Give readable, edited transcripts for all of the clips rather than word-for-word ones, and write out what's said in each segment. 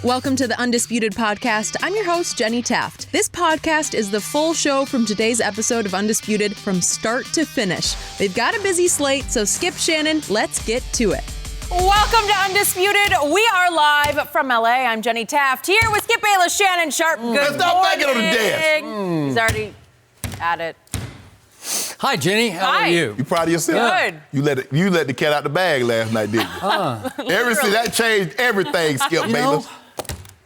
Welcome to the Undisputed podcast. I'm your host, Jenny Taft. This podcast is the full show from today's episode of Undisputed from start to finish. They've got a busy slate, so skip Shannon. Let's get to it. Welcome to Undisputed. We are live from LA. I'm Jenny Taft here with Skip Bayless, Shannon, Sharpe. Good morning. Stop banging on the desk. He's already at it. Hi, Jenny. How are you? You proud of yourself? Good. You let the cat out the bag last night, didn't you? That changed everything, Skip Bayless.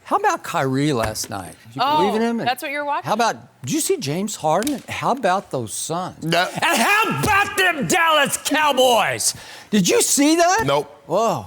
How about Kyrie last night? Did you believe in him? That's what you're watching? How about, did you see James Harden? How about those Suns? No. And how about them Dallas Cowboys? Did you see that? Nope. Whoa.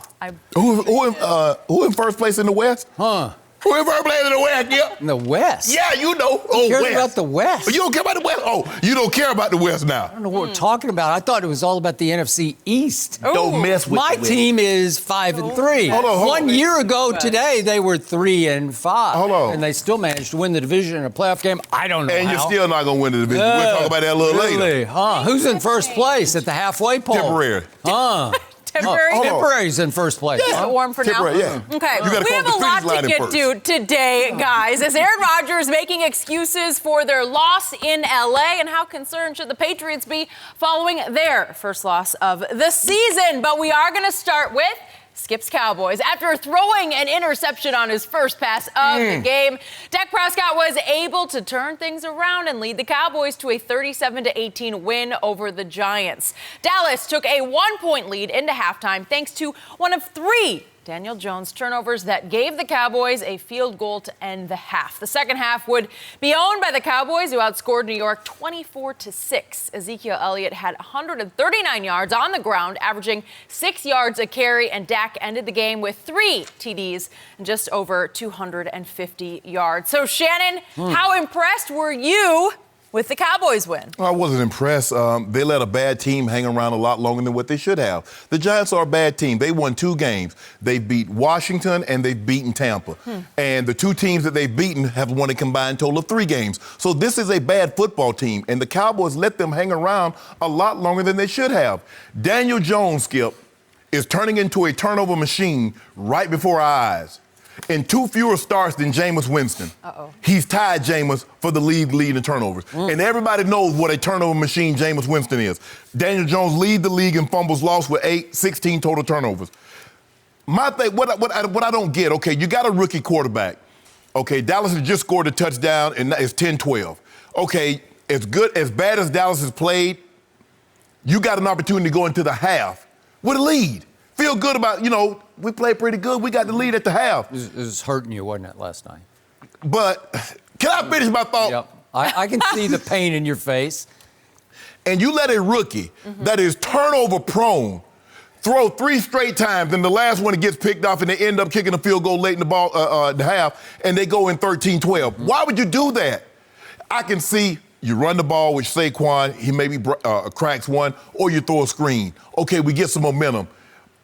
Who in first place in the West? Huh. Who in first place in the West, Skip? In the West? Yeah, you know. Who cares about the West? You don't care about the West? Oh, you don't care about the West now. I don't know what we're talking about. I thought it was all about the NFC East. Don't mess with My the West. team is 5-3. Hold on. 1 year ago today, they were 3-5. Hold on. And they still managed to win the division in a playoff game. I don't know And how. you're still not going to win the division. We'll talk about that a little later. Really? Huh? Who's in first place at the halfway pole? Temporary. Huh? Temporary? Temporary's in first place. Is it warm for Temporary, now? yeah. Okay, You gotta we cross have the a lot finish line to in get first. to today, guys, as Aaron Rodgers making excuses for their loss in LA, and how concerned should the Patriots be following their first loss of the season. But we are going to start with Skip's Cowboys. After throwing an interception on his first pass of the game, Dak Prescott was able to turn things around and lead the Cowboys to a 37-18 win over the Giants. Dallas took a 1-point lead into halftime thanks to one of 3 Daniel Jones turnovers that gave the Cowboys a field goal to end the half. The second half would be owned by the Cowboys, who outscored New York 24-6. Ezekiel Elliott had 139 yards on the ground, averaging 6 yards a carry, and Dak ended the game with 3 TDs and just over 250 yards. So, Shannon, how impressed were you with the Cowboys win? I wasn't impressed. They let a bad team hang around a lot longer than what they should have. The Giants are a bad team. They won 2 games. They beat Washington and they've beaten Tampa. And the 2 teams that they've beaten have won a combined total of 3 games. So this is a bad football team, and the Cowboys let them hang around a lot longer than they should have. Daniel Jones, Skip, is turning into a turnover machine right before our eyes. In 2 fewer starts than Jameis Winston. He's tied Jameis for the league lead in turnovers. And everybody knows what a turnover machine Jameis Winston is. Daniel Jones leads the league in fumbles lost with 16 total turnovers. My thing, what I don't get, okay, you got a rookie quarterback. Okay, Dallas has just scored a touchdown, and it's 10-12. Okay, as bad as Dallas has played, you got an opportunity to go into the half with a lead. Feel good about, we played pretty good. We got the lead at the half. It was hurting you, wasn't it, last night? But can I finish my thought? Yep. I can see the pain in your face. And you let a rookie that is turnover prone throw 3 straight times, and the last one it gets picked off, and they end up kicking a field goal late in the half, and they go in 13-12. Why would you do that? I can see you run the ball with Saquon, he maybe cracks one, or you throw a screen. Okay, we get some momentum.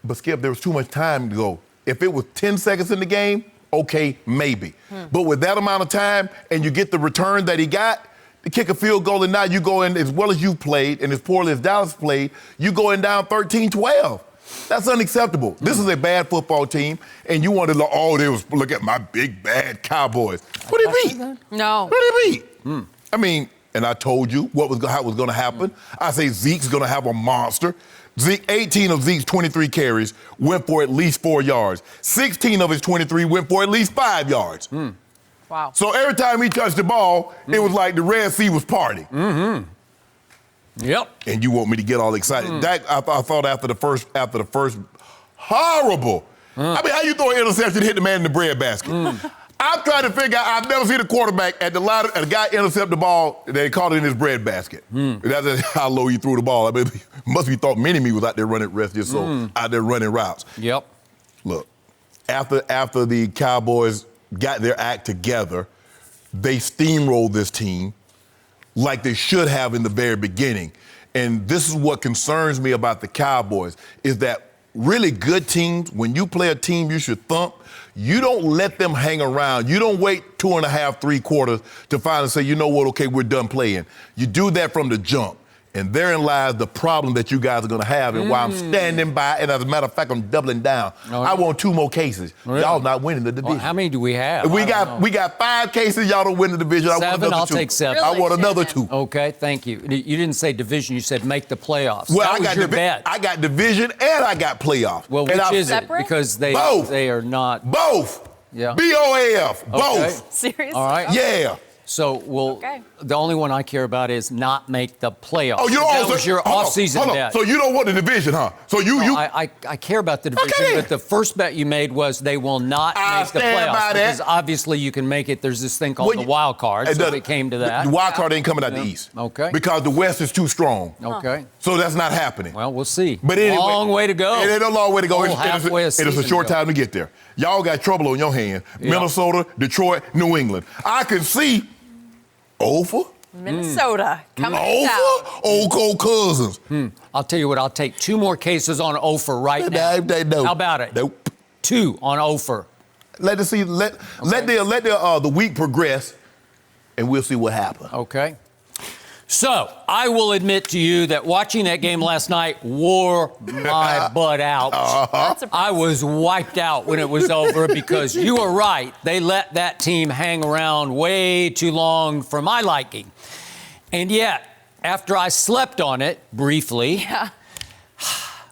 But, Skip, there was too much time to go. If it was 10 seconds in the game, okay, maybe. But with that amount of time and you get the return that he got, to kick a field goal, and now you go in as well as you played and as poorly as Dallas played, you go in down 13-12. That's unacceptable. This is a bad football team, and you wanted to, look at my big, bad Cowboys. What did he beat? No. What did he beat? I mean, and I told you how it was going to happen. I say Zeke's going to have a monster. 18 of Zeke's 23 carries went for at least 4 yards. 16 of his 23 went for at least 5 yards. Wow. So every time he touched the ball, it was like the Red Sea was party. Yep. And you want me to get all excited. Dak, I thought after the first, horrible. I mean, how you throw an interception and hit the man in the breadbasket? I'm trying to figure out, I've never seen a quarterback at the line, a guy intercept the ball, they caught it in his breadbasket. That's how low he threw the ball. I mean, must be thought Mini-Me was out there running out there running routes. Yep. Look, after the Cowboys got their act together, they steamrolled this team like they should have in the very beginning. And this is what concerns me about the Cowboys, is that really good teams, when you play a team you should thump, you don't let them hang around. You don't wait 2.5, 3 quarters to finally say, you know what, okay, we're done playing. You do that from the jump. And therein lies the problem that you guys are going to have and why I'm standing by. And as a matter of fact, I'm doubling down. I want 2 more cases. Really? Y'all not winning the division. Well, how many do we have? We got 5 cases. Y'all don't win the division. 7, I want another I'll 2. take 7. I want another Shannon? 2. Okay, thank you. You didn't say division. You said make the playoffs. Well, that was your bet. I got division and I got playoffs. Well, which is it? Separate? Because they are not. Both. Yeah. BOAF. Both. Okay. Seriously? All right. Yeah. So the only one I care about is not make the playoffs. Oh, you don't that was your off-season bet. So you don't want the division, huh? So I care about the division, Okay, then. but the first bet you made was they will not make the stand playoffs by that. because obviously you can make it. There's this thing called the wild card, so it came to that. The wild card ain't coming out the East. Okay. Because the West is too strong. Okay. So that's not happening. Well, we'll see. But anyway, long way to go. It ain't a long way to go. Halfway a It is a season short to go. time to get there. Y'all got trouble on your hands. Yeah. Minnesota, Detroit, New England. I can see over. Minnesota coming Over? out. Old cold cousins. I'll tell you what. I'll take 2 more cases on Ofer right now. No. How about it? Nope. 2 on Ofer. Let the week progress, and we'll see what happens. Okay. So, I will admit to you that watching that game last night wore my butt out. I was wiped out when it was over because you were right. They let that team hang around way too long for my liking. And yet, after I slept on it briefly,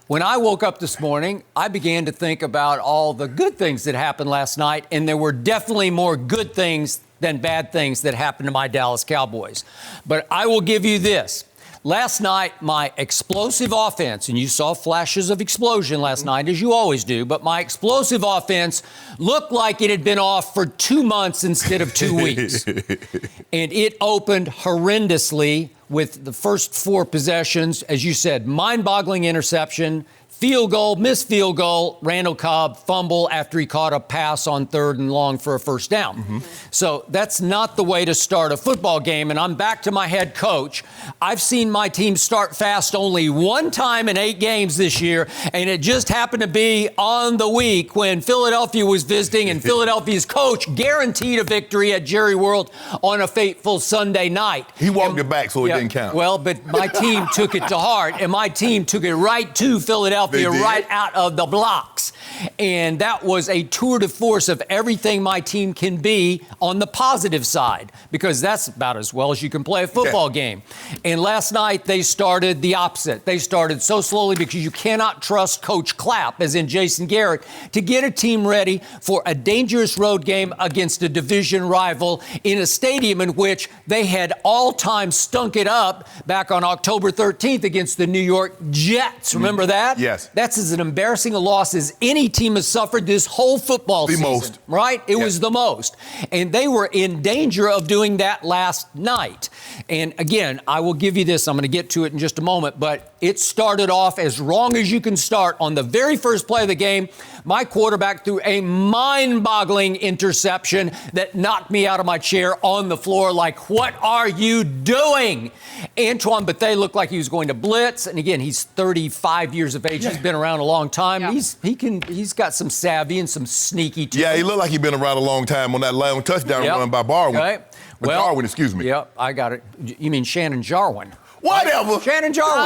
when I woke up this morning, I began to think about all the good things that happened last night, and there were definitely more good things than bad things that happened to my Dallas Cowboys. But I will give you this. Last night, my explosive offense, and you saw flashes of explosion last night, as you always do, but my explosive offense looked like it had been off for 2 months instead of 2 weeks. And it opened horrendously with the first 4 possessions, as you said, mind-boggling interception, field goal, missed field goal, Randall Cobb fumble after he caught a pass on 3rd and long for a first down. So that's not the way to start a football game, and I'm back to my head coach. I've seen my team start fast only 1 time in 8 games this year, and it just happened to be on the week when Philadelphia was visiting, and Philadelphia's coach guaranteed a victory at Jerry World on a fateful Sunday night. He walked it back, so it didn't count. Well, but my team took it to heart, and my team took it right to Philadelphia, right out of the blocks. And that was a tour de force of everything my team can be on the positive side, because that's about as well as you can play a football game. And last night, they started the opposite. They started so slowly because you cannot trust Coach Clapp, as in Jason Garrett, to get a team ready for a dangerous road game against a division rival in a stadium in which they had all-time stunk it up back on October 13th against the New York Jets. Remember that? Yes. That's as an embarrassing a loss as any team has suffered this whole football season. most. Right? It was the most. And they were in danger of doing that last night. And again, I will give you this. I'm going to get to it in just a moment. But it started off as wrong as you can start. On the very first play of the game, my quarterback threw a mind-boggling interception that knocked me out of my chair on the floor. Like, what are you doing? Antoine Bethea looked like he was going to blitz. And again, he's 35 years of age. He's been around a long time. Yeah. He's got some savvy and some sneaky to Yeah, him. he looked like he'd been around a long time on that long touchdown run by Barwin. Okay. Jarwin, excuse me. Yep, I got it. You mean Shannon Jarwin? Whatever. Shannon Jarwin.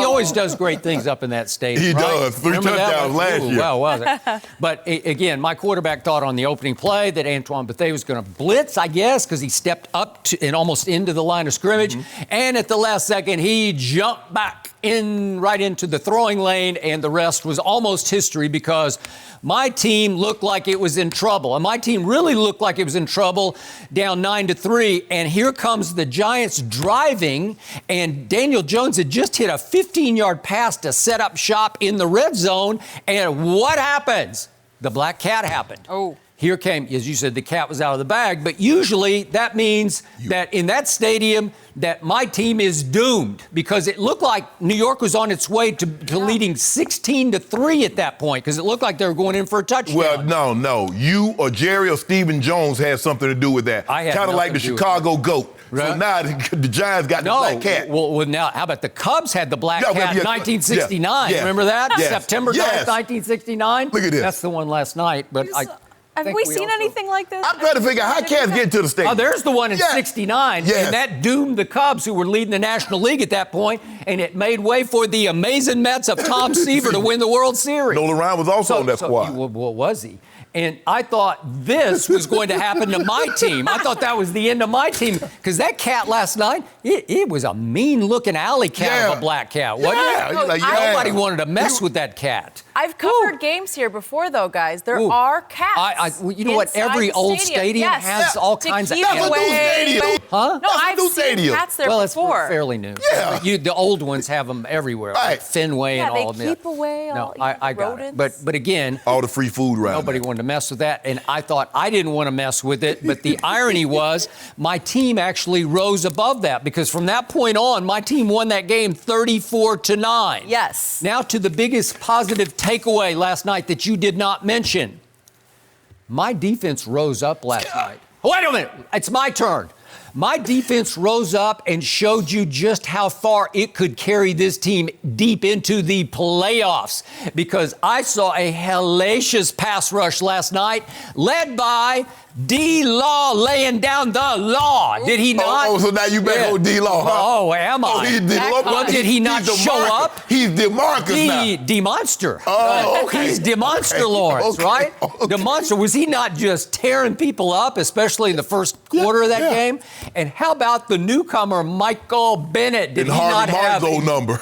He always does great things up in that stadium. He right? does. 3 Remember that touchdowns one? last Ooh, year. Well, was it? But again, my quarterback thought on the opening play that Antoine Bethea was going to blitz, I guess, because he stepped up to, and almost into the line of scrimmage. And at the last second, he jumped back right into the throwing lane, and the rest was almost history because my team looked like it was in trouble. And my team really looked like it was in trouble, down 9-3. And here comes the Giants driving, and Daniel Jones had just hit a 15-yard pass to set up shop in the red zone. And what happens? The black cat happened. Oh. Here came, as you said, the cat was out of the bag. But usually that means that in that stadium that my team is doomed, because it looked like New York was on its way to leading 16-3 at that point, because it looked like they were going in for a touchdown. Well, no. You or Jerry or Stephen Jones had something to do with that. I had kind of like the nothing to do with Chicago goat. Right. So now the Giants got the black cat. Well, now, how about the Cubs had the black cat in 1969? Yeah. Remember that? Yes. September 9th, Yes. 1969? Look at this. That's the one last night. But Have we seen anything like this? I'm trying to figure out how cats get to the stadium. Oh, there's the one in Yeah. 69, Yes. and that doomed the Cubs, who were leading the National League at that point, and it made way for the amazing Mets of Tom Seaver to win the World Series. Nolan Ryan was also on that squad. What was he? And I thought this was going to happen to my team. I thought that was the end of my team, because that cat last night, it was a mean-looking alley cat of a black cat, wasn't it? Like, Nobody wanted to mess with that cat. I've covered games here before, though, guys. There are cats. You know what? Every inside the old stadium has all kinds of keep animals. away. Huh? No, I've seen stadium. cats there Well, it's before. fairly new. Yeah. But the old ones have them everywhere, Right. like Fenway and all of they that. keep away all No, the I got it. rodents. But again, All the free food around. nobody wanted to mess with that, and I thought I didn't want to mess with it. But the irony was, my team actually rose above that, because from that point on, my team won that game 34-9. Yes. Now to the biggest positive takeaway last night that you did not mention. My defense rose up last night. Wait a minute. It's my turn. My defense rose up and showed you just how far it could carry this team deep into the playoffs, because I saw a hellacious pass rush last night led by D-Law laying down the law. Did he not? Oh, so now you back on D-Law, huh? Oh, am I? Oh, he's D-Law. Well, did he not He's show DeMarcus. up? He's DeMarcus now. D-Monster. Oh, okay. He's DeMonster Okay. Lawrence, Okay. right? Okay. DeMonster, was he not just tearing people up, especially in the first quarter of that game? And how about the newcomer, Michael Bennett? Did And he not Harvey have... Martin's old number.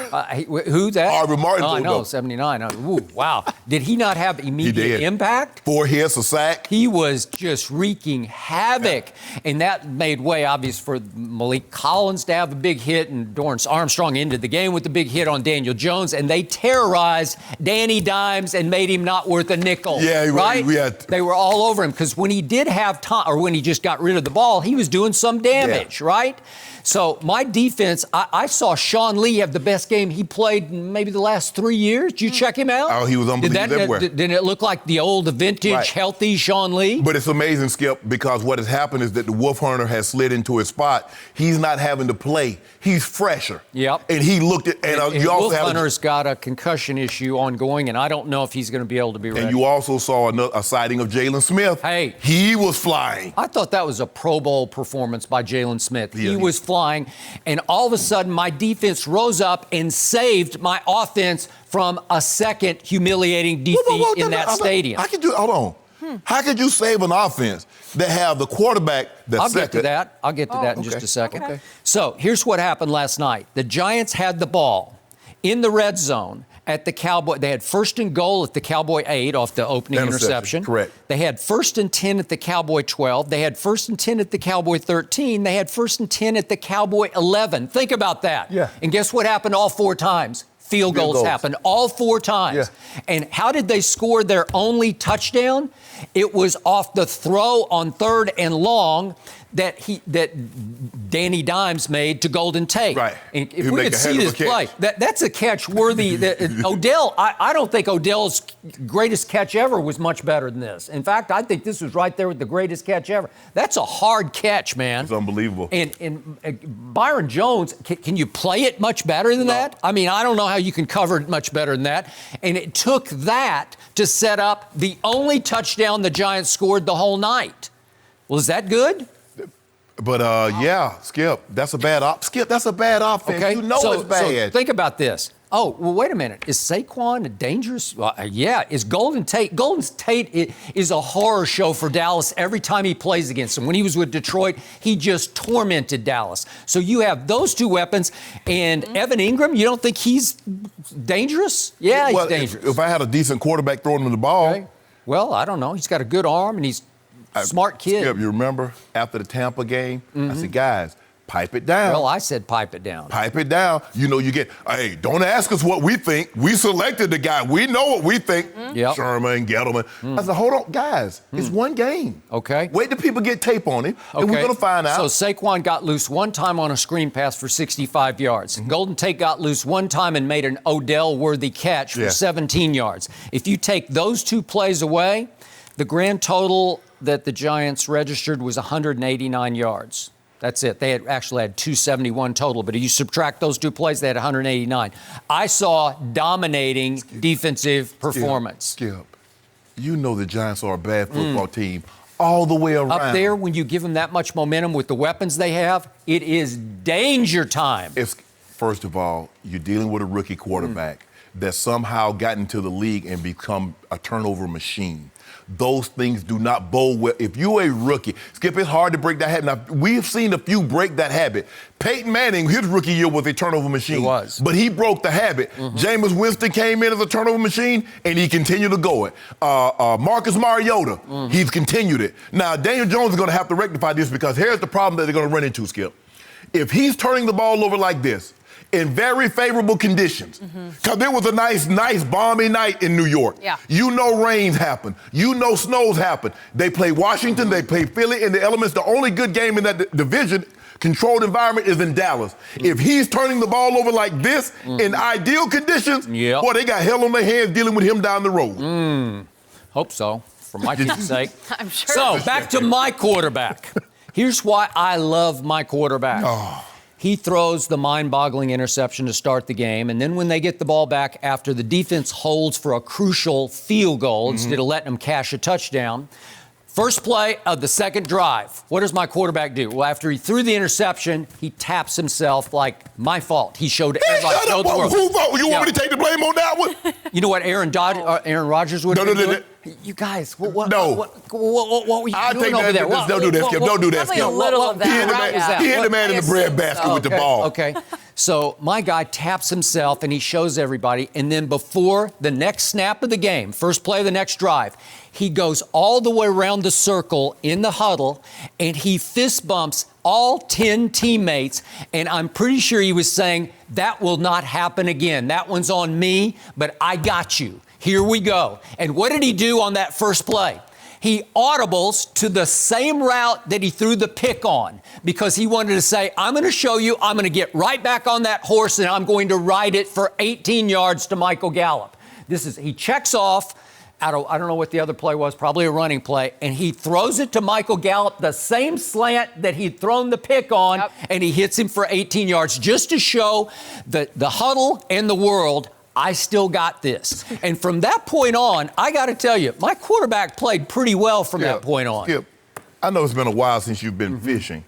Who's that? Harvey Martin's Oh, I old know, number. 79. Ooh, wow. Did he not have immediate did. impact? 4 hits, a sack. He was just wreaking havoc. And that made way, obvious, for Malik Collins to have a big hit, and Dorrance Armstrong ended the game with a big hit on Daniel Jones, and they terrorized Danny Dimes and made him not worth a nickel. Yeah, right? had... They were all over him, because when he did have time, or when he just got rid of the ball, he was doing some damage, right? So my defense, I saw Sean Lee have the best game he played in maybe the last 3 years. Did you check him out? Oh, he was unbelievable everywhere. Didn't it look like the old vintage, healthy Sean Lee? But it's amazing, Skip, because what has happened is that the Wolf Hunter has slid into his spot. He's not having to play. He's fresher. Yep. And he looked at... And you also Wolf have... Hunter's got a concussion issue ongoing, and I don't know if he's going to be able to be ready. And you also saw a sighting of Jalen Smith. Hey. He was flying. I thought that was a Pro Bowl performance by Jalen Smith. Yeah, he was flying, and all of a sudden, my defense rose up and saved my offense from a second humiliating defeat in that stadium. Hold on. How could you save an offense that have the quarterback that's I'll second? get to that. I'll get to that in just a second. Okay. So here's what happened last night. The Giants had the ball in the red zone at the Cowboy. They had 1st and goal at the Cowboy 8 off the opening interception. Correct. They had 1st and 10 at the Cowboy 12. They had 1st and 10 at the Cowboy 13. They had 1st and 10 at the Cowboy 11. Think about that. Yeah. And guess what happened all 4 times? Field goals happened all 4 times. Yeah. And how did they score their only touchdown? It was off the throw on 3rd and long that Danny Dimes made to Golden Tate. Right. And if He'd we make could a see heck of this a play, catch. that's a catch worthy. Odell, I don't think Odell's greatest catch ever was much better than this. In fact, I think this was right there with the greatest catch ever. That's a hard catch, man. It's unbelievable. And Byron Jones, can you play it much better than that? I mean, I don't know how you can cover it much better than that. And it took that to set up the only touchdown the Giants scored the whole night. Well, is that good? But, Skip, that's a bad Skip, that's a bad offense. Okay. You know it's bad. So think about this. Oh, well, wait a minute. Is Saquon a dangerous? Yeah. Is Golden Tate? Golden Tate is a horror show for Dallas every time he plays against them. When he was with Detroit, he just tormented Dallas. So you have those 2 weapons. And Evan Ingram, you don't think he's dangerous? Yeah, he's dangerous. If I had a decent quarterback throwing him the ball. Okay. Well, I don't know. He's got a good arm, and he's a smart kid. Skip, you remember after the Tampa game, I said, guys, pipe it down. Well, I said pipe it down. Pipe it down. You know, hey, don't ask us what we think. We selected the guy. We know what we think. Yep. Sherman, Gettleman. I said, hold on, guys. It's one game. Okay. Wait till people get tape on him, and we're going to find out. So Saquon got loose one time on a screen pass for 65 yards. Golden Tate got loose one time and made an Odell-worthy catch for 17 yards. If you take those 2 plays away, the grand total that the Giants registered was 189 yards. That's it. They actually had 271 total, but if you subtract those 2 plays, they had 189. I saw dominating defensive performance. Skip, You know the Giants are a bad football team all the way around. Up there, when you give them that much momentum with the weapons they have, it is danger time. First of all, you're dealing with a rookie quarterback that somehow got into the league and become a turnover machine. Those things do not bode well. If you're a rookie, Skip, it's hard to break that habit. Now, we've seen a few break that habit. Peyton Manning, his rookie year was a turnover machine. He was. But he broke the habit. Jameis Winston came in as a turnover machine, and he continued to go it. Marcus Mariota, he's continued it. Now, Daniel Jones is going to have to rectify this because here's the problem that they're going to run into, Skip. If he's turning the ball over like this, in very favorable conditions, because there was a nice balmy night in New York. Yeah. You know rains happen. You know snows happen. They play Washington, they play Philly in the elements. The only good game in that division, controlled environment, is in Dallas. If he's turning the ball over like this in ideal conditions, boy, they got hell on their hands dealing with him down the road. Hope so, for my team's sake. I'm sure. So, back to my quarterback. Here's why I love my quarterback. He throws the mind-boggling interception to start the game, and then when they get the ball back after the defense holds for a crucial field goal instead of letting them cash a touchdown, first play of the second drive, what does my quarterback do? Well, after he threw the interception, he taps himself like, my fault. He showed everybody. Shut up. Who fault? You want me to take the blame on that one? You know what Aaron Rodgers would have been doing? You guys, what were you doing over there? Don't do that, Skip. Don't do that, Probably Skip. a little of that. He hit the man in the bread basket with the ball. Okay. So my guy taps himself and he shows everybody. And then before the next snap of the game, first play of the next drive, he goes all the way around the circle in the huddle and he fist bumps all 10 teammates. And I'm pretty sure he was saying, that will not happen again. That one's on me, but I got you. Here we go. And what did he do on that first play? He audibles to the same route that he threw the pick on because he wanted to say, I'm going to show you, I'm going to get right back on that horse and I'm going to ride it for 18 yards to Michael Gallup. He checks off I don't know what the other play was, probably a running play, and he throws it to Michael Gallup, the same slant that he'd thrown the pick on, and he hits him for 18 yards just to show the huddle and the world, I still got this. And from that point on, I got to tell you, my quarterback played pretty well from that point on. Skip, I know it's been a while since you've been fishing,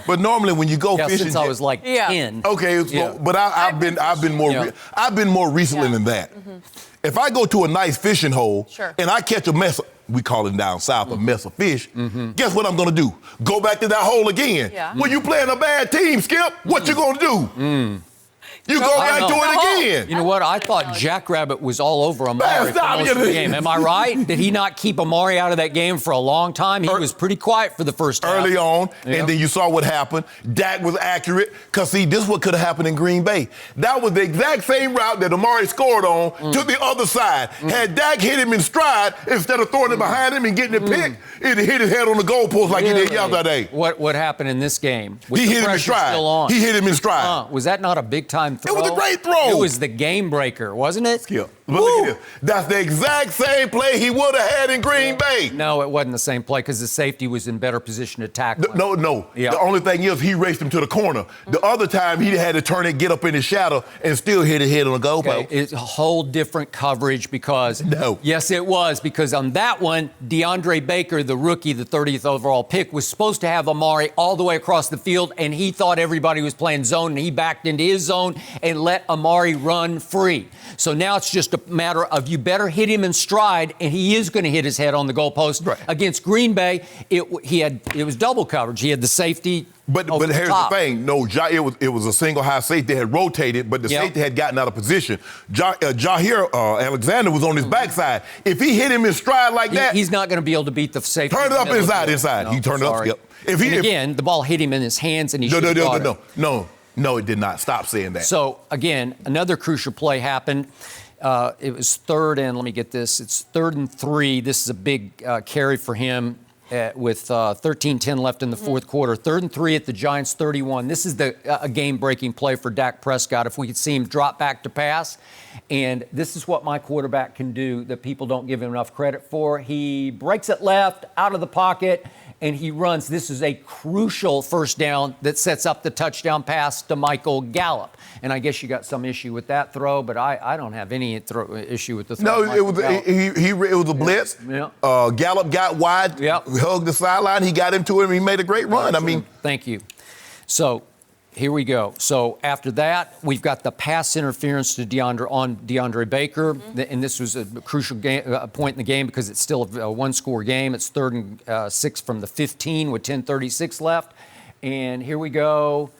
but normally when you go fishing, since I was like 10. Okay, but I've been more recently than that. If I go to a nice fishing hole and I catch a mess, we call it down south a mess of fish, guess what I'm going to do? Go back to that hole again. When you playing a bad team, Skip, what you going to do? You go back to it again. You know what? I thought Jackrabbit was all over Amari for most of the game. Am I right? Did he not keep Amari out of that game for a long time? He was pretty quiet for the first half. Early on, and then you saw what happened. Dak was accurate, because, see, this is what could have happened in Green Bay. That was the exact same route that Amari scored on to the other side. Had Dak hit him in stride, instead of throwing it behind him and getting it picked, it hit his head on the goalpost like he did yesterday. What happened in this game? He hit him in stride. Still on. He hit him in stride. Was that not a big-time throw? It was a great throw. It was the game breaker, wasn't it? Skip. But look at this. That's the exact same play he would have had in Green Bay. No, it wasn't the same play because the safety was in better position to tackle him. No. The only thing is he raced him to the corner. The other time he had to turn it, get up in his shadow, and still hit his head on the goalpost. It's a whole different coverage because, yes, it was, because on that one, DeAndre Baker, the rookie, the 30th overall pick, was supposed to have Amari all the way across the field, and he thought everybody was playing zone, and he backed into his zone and let Amari run free. So now it's just a matter of you better hit him in stride, and he is going to hit his head on the goalpost. Right. Against Green Bay, it was double coverage. He had the safety. But here's the thing. No, it was a single high safety that had rotated, but the safety had gotten out of position. Jair Alexander was on his backside. If he hit him in stride like that, he's not going to be able to beat the safety. Turn it up inside. No, he turned it up. Yep. Again, the ball hit him in his hands, and he should have caught it. No, it did not. Stop saying that. So, again, another crucial play happened. It was third and, let me get this, it's 3rd and 3. This is a big carry for him with 13-10 left in the fourth quarter. 3rd and 3 at the Giants' 31. This is a game-breaking play for Dak Prescott. If we could see him drop back to pass. And this is what my quarterback can do that people don't give him enough credit for. He breaks it left, out of the pocket, and he runs. This is a crucial first down that sets up the touchdown pass to Michael Gallup. And I guess you got some issue with that throw, but I don't have any issue with the throw. No, it was a blitz. Yeah. Gallup got wide, hugged the sideline. He got into him. He made a great run. Thank you. So here we go. So after that, we've got the pass interference to DeAndre Baker, and this was a crucial point in the game because it's still a one-score game. It's 3rd and 6 from the 15 with 10:36 left. And here we go.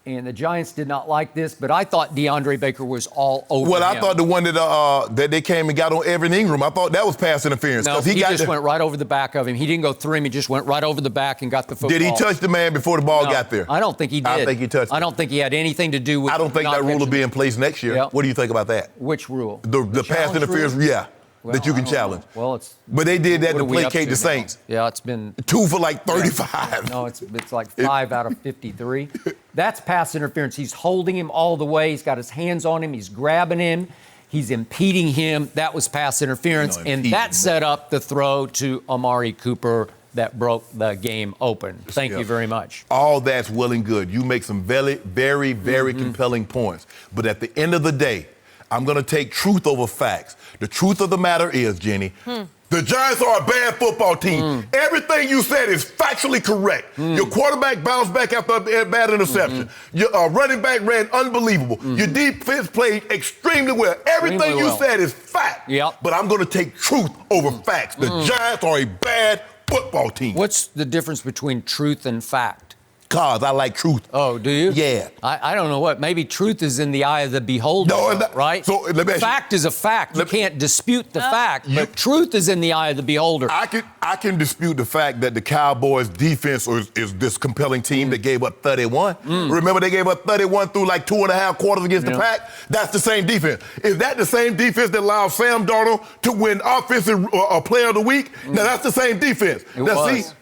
And the Giants did not like this, but I thought DeAndre Baker was all over him. I thought the one that they came and got on Evan Ingram, I thought that was pass interference. No, he just went right over the back of him. He didn't go through him. He just went right over the back and got the football. Did he touch the man before the ball got there? I don't think he did. I think he touched him. I don't think he had anything to do with. I don't think that rule will be in place next year. Yeah. What do you think about that? Which rule? The pass interference, rule? That you can challenge. Well, but they did that to placate the Saints. Yeah, it's been 2 for like 35. No, it's like 5 out of 53. That's pass interference. He's holding him all the way. He's got his hands on him. He's grabbing him. He's impeding him. That was pass interference, and that set up the throw to Amari Cooper that broke the game open. Thank you very much. All that's well and good. You make some very, very, very compelling points. But at the end of the day, I'm going to take truth over facts. The truth of the matter is, Jenny, the Giants are a bad football team. Everything you said is factually correct. Your quarterback bounced back after a bad interception. Your running back ran unbelievable. Your defense played extremely well. Everything you said is fact. But I'm going to take truth over facts. The Giants are a bad football team. What's the difference between truth and fact? Cause I like truth. Oh, do you? Yeah. I don't know what. Maybe truth is in the eye of the beholder, right? So let me fact is a fact. You can't dispute the fact, but truth is in the eye of the beholder. I can dispute the fact that the Cowboys' defense is this compelling team that gave up 31. Remember, they gave up 31 through like 2.5 quarters against the Pack? That's the same defense. Is that the same defense that allowed Sam Darnold to win Offensive Player of the Week? Now, that's the same defense. It was. See,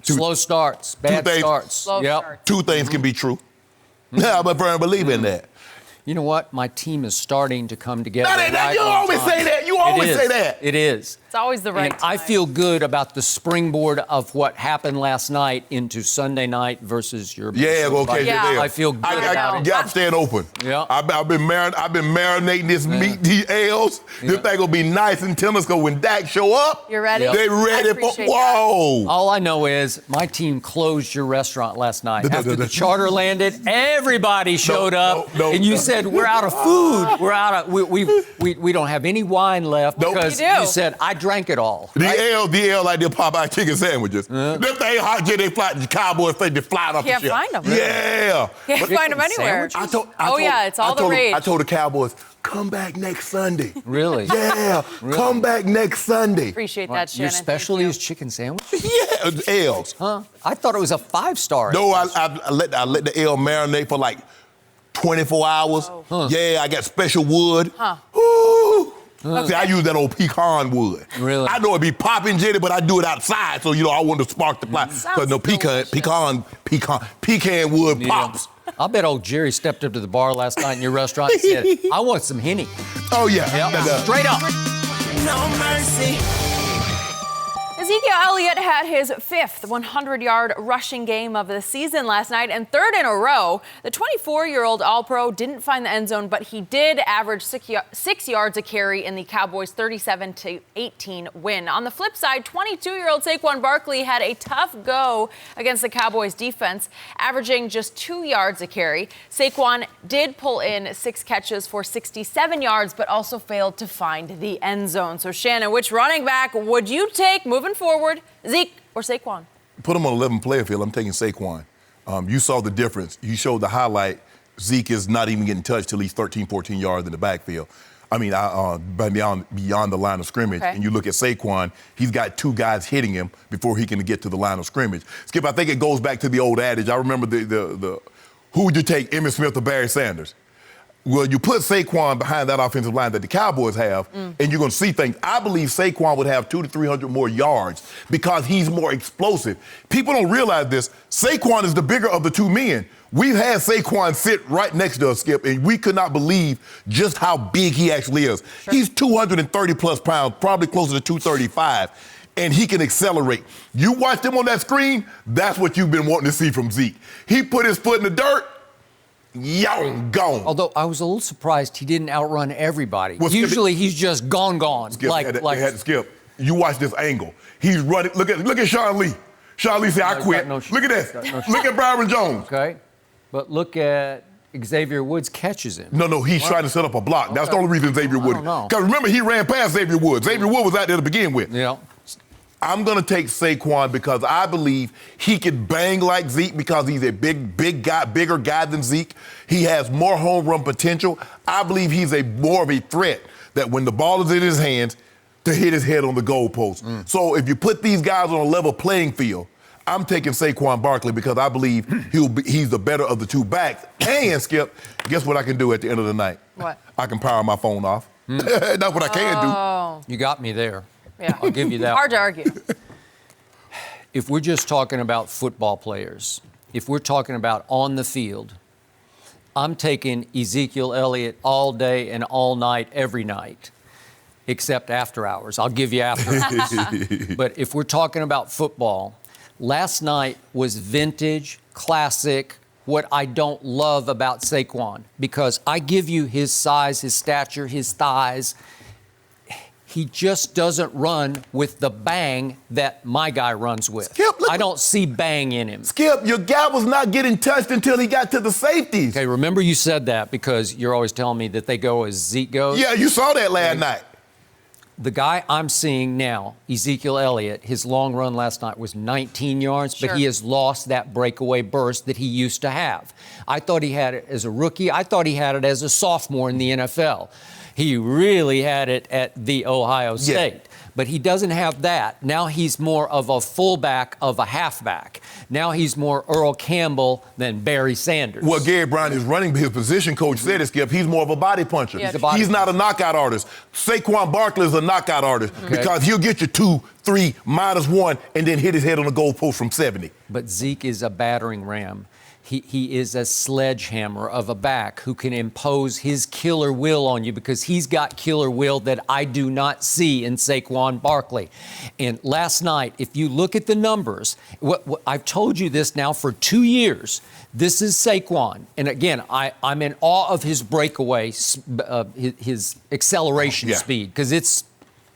Slow starts, bad starts. Slow starts. 2 things can be true. I'm a firm believer in that. You know what? My team is starting to come together. You always say that. You always say that. It is. It's always the right and time. I feel good about the springboard of what happened last night into Sunday night versus your. I feel good about it. I'm staying open. Yeah. I've been marinating this meat, these L's. This thing gonna be nice and tender. So when Dak show up, you're ready. They ready for whoa. All I know is my team closed your restaurant last night. After the charter landed, everybody showed up, and you said we're out of food. We're out of we don't have any wine left because you said I drank it all. The L like the Popeye chicken sandwiches. Them thing hot, they fly the Cowboys thing, they flying off the ship. Can't find them. Yeah. Can't find them anywhere. It's all the rage. I told the Cowboys, come back next Sunday. Really? Yeah. Come back next Sunday. Appreciate that, Shannon. Your specialty is chicken sandwich? Yeah, L's. Huh? I thought it was a 5-star. No, I let the L marinate for like 24 hours. Yeah, I got special wood. Ooh. See, I use that old pecan wood. Really? I know it be popping, Jenny, but I do it outside, so I want to spark the fly. Because no pecan wood pops. I bet old Jerry stepped up to the bar last night in your restaurant and said, I want some Henny. Oh, yeah. Straight up. No mercy. Ezekiel Elliott had his 5th 100-yard rushing game of the season last night and 3rd in a row. The 24-year-old All-Pro didn't find the end zone, but he did average 6 yards a carry in the Cowboys' 37-18 win. On the flip side, 22-year-old Saquon Barkley had a tough go against the Cowboys' defense, averaging just 2 yards a carry. Saquon did pull in 6 catches for 67 yards, but also failed to find the end zone. So, Shannon, which running back would you take moving forward, Zeke or Saquon? Put him on 11-player field. I'm taking Saquon. You saw the difference. You showed the highlight. Zeke is not even getting touched till he's 13, 14 yards in the backfield. I mean, beyond the line of scrimmage. Okay. And you look at Saquon, he's got 2 guys hitting him before he can get to the line of scrimmage. Skip, I think it goes back to the old adage. I remember the who would you take, Emmitt Smith or Barry Sanders? Well, you put Saquon behind that offensive line that the Cowboys have, and you're going to see things. I believe Saquon would have 200 to 300 more yards because he's more explosive. People don't realize this. Saquon is the bigger of the 2 men. We've had Saquon sit right next to us, Skip, and we could not believe just how big he actually is. Sure. He's 230-plus pounds, probably closer to 235. and he can accelerate. You watch him on that screen, that's what you've been wanting to see from Zeke. He put his foot in the dirt, gone. Although I was a little surprised he didn't outrun everybody. Well, usually he's just gone. Skip, had to skip. You watch this angle. He's running. Look at Sean Lee. Sean Lee said, I quit. Look at this. Look at Byron Jones. Okay. But look at Xavier Woods catches him. No, he's trying to set up a block. That's the only reason Xavier Woods. Because remember, he ran past Xavier Woods. Xavier Woods was out there to begin with. Yeah. I'm going to take Saquon because I believe he can bang like Zeke because he's a big guy, bigger guy than Zeke. He has more home run potential. I believe he's more of a threat that when the ball is in his hands, to hit his head on the goalpost. So if you put these guys on a level playing field, I'm taking Saquon Barkley because I believe he's the better of the two backs. And, Skip, guess what I can do at the end of the night? What? I can power my phone off. That's what I can do. You got me there. Yeah. I'll give you that. Hard to argue. If we're just talking about football players, if we're talking about on the field, I'm taking Ezekiel Elliott all day and all night, every night, except after hours. I'll give you after hours. But if we're talking about football, last night was vintage, classic, what I don't love about Saquon, because I give you his size, his stature, his thighs. He just doesn't run with the bang that my guy runs with. Skip, I don't see bang in him. Skip, your guy was not getting touched until he got to the safeties. Okay, remember you said that because you're always telling me that they go as Zeke goes? Yeah, you saw that last night. The guy I'm seeing now, Ezekiel Elliott, his long run last night was 19 yards, but he has lost that breakaway burst that he used to have. I thought he had it as a rookie. I thought he had it as a sophomore in the NFL. He really had it at the Ohio State. But he doesn't have that. Now he's more of a fullback of a halfback. Now he's more Earl Campbell than Barry Sanders. Well, Gary Brown, his position coach said it, Skip, he's more of a body puncher. Yeah, He's not a knockout artist. Saquon Barkley is a knockout artist because he'll get you 2, 3, -1, and then hit his head on the goalpost from 70. But Zeke is a battering ram. He is a sledgehammer of a back who can impose his killer will on you because he's got killer will that I do not see in Saquon Barkley. And last night, if you look at the numbers, I've told you this now for 2 years. This is Saquon. And again, I'm in awe of his breakaway, his acceleration speed, because it's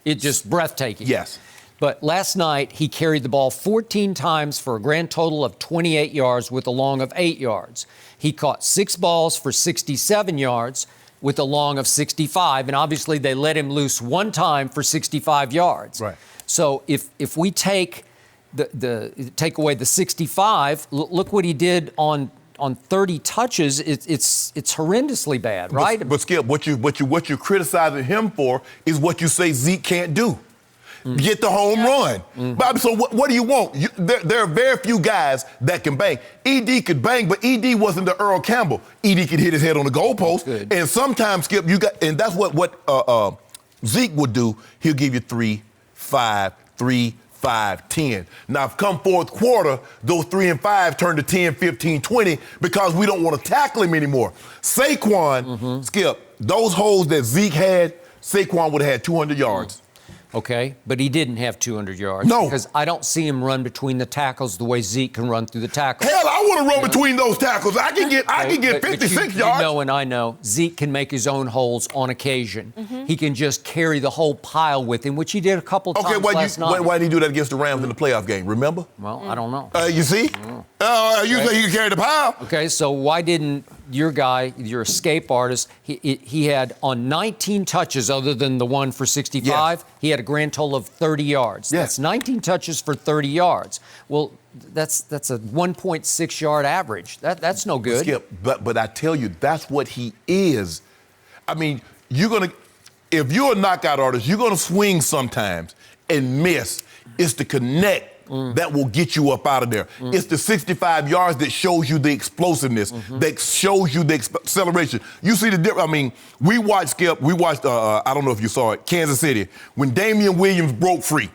just breathtaking. Yes. But last night, he carried the ball 14 times for a grand total of 28 yards with a long of 8 yards. He caught 6 balls for 67 yards with a long of 65, and obviously they let him loose 1 time for 65 yards. Right. So if we take take away the 65, look what he did on 30 touches. It's horrendously bad, right? But Skip, what you're criticizing him for is what you say Zeke can't do. Get the home run. Bobby, so what do you want? There are very few guys that can bang. ED could bang, but ED wasn't the Earl Campbell. ED could hit his head on the goalpost. And sometimes, Skip, and that's what Zeke would do. He'll give you 3, 5, 3, 5, 10. Now, come fourth quarter, those 3 and 5 turn to 10, 15, 20 because we don't want to tackle him anymore. Saquon, Skip, those holes that Zeke had, Saquon would have had 200 yards. Okay, but he didn't have 200 yards. No. Because I don't see him run between the tackles the way Zeke can run through the tackles. Hell, I want to run between those tackles. I can get 56 yards. You know and I know, Zeke can make his own holes on occasion. He can just carry the whole pile with him, which he did a couple times last night. Why didn't he do that against the Rams in the playoff game, remember? Well, I don't know. You see? You say he can carry the pile. Okay, so why didn't your guy, your escape artist, he had on 19 touches other than the one for 65, he had a grand total of 30 yards. That's 19 touches for 30 yards. Well, that's a 1.6 yard average. That's no good. Skip, but I tell you, that's what he is. I mean, if you're a knockout artist, you're gonna swing sometimes and miss. It's the connect that will get you up out of there. It's the 65 yards that shows you the explosiveness, that shows you the acceleration. You see the difference. I mean, we watched, Skip, I don't know if you saw it, Kansas City, when Damian Williams broke free.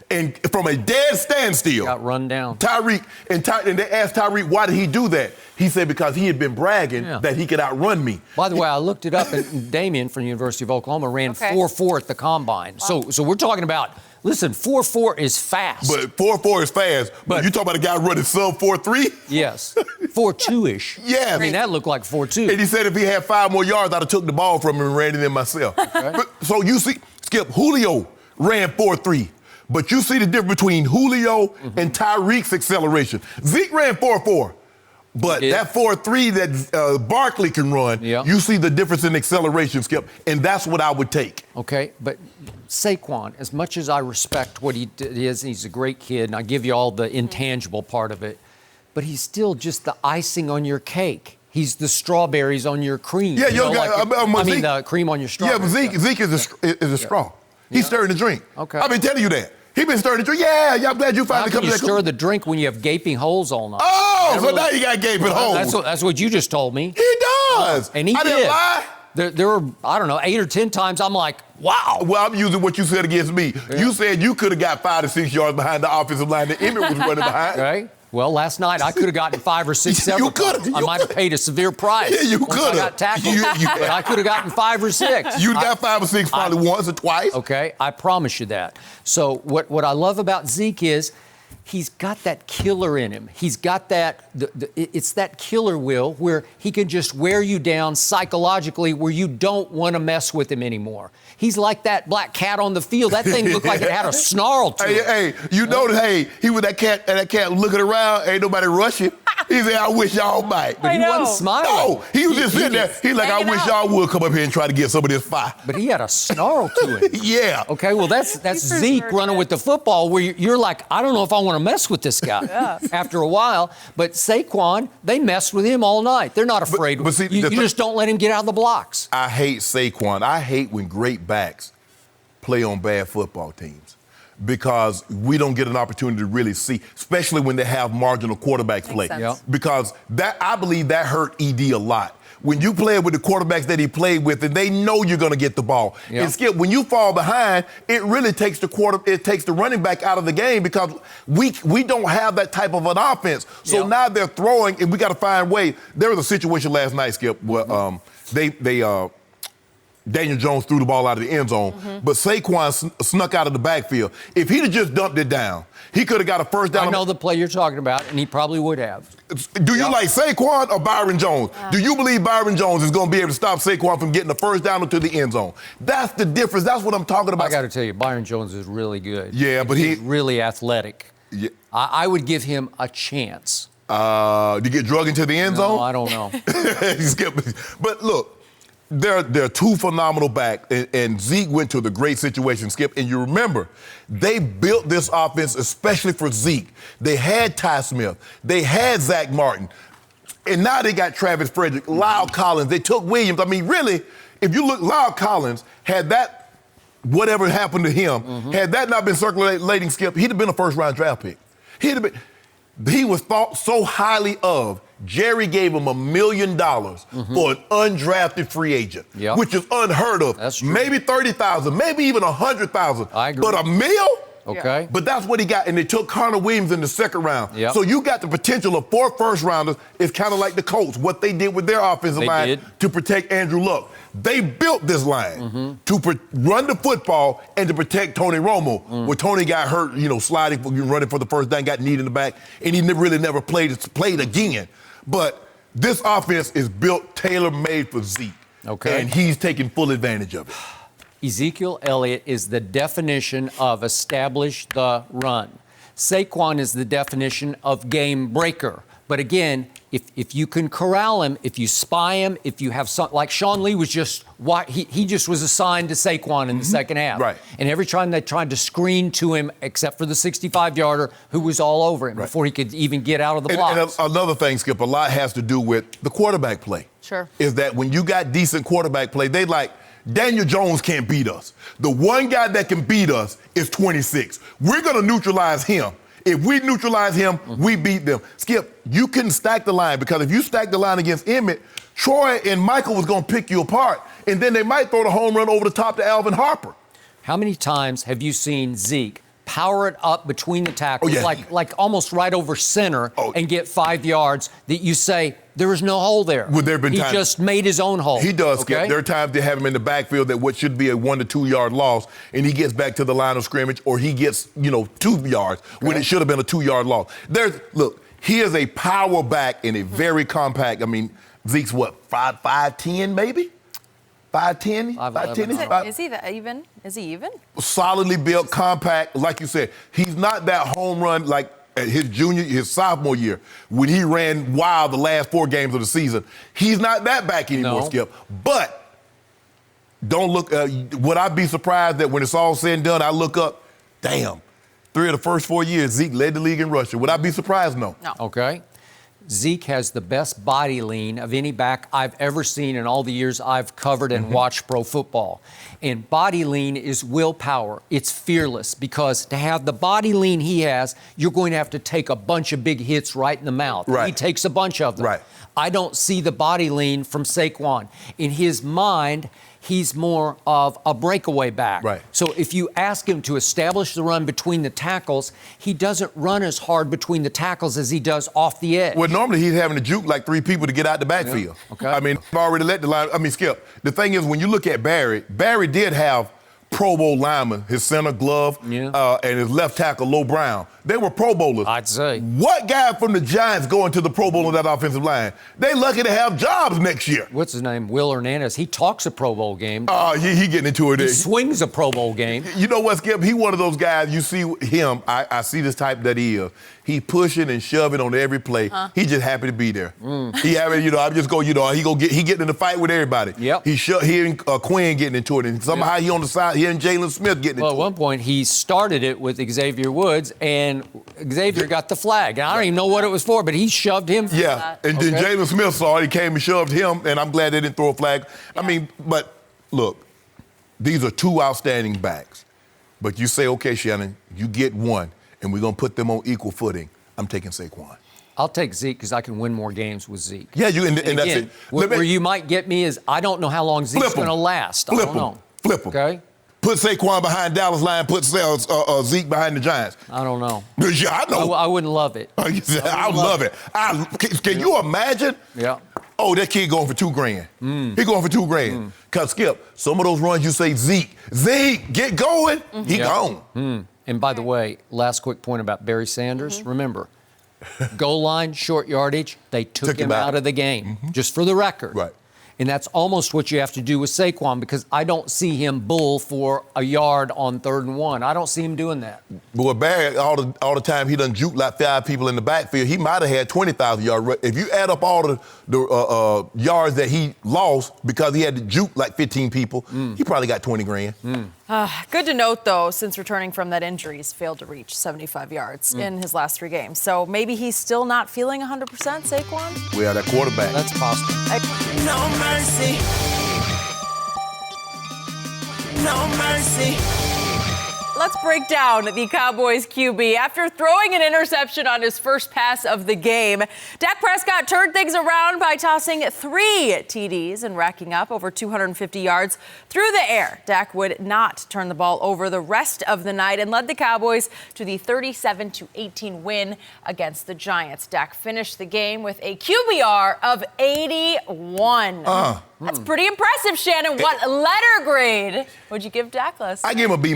And from a dead standstill. Got run down. Tyreek, and they asked Tyreek, why did he do that? He said, because he had been bragging that he could outrun me. By the way, I looked it up, and Damian from the University of Oklahoma ran 4.4 at the combine. Wow. So we're talking about Listen, 4.4 is fast. But 4.4 is fast. But you talking about a guy running sub 4.3? Yes. 4.2-ish. Yeah. I mean, that looked like 4.2. And he said if he had 5 more yards, I'd have took the ball from him and ran it in myself. Okay. So you see, Skip, Julio ran 4.3. But you see the difference between Julio and Tyreek's acceleration. Zeke ran 4.4. But that 4.3 that Barkley can run, you see the difference in acceleration, Skip, and that's what I would take. Okay, but Saquon, as much as I respect what he is, he's a great kid, and I give you all the intangible part of it, but he's still just the icing on your cake. He's the strawberries on your cream. Yeah, the cream on your strawberries. Yeah, but Zeke is a straw. He's stirring the drink. Okay. I've been telling you that. He been stirring the drink. Yeah, I'm glad you finally come to that. How can you stir the drink when you have gaping holes all night? Oh, so now you got gaping holes. That's what you just told me. He does. And he I did. didn't lie. There were, I don't know, 8 or 10 times I'm like, wow. Well, I'm using what you said against me. Yeah. You said you could have got 5 to 6 yards behind the offensive line that Emmett was running behind. Okay. Well, last night I could have gotten 5 or 6 several You could have. I might have paid a severe price. Yeah, you could have. I got tackled. But I could have gotten 5 or 6. You got 5 or 6 probably once or twice. Okay, I promise you that. So what I love about Zeke is he's got that killer in him. He's got that, it's that killer will where he can just wear you down psychologically where you don't want to mess with him anymore. He's like that black cat on the field. That thing looked like it had a snarl to it. Hey, you know that, he was that cat looking around, ain't nobody rushing. He said, I wish y'all might. But he wasn't smiling. No, he was just sitting there. He's like, I wish y'all would come up here and try to get some of this fire. But he had a snarl to it. Yeah. Okay, well, that's Zeke running with the football where you're like, I don't know if I want to mess with this guy after a while. But Saquon, they messed with him all night. They're not afraid. But see, you just don't let him get out of the blocks. I hate Saquon. I hate when great backs play on bad football teams because we don't get an opportunity to really see, especially when they have marginal quarterbacks play. Yep. Because I believe that hurt ED a lot. When you play with the quarterbacks that he played with, and they know you're going to get the ball. Yep. And Skip, when you fall behind, it really takes the running back out of the game because we don't have that type of an offense. So now they're throwing, and we got to find a way. There was a situation last night, Skip, where Daniel Jones threw the ball out of the end zone, but Saquon snuck out of the backfield. If he'd have just dumped it down, he could have got a first down. I know the play you're talking about, and he probably would have. Do you like Saquon or Byron Jones? Do you believe Byron Jones is going to be able to stop Saquon from getting the first down into the end zone? That's the difference. That's what I'm talking about. I got to tell you, Byron Jones is really good. Yeah, but he's really athletic. Yeah. I would give him a chance. To get drug into the end zone? No, I don't know. But look, they're two phenomenal backs, and Zeke went to the great situation, Skip. And you remember, they built this offense especially for Zeke. They had Ty Smith. They had Zach Martin. And now they got Travis Frederick, Lyle Collins. They took Williams. I mean, really, if you look, Lyle Collins, had that, whatever happened to him, had that not been circulating, Skip, he'd have been a first-round draft pick. He was thought so highly of. Jerry gave him $1 million for an undrafted free agent, which is unheard of. That's true. Maybe 30,000, maybe even 100,000. I agree. But $1 million? Okay. But that's what he got, and they took Connor Williams in the second round. Yep. So you got the potential of 4 first-rounders. It's kind of like the Colts, what they did with their offensive line to protect Andrew Luck. They built this line to run the football and to protect Tony Romo. When Tony got hurt, sliding, running for the first down, got kneed in the back, and he really never played again. But this offense is built tailor-made for Zeke. Okay. And he's taking full advantage of it. Ezekiel Elliott is the definition of establish the run. Saquon is the definition of game breaker. But again, if you can corral him, if you spy him, if you have some, like Sean Lee was just, he just was assigned to Saquon in the second half. Right. And every time they tried to screen to him, except for the 65-yarder, who was all over him before he could even get out of the blocks. And another thing, Skip, a lot has to do with the quarterback play. Sure. Is that when you got decent quarterback play, they like, Daniel Jones can't beat us. The one guy that can beat us is 26. We're going to neutralize him. If we neutralize him, we beat them. Skip, you couldn't stack the line because if you stack the line against Emmett, Troy and Michael was going to pick you apart, and then they might throw the home run over the top to Alvin Harper. How many times have you seen Zeke power it up between the tackles, like almost right over center, and get 5 yards, that you say there is no hole there. Well, there have been he times, just made his own hole. He does, okay? Skip. There are times they have him in the backfield that what should be a 1 to 2 yard loss, and he gets back to the line of scrimmage, or he gets, 2 yards when it should have been a 2 yard loss. Look, he is a power back and a very compact. I mean, Zeke's what, 5'10", maybe? 5'10"? 5'10"? Is he that even? Is he even? Solidly built, compact. Like you said, he's not that home run like his sophomore year when he ran wild the last 4 games of the season. He's not that back anymore, Skip. But don't look. Would I be surprised that when it's all said and done, I look up, damn, 3 of the first 4 years, Zeke led the league in rushing. Would I be surprised? No. Okay. Zeke has the best body lean of any back I've ever seen in all the years I've covered and watched pro football. And body lean is willpower. It's fearless, because to have the body lean he has, you're going to have to take a bunch of big hits right in the mouth. Right. He takes a bunch of them. Right. I don't see the body lean from Saquon. In his mind, he's more of a breakaway back. Right. So if you ask him to establish the run between the tackles, he doesn't run as hard between the tackles as he does off the edge. Well, normally he's having to juke like 3 people to get out the backfield. Yeah. Okay. I mean, I've already let the line. I mean, Skip, the thing is, when you look at Barry did have Pro Bowl linemen, his center glove, and his left tackle, Low Brown. They were Pro Bowlers. I'd say. What guy from the Giants going to the Pro Bowl on that offensive line? They lucky to have jobs next year. What's his name? Will Hernandez. He talks a Pro Bowl game. He getting into it. He swings a Pro Bowl game. You know what, Skip? He one of those guys, you see him, I see this type that he is. He pushing and shoving on every play. He just happy to be there. He happy, I'm just go, he getting in the fight with everybody. Yep. He and Quinn getting into it, and somehow he on the side, he and Jalen Smith getting into it. Well, at one point, he started it with Xavier Woods, and Xavier got the flag. And I don't even know what it was for, but he shoved him. Yeah, and then Jalen Smith saw it. He came and shoved him, and I'm glad they didn't throw a flag. I mean, but look, these are 2 outstanding backs. But you say, okay, Shannon, you get one, and we're going to put them on equal footing. I'm taking Saquon. I'll take Zeke because I can win more games with Zeke. Yeah, and that's again, it. Where you might get me is I don't know how long Zeke's going to last. I don't know. Flip him. Okay? Put Saquon behind Dallas line, put Zeke behind the Giants. I don't know. Yeah, I know. I wouldn't love it. I would love it. Can you imagine? Yeah. Oh, that kid going for $2,000. He going for $2,000. Cause Skip, some of those runs you say, Zeke, get going. He gone. And by the way, last quick point about Barry Sanders. Remember, goal line, short yardage, they took him out of the game, just for the record. Right. And that's almost what you have to do with Saquon, because I don't see him bull for a yard on 3rd and 1. I don't see him doing that. But with Barry, all the time he done juke like 5 people in the backfield, he might have had 20,000 yards. If you add up all the yards that he lost because he had to juke like 15 people, he probably got $20,000. Good to note, though, since returning from that injury, he's failed to reach 75 yards in his last 3 games. So maybe he's still not feeling 100%, Saquon? We are that quarterback. That's possible. No mercy. No mercy. Let's break down the Cowboys QB. After throwing an interception on his first pass of the game, Dak Prescott turned things around by tossing 3 TDs and racking up over 250 yards through the air. Dak would not turn the ball over the rest of the night and led the Cowboys to the 37-18 win against the Giants. Dak finished the game with a QBR of 81. That's pretty impressive, Shannon. What letter grade would you give Dak last night? I give him a B-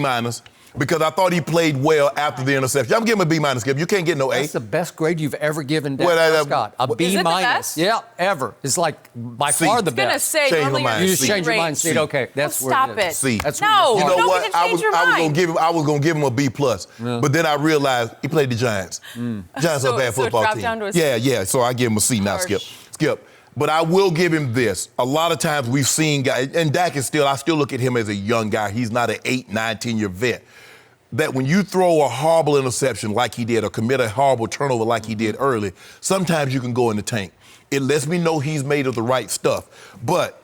because I thought he played well after the interception. I'm giving him a B-, Skip. You can't get no A. That's the best grade you've ever given Dak Prescott. A B-. Is it the best? Yeah, ever. It's like by far the I was best. going to say, normally mind. You just change your mind and C. say, okay, that's where Stop it is. it. C. That's No, where You know don't what? get to change your mind. I was gonna give him a B+, but then I realized he played the Giants. Giants are a bad so it football dropped team. down to a C. Yeah. So I give him a C now, Harsh. Skip. But I will give him this. A lot of times we've seen guys, and Dak is I still look at him as a young guy. He's not an 8, 9, 10-year vet. That when you throw a horrible interception like he did or commit a horrible turnover like he did early, sometimes you can go in the tank. It lets me know he's made of the right stuff. But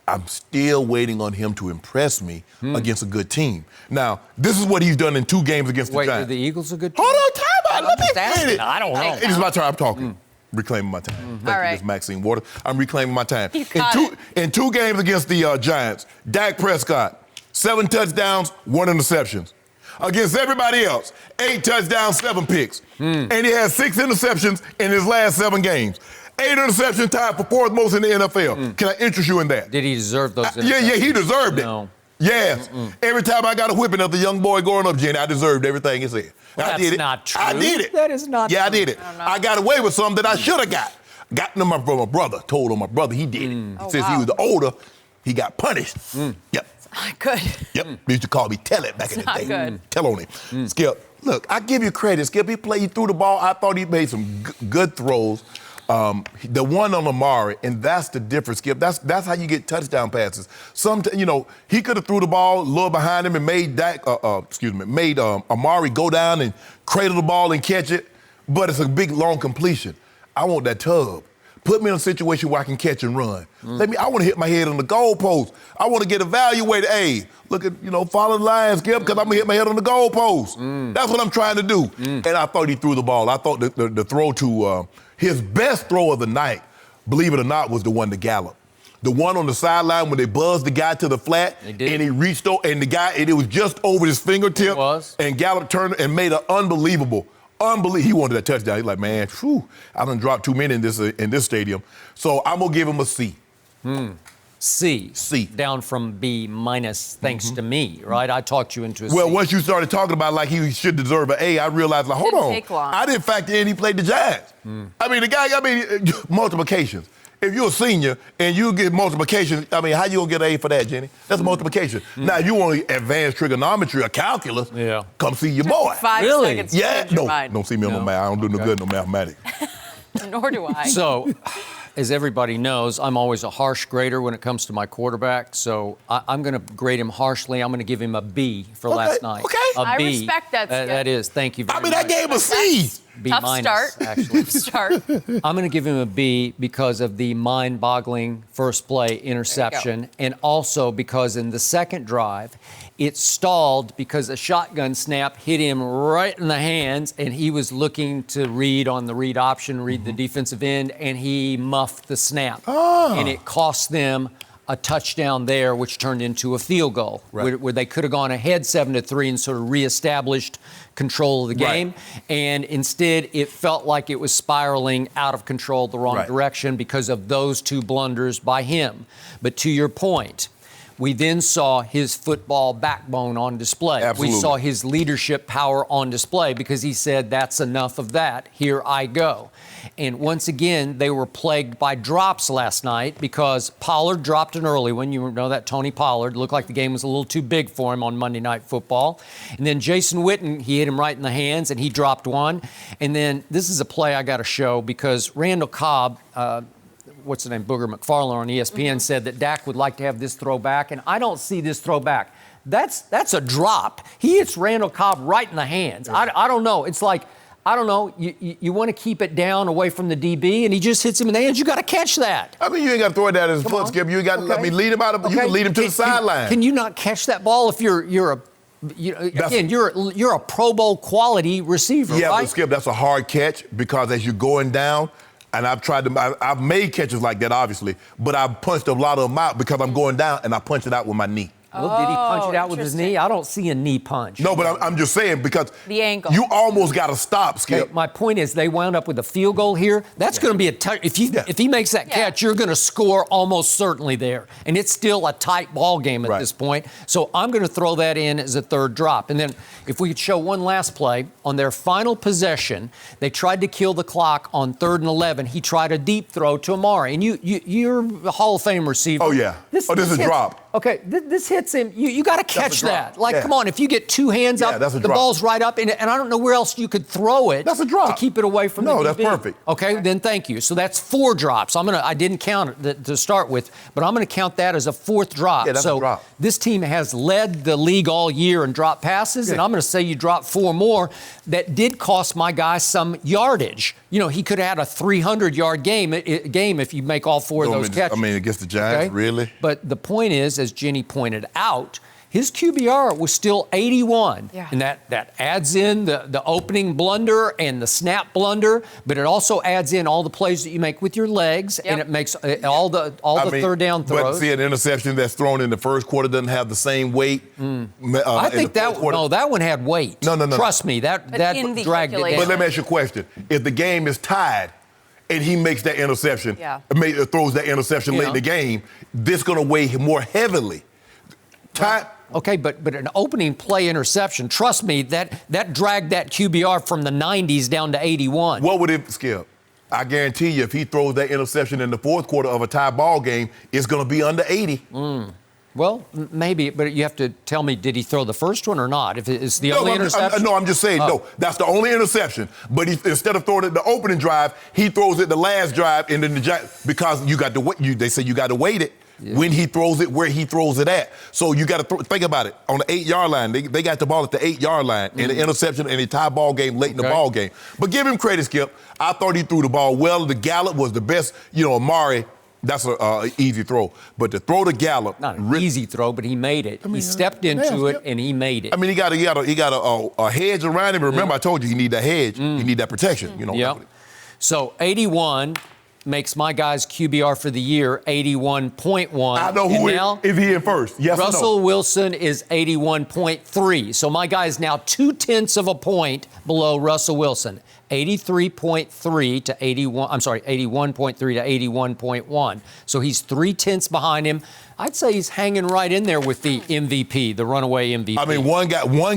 I'm still waiting on him to impress me against a good team. Now, this is what he's done in 2 games against the Giants. Wait, are the Eagles a good team? Hold on, time out. Let me asking. finish. I don't know. It is my turn. I'm talking. Reclaiming my time. Thank All you, right. Miss Maxine Water. I'm reclaiming my time. You got in 2 games against the Giants, Dak Prescott, 7 touchdowns, 1 interception. against everybody else. 8 touchdowns, 7 picks. And he had 6 interceptions in his last 7 games. 8 interceptions, tied for 4th most in the NFL. Can I interest you in that? Did he deserve those interceptions? Yeah, he deserved it. No. Yes. Every time I got a whipping of the young boy growing up, Jenny, I deserved everything he said. Well, I did it. not true. I did it. That is not Yeah, true. I did it. I got away with something that I should have got. Got them from my brother. Told on my brother he did it. Since he was the older, he got punished. Yep. Not good. Yep. They used to call me Tell It back in the not day. good. Tell on him. Skip, look, I give you credit. Skip, he threw the ball. I thought he made some good throws. The one on Amari, and that's the difference, Skip. That's how you get touchdown passes. He could have threw the ball a little behind him and made Amari go down and cradle the ball and catch it, but it's a big, long completion. I want that tub. Put me in a situation where I can catch and run. I want to hit my head on the goalpost. I want to get evaluated. Hey, look at, follow the lines, Skip, because I'm going to hit my head on the goalpost. That's what I'm trying to do. And I thought he threw the ball. I thought the throw to his best throw of the night, believe it or not, was the one to Gallup. The one on the sideline when they buzzed the guy to the flat, and he reached over, and it was just over his fingertip. It was. And Gallup turned and made an unbelievable. He wanted that touchdown. He's like, man, I done dropped too many in this stadium. So I'm going to give him a C. C. Down from B minus, thanks to me, right? I talked you into a C. Well, once you started talking about like he should deserve an A, I realized, like, hold on. I didn't factor in he played the Giants. Multiplications. If you're a senior and you get multiplication, how you going to get an A for that, Jenny? That's multiplication. Now, you want advanced trigonometry or calculus, come see your boy. 5 seconds to change your mind. Don't see me on no math. I don't do no good in no mathematics. Nor do I. So, as everybody knows, I'm always a harsh grader when it comes to my quarterback. So I'm going to grade him harshly. I'm going to give him a B for last night. Okay. I respect that, Skip. That is. Thank you very much. I gave him a C. B Tough minus, start. actually. Start. I'm going to give him a B because of the mind-boggling first play interception, and also because in the second drive, it stalled because a shotgun snap hit him right in the hands, and he was looking to read on the read option, read the defensive end, and he muffed the snap. And it cost them a touchdown there, which turned into a field goal, where they could have gone ahead 7-3 and sort of reestablished control of the game. And instead, it felt like it was spiraling out of control the wrong direction because of those 2 blunders by him. But to your point, we then saw his football backbone on display. Absolutely. We saw his leadership power on display because he said, that's enough of that. Here I go. And once again, they were plagued by drops last night because Pollard dropped an early one. You know that Tony Pollard. Looked like the game was a little too big for him on Monday Night Football. And then Jason Witten, he hit him right in the hands, and he dropped one. And then this is a play I got to show because Randall Cobb, what's the name, Booger McFarland on ESPN said that Dak would like to have this throw back, and I don't see this throw back. That's a drop. He hits Randall Cobb right in the hands. I don't know. It's like, I don't know, you want to keep it down away from the DB, and he just hits him in the hands. You got to catch that. You ain't got to throw it down his foot, Skip. You got to lead him out of. You can lead him to the sideline. Can you not catch that ball if you're a Pro Bowl quality receiver? Yeah, right? but Skip, that's a hard catch because as you're going down. And I've made catches like that, obviously, but I've punched a lot of them out because I'm going down and I punch it out with my knee. Well, did he punch it out with his knee? I don't see a knee punch. No, but I'm just saying because the ankle. You almost got to stop, Skip. Okay, my point is they wound up with a field goal here. That's going to be a touch. If he makes that catch, you're going to score almost certainly there. And it's still a tight ball game at this point. So I'm going to throw that in as a third drop. And then if we could show one last play, on their final possession, they tried to kill the clock on 3rd and 11. He tried a deep throw to Amari. And you're a Hall of Fame receiver. Oh, yeah. This is a drop. Okay, this hits him. You got to catch that. Like, come on, if you get 2 hands up, the ball's right up, and I don't know where else you could throw it. That's a drop. To keep it away from the DB. No, that's perfect. Okay, then thank you. So that's 4 drops. I didn't count it to start with, but I'm going to count that as a 4th drop. Yeah, that's a drop. This team has led the league all year in drop passes, and I'm going to say you dropped 4 more. That did cost my guy some yardage. He could have had a 300-yard game if you make all 4 of those catches. Against the Giants, really? But the point is, as Jenny pointed out, his QBR was still 81. Yeah. And that adds in the opening blunder and the snap blunder, but it also adds in all the plays that you make with your legs, and it makes all the third down throws. But see, an interception that's thrown in the first quarter doesn't have the same weight. I think that one had weight. No. Trust me, that dragged it down. But let me ask you a question. If the game is tied and he makes that interception, throws that interception late in the game, this going to weigh more heavily. Okay, but an opening play interception, trust me, that dragged that QBR from the 90s down to 81. What would it, Skip? I guarantee you, if he throws that interception in the fourth quarter of a tie ball game, it's going to be under 80. Well, maybe, but you have to tell me, did he throw the first one or not? If it's the only interception? I'm just saying, no, that's the only interception. But instead of throwing it the opening drive, he throws it the last drive, and then because you got to wait. They say you got to wait it. Yeah. When he throws it, where he throws it at. So you got to think about it. On the 8-yard line, they got the ball at the 8-yard line in the interception and a tie ball game late in the ball game. But give him credit, Skip. I thought he threw the ball well. The Gallup was the best. Amari, that's an easy throw. But to throw the Gallup. Not an easy throw, but he made it. He stepped into it, and he made it. I mean, he got a hedge around him. Remember, I told you he need that hedge. He need that protection. So 81 makes my guy's QBR for the year 81.1. I know is he in first? Yes Russell or no? Wilson is 81.3. So my guy is now 0.2 of a point below Russell Wilson. 83.3 to 81. I'm sorry, 81.3 to 81.1. So he's 0.3 behind him. I'd say he's hanging right in there with the MVP, the runaway MVP. I mean, one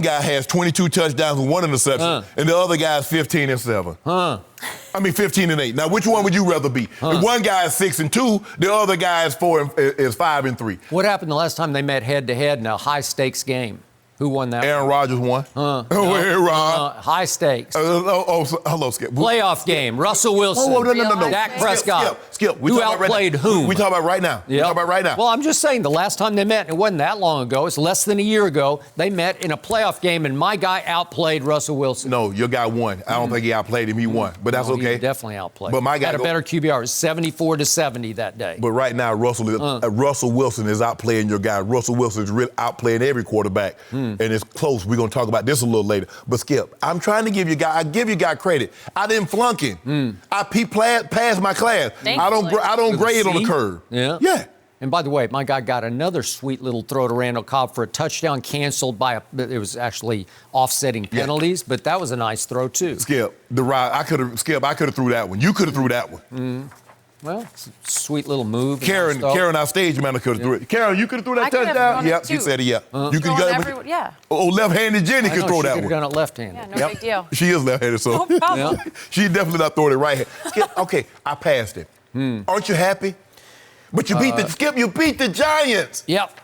guy has 22 touchdowns and 1 interception, and the other guy is 15 and 7. I mean, 15 and 8. Now, which one would you rather be? If one guy is 6 and 2, the other guy is 5 and 3. What happened the last time they met head to head in a high stakes game? Who won that? Aaron Rodgers won. High stakes. Hello, Skip. Playoff game. Russell Wilson. No. Dak Prescott. Skip. Who outplayed whom? We talking about right now. We talking about right now. Well, I'm just saying the last time they met, it wasn't that long ago. It's less than a year ago. They met in a playoff game, and my guy outplayed Russell Wilson. No, your guy won. I don't think he outplayed him. He won, but that's okay. He definitely outplayed. But my guy had a better QBR. It was 74-70 that day. But right now, Russell Wilson is outplaying your guy. Russell Wilson is really outplaying every quarterback, and it's close. We're going to talk about this a little later. But, Skip, I'm trying to give you guy credit. I didn't flunk him. He passed my class. I don't grade on the curve. Yeah. And by the way, my guy got another sweet little throw to Randall Cobb for a touchdown canceled by it was actually offsetting penalties, but that was a nice throw, too. Skip, I could have threw that one. You could have threw that one. Well, sweet little move. Karen, our stage man could have threw it. Karen, you could have threw that touchdown? Yep, she said yeah. You could go left-handed Jenny could throw that one. She could have done it left-handed. Yeah, no big deal. She is left-handed, so. No problem. She definitely not throwing it right-handed. Skip, okay, I passed it. Aren't you happy? But you beat the Giants. Yep.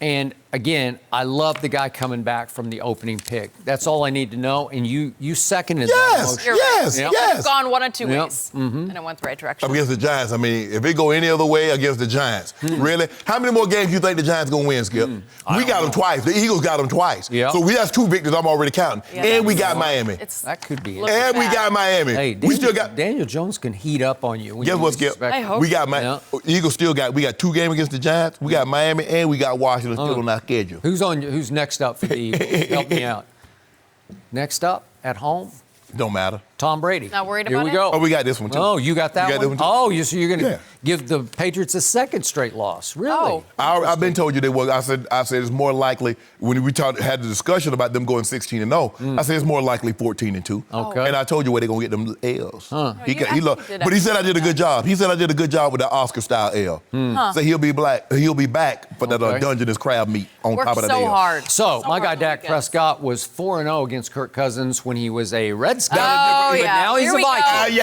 And again, I love the guy coming back from the opening pick. That's all I need to know. And you seconded that motion. Yes. It's gone one of two ways, and it went the right direction. Against the Giants, I mean, if it go any other way against the Giants, really? How many more games do you think the Giants going to win, Skip? We got them twice. The Eagles got them twice. Yep. So that's 2 victories I'm already counting. Yeah, we got Miami. That could be it. And we got Miami. Hey, Daniel Jones can heat up on you. Guess what, Skip? I hope. We got Miami. Eagles we got 2 games against the Giants. We got Miami, and we got Washington still on our schedule. Who's next up for the Eagles? Help me out. Next up at home? Don't matter. Tom Brady. Not worried about Here we it? go. Oh, we got this one, too. Oh, you got that one? Oh, so you're going to give the Patriots a second straight loss. Really? Oh. I've been told you they was. I said it's more likely when we had the discussion about them going 16-0. I said it's more likely 14-2. Okay. And I told you where they're going to get them L's. Did But he said I did a good job. He said I did a good job with that Oscar-style L. So he'll be back for that Dungeness crab meat on top of that L. hard. So my guy Dak Prescott was 4-0 against Kirk Cousins when he was a Redskin. But now he's a Viking.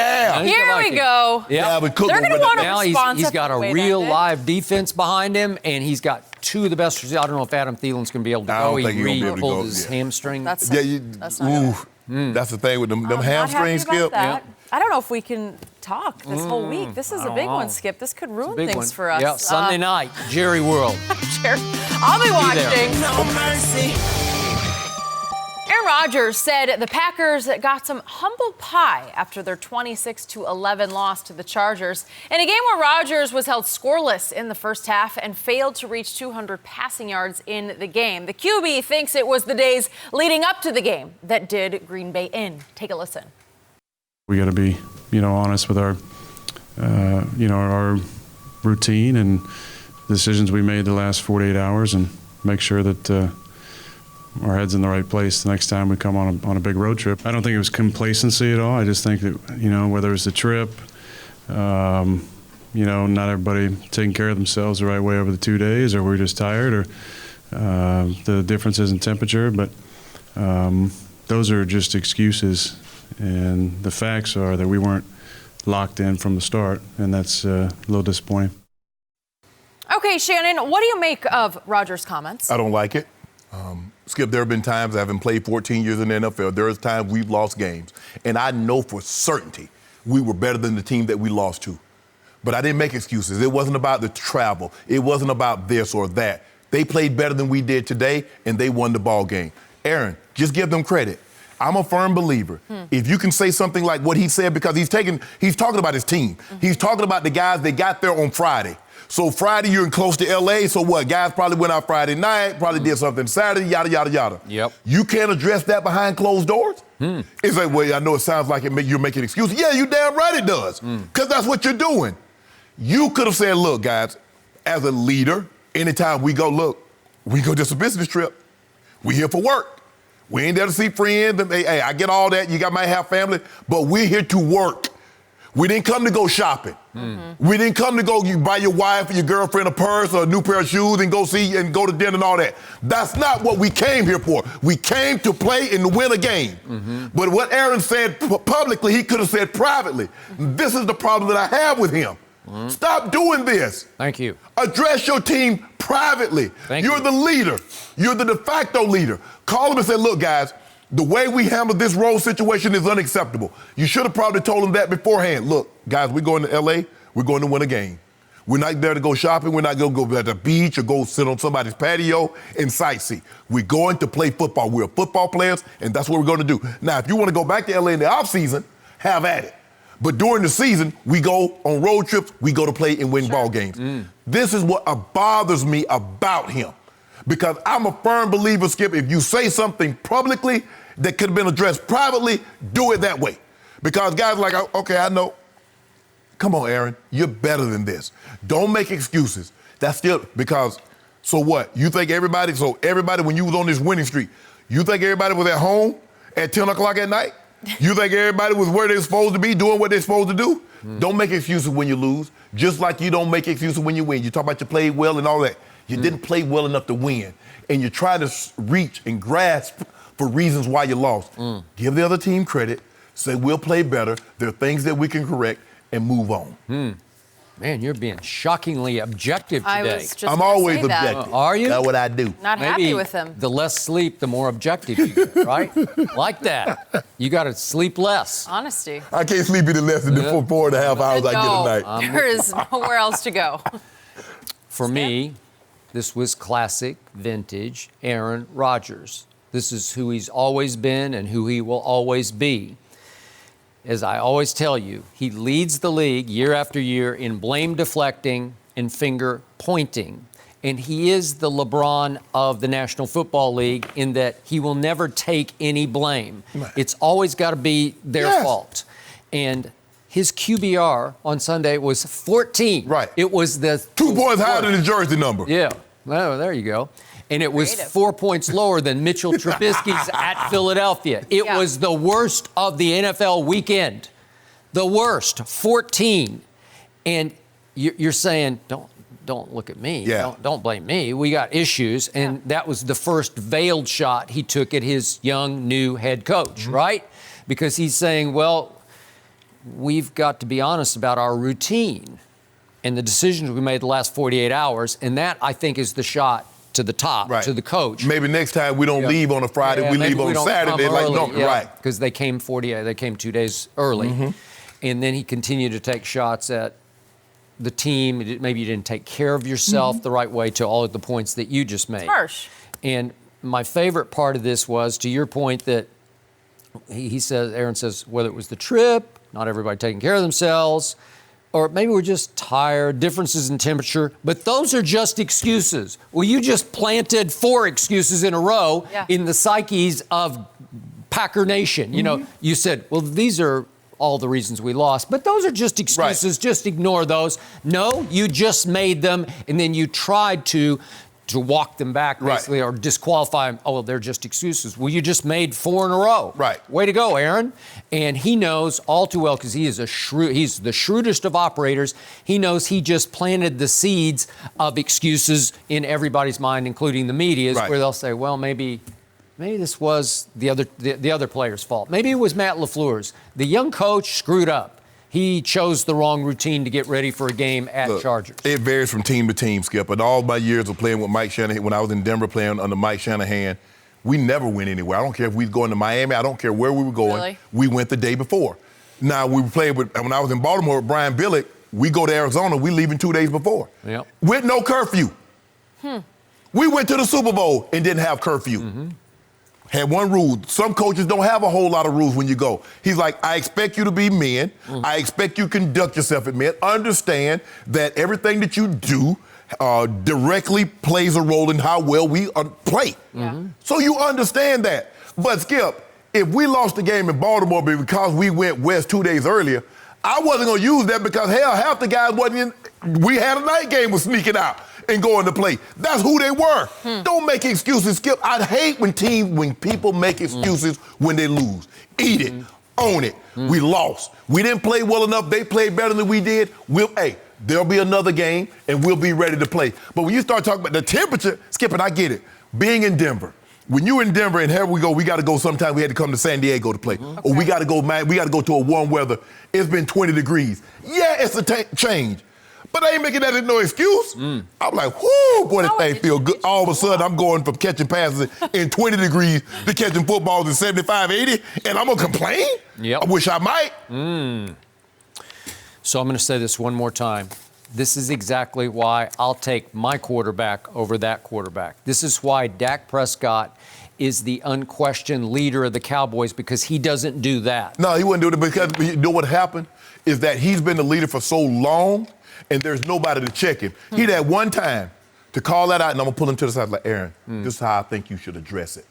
Here we go. Yeah, but They're going to want to now respond. He's got a real live defense behind him, and he's got 2 of the best receivers. I don't know if Adam Thielen's going to be able to go. I don't think he's gonna be able to pulled go. his hamstring. That's not good. That's the thing with them hamstrings, happy about Skip. that. I don't know if we can talk this whole week. This is a big one, Skip. This could ruin things for us. Yeah, Sunday night, Jerry World. I'll be watching. No mercy. Aaron Aaron Rodgers said the Packers got some humble pie after their 26-11 loss to the Chargers in a game where Rodgers was held scoreless in the first half and failed to reach 200 passing yards in the game. The QB thinks it was the days leading up to the game that did Green Bay in. Take a listen. We got to be, honest with our, our routine and decisions we made the last 48 hours and make sure that our head's in the right place the next time we come on a big road trip. I don't think it was complacency at all. I just think that, whether it's the trip, not everybody taking care of themselves the right way over the 2 days, or we're just tired, or the differences in temperature. But those are just excuses. And the facts are that we weren't locked in from the start, and that's a little disappointing. Okay, Shannon, what do you make of Rodgers' comments? I don't like it. Skip, there have been times, having played 14 years in the NFL, there is times we've lost games. And I know for certainty we were better than the team that we lost to. But I didn't make excuses. It wasn't about the travel. It wasn't about this or that. They played better than we did today, and they won the ball game. Aaron, just give them credit. I'm a firm believer. If you can say something like what he said, because he's talking about his team. He's talking about the guys that got there on Friday. So Friday, you're close to L.A., so what? Guys probably went out Friday night, probably did something Saturday, yada, yada, yada. Yep. You can't address that behind closed doors? It's like, well, I know it sounds like you're making excuses. Yeah, you damn right it does, because that's what you're doing. You could have said, look, guys, as a leader, anytime we go just a business trip. We here for work. We ain't there to see friends. Hey, I get all that. You might have family, but we're here to work. We didn't come to go shopping. We didn't come to go buy your wife or your girlfriend a purse or a new pair of shoes and go see and go to dinner and all that. That's not what we came here for. We came to play and to win a game. But what Aaron said publicly, he could have said privately. This is the problem that I have with him. Stop doing this. Thank you. Address your team privately. You're the leader. You're the de facto leader. Call him and say, look, guys, the way we handled this role situation is unacceptable. You should have probably told him that beforehand. Look, guys, we're going to L.A., we're going to win a game. We're not there to go shopping. We're not going to go to the beach or go sit on somebody's patio and sightsee. We're going to play football. We're football players, and that's what we're going to do. Now, if you want to go back to L.A. in the offseason, have at it. But during the season, we go on road trips, we go to play and win ball games. This is what bothers me about him. Because I'm a firm believer, Skip, if you say something publicly that could have been addressed privately, do it that way. Because guys are like, okay, I know. Come on, Aaron, you're better than this. Don't make excuses. That's still, because, so what? You think everybody, when you was on this winning streak, you think everybody was at home at 10 o'clock at night? You think everybody was where they're supposed to be, doing what they're supposed to do? Don't make excuses when you lose, just like you don't make excuses when you win. You talk about you played well and all that. You didn't play well enough to win, and you're trying to reach and grasp for reasons why you lost. Give the other team credit, say we'll play better, there are things that we can correct, and move on. Man, you're being shockingly objective today. I'm always objective. Are you? That's what I do. Not happy with him. The less sleep, the more objective you get, right? Like that. You got to sleep less. Honesty. I can't sleep any less than the 4.5 hours I get a night. There is nowhere else to go. For me, this was classic, vintage Aaron Rodgers. This is who he's always been and who he will always be. As I always tell you, he leads the league year after year in blame deflecting and finger pointing. And he is the LeBron of the National Football League in that he will never take any blame. It's always got to be their fault. And his QBR on Sunday was 14. Right. It was the 2 points higher than the jersey number. Yeah. Well, there you go. And it was 4 points lower than Mitchell Trubisky's at Philadelphia. It was the worst of the NFL weekend. The worst, 14. And you're saying, don't look at me. Don't blame me. We got issues. And that was the first veiled shot he took at his young, new head coach, right? Because he's saying, well, we've got to be honest about our routine and the decisions we made the last 48 hours. And that, I think, is the shot to the top, to the coach. Maybe next time we don't leave on a Friday, we leave on Saturday. Right. Because they came 2 days early. And then he continued to take shots at the team. Maybe you didn't take care of yourself the right way to all of the points that you just made. Harsh. And my favorite part of this was, to your point, that he says, Aaron says, whether it was the trip, not everybody taking care of themselves, or maybe we're just tired, differences in temperature, but those are just excuses. Well, you just planted 4 excuses in a row in the psyches of Packer Nation. You know, you said, well, these are all the reasons we lost, but those are just excuses. Just ignore those. No, you just made them, and then you tried to walk them back, basically, or disqualify them. Oh, well, they're just excuses. Well, you just made 4 in a row. Way to go, Aaron. And he knows all too well, because he's the shrewdest of operators. He knows he just planted the seeds of excuses in everybody's mind, including the media's, where they'll say, well, maybe this was the other player's fault. Maybe it was Matt LaFleur's. The young coach screwed up. He chose the wrong routine to get ready for a game at Chargers. It varies from team to team, Skip. But all my years of playing with Mike Shanahan, when I was in Denver playing under Mike Shanahan, we never went anywhere. I don't care if we was going to Miami. I don't care where we were going. Really? We went the day before. Now, we were playing when I was in Baltimore with Brian Billick, we go to Arizona, we leaving 2 days before. With no curfew. We went to the Super Bowl and didn't have curfew. Had one rule. Some coaches don't have a whole lot of rules when you go. He's like, I expect you to be men. I expect you to conduct yourself as men. Understand that everything that you do directly plays a role in how well we play. So you understand that. But Skip, if we lost the game in Baltimore because we went west 2 days earlier, I wasn't going to use that because, hell, half the guys wasn't in. We had a night game was sneaking out and going to play. That's who they were. Don't make excuses, Skip. I hate when people make excuses when they lose. Eat it. Own it. We lost. We didn't play well enough. They played better than we did. There'll be another game, and we'll be ready to play. But when you start talking about the temperature, Skip, and I get it. Being in Denver, when you're in Denver and here we go, we got to go sometime. We had to come to San Diego to play. Or we got to go, man, we got to go to a warm weather. It's been 20 degrees. Yeah, it's a change. But I ain't making that no excuse. I'm like, whoo, boy, that thing feel good. All of a sudden, I'm going from catching passes in 20 degrees to catching footballs in 75, 80, and I'm going to complain? I wish I might. So I'm going to say this one more time. This is exactly why I'll take my quarterback over that quarterback. This is why Dak Prescott is the unquestioned leader of the Cowboys, because he doesn't do that. No, he wouldn't do it because you know what happened is that he's been the leader for so long, and there's nobody to check him. He'd had one time to call that out, and I'm going to pull him to the side like, Aaron, this is how I think you should address it.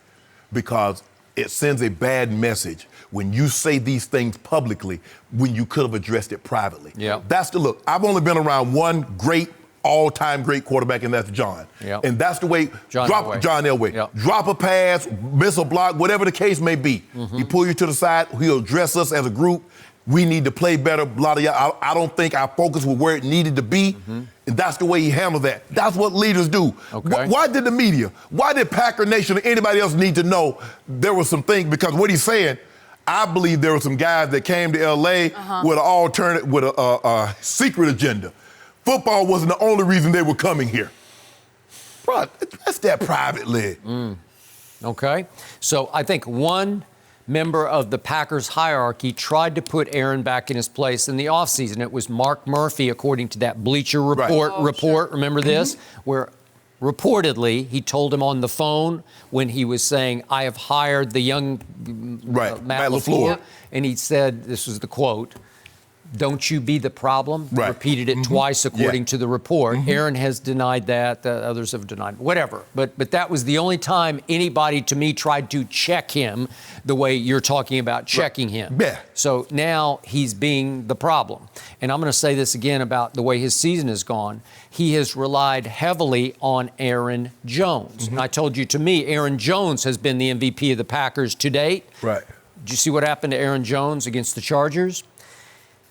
Because it sends a bad message when you say these things publicly when you could have addressed it privately. That's the look. I've only been around one great, all-time great quarterback, and that's John. And that's the way, John Elway. Drop a pass, miss a block, whatever the case may be. He pull you to the side, he'll address us as a group. We need to play better, blah, blah, blah. I don't think our focus was where it needed to be. And that's the way he handled that. That's what leaders do. Why did the media, why did Packer Nation or anybody else need to know there was some things? Because what he's saying, I believe there were some guys that came to L.A. with an alternate, with a secret agenda. Football wasn't the only reason they were coming here. Bro, that's that privately. Okay. So I think one member of the Packers hierarchy tried to put Aaron back in his place in the offseason. It was Mark Murphy, according to that Bleacher Report. Remember this? Where reportedly he told him on the phone when he was saying, I have hired the young Matt LaFleur. And he said, this was the quote, don't you be the problem. Repeated it twice, according to the report. Aaron has denied that. Others have denied whatever. But that was the only time anybody, to me, tried to check him the way you're talking about checking him. So now he's being the problem. And I'm going to say this again about the way his season has gone. He has relied heavily on Aaron Jones. And I told you, to me, Aaron Jones has been the MVP of the Packers to date. Did you see what happened to Aaron Jones against the Chargers?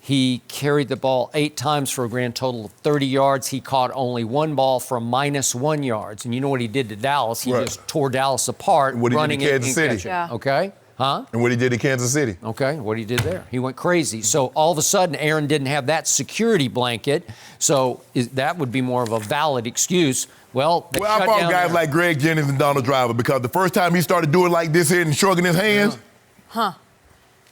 He carried the ball 8 times for a grand total of 30 yards. He caught only one ball for -1 yards. And you know what he did to Dallas? He just tore Dallas apart. What he did in Kansas City. Okay? Huh? And what he did in Kansas City. Okay, what he did there. He went crazy. So all of a sudden, Aaron didn't have that security blanket. So that would be more of a valid excuse. Well, I fought guys like Greg Jennings and Donald Driver because the first time he started doing like this here and shrugging his hands.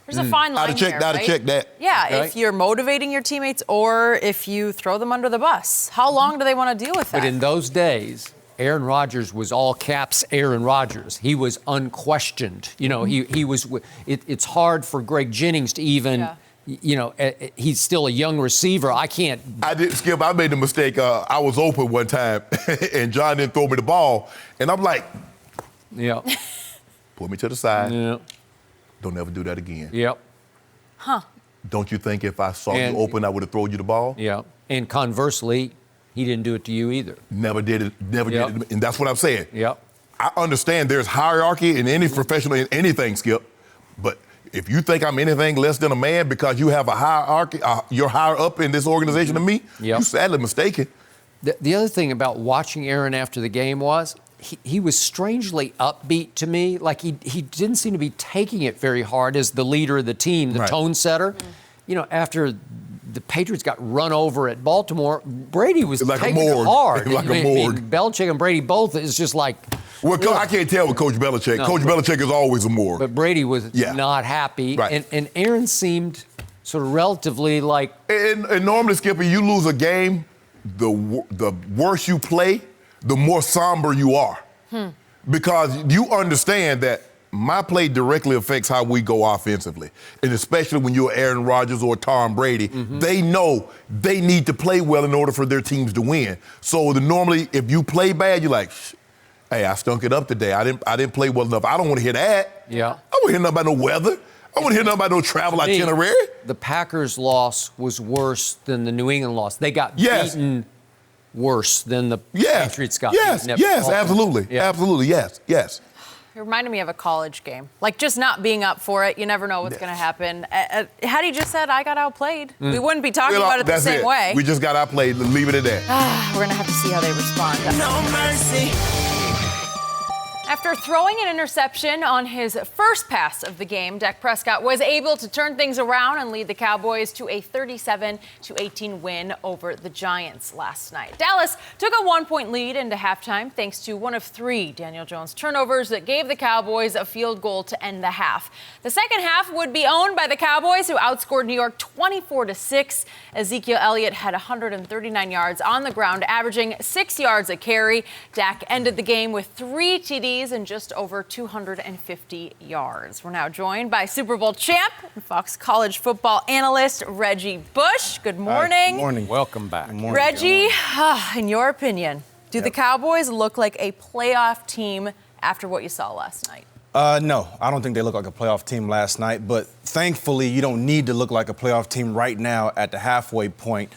There's a fine line there, right? I'd have checked that. Yeah, if you're motivating your teammates or if you throw them under the bus. How long do they want to deal with that? But in those days, Aaron Rodgers was all caps Aaron Rodgers. He was unquestioned. You know, he was. It's hard for Greg Jennings to even. Yeah. You know, he's still a young receiver. I can't. I did, Skip. I made the mistake. I was open one time, and John didn't throw me the ball, and I'm like, yeah, pull me to the side. Yeah. Don't ever do that again. Yep. Huh. Don't you think if I saw you open, I would have thrown you the ball? Yeah. And conversely, he didn't do it to you either. Never did it. Never did it. And that's what I'm saying. Yep. I understand there's hierarchy in any professional, in anything, Skip, but if you think I'm anything less than a man because you have a hierarchy, you're higher up in this organization than me, you're sadly mistaken. The other thing about watching Aaron after the game was he was strangely upbeat to me. Like he didn't seem to be taking it very hard as the leader of the team, the tone setter. You know, after the Patriots got run over at Baltimore, Brady was like taking it hard. Like a morgue. Belichick and Brady both is just like. Well, I can't tell with Coach Belichick. No, Coach Belichick is always a morgue. But Brady was not happy. Right. And Aaron seemed sort of relatively like. And normally, Skipper, you lose a game, the worse you play, the more somber you are. Because you understand that my play directly affects how we go offensively. And especially when you're Aaron Rodgers or Tom Brady, they know they need to play well in order for their teams to win. So normally, if you play bad, you're like, hey, I stunk it up today. I didn't play well enough. I don't want to hear that. Yeah. I don't want to hear nothing about no weather. I want to hear nothing about no travel itinerary. The Packers' loss was worse than the New England loss. They got beaten worse than the Patriots got beaten. Yes, absolutely. Yeah. Absolutely, yes. It reminded me of a college game. Like, just not being up for it. You never know what's going to happen. Had he just said, I got outplayed, we wouldn't be talking about it the same way. We just got outplayed. Leave it at that. We're going to have to see how they respond. No mercy. After throwing an interception on his first pass of the game, Dak Prescott was able to turn things around and lead the Cowboys to a 37-18 win over the Giants last night. Dallas took a 1-point lead into halftime thanks to one of 3 Daniel Jones turnovers that gave the Cowboys a field goal to end the half. The second half would be owned by the Cowboys, who outscored New York 24-6. Ezekiel Elliott had 139 yards on the ground, averaging 6 yards a carry. Dak ended the game with 3 TDs and just over 250 yards. We're now joined by Super Bowl champ and Fox College football analyst Reggie Bush. Good morning. Good morning. Welcome back. Morning. Reggie, in your opinion, do the Cowboys look like a playoff team after what you saw last night? No, I don't think they look like a playoff team last night, but thankfully you don't need to look like a playoff team right now at the halfway point.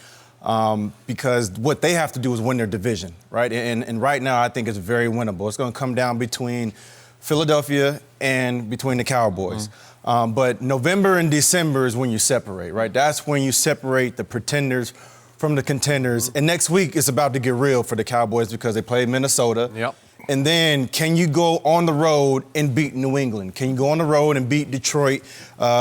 Because what they have to do is win their division, right? And right now, I think it's very winnable. It's going to come down between Philadelphia and between the Cowboys. But November and December is when you separate, right? That's when you separate the pretenders from the contenders. And next week, it's about to get real for the Cowboys because they play Minnesota. Yep. And then can you go on the road and beat New England? Can you go on the road and beat Detroit,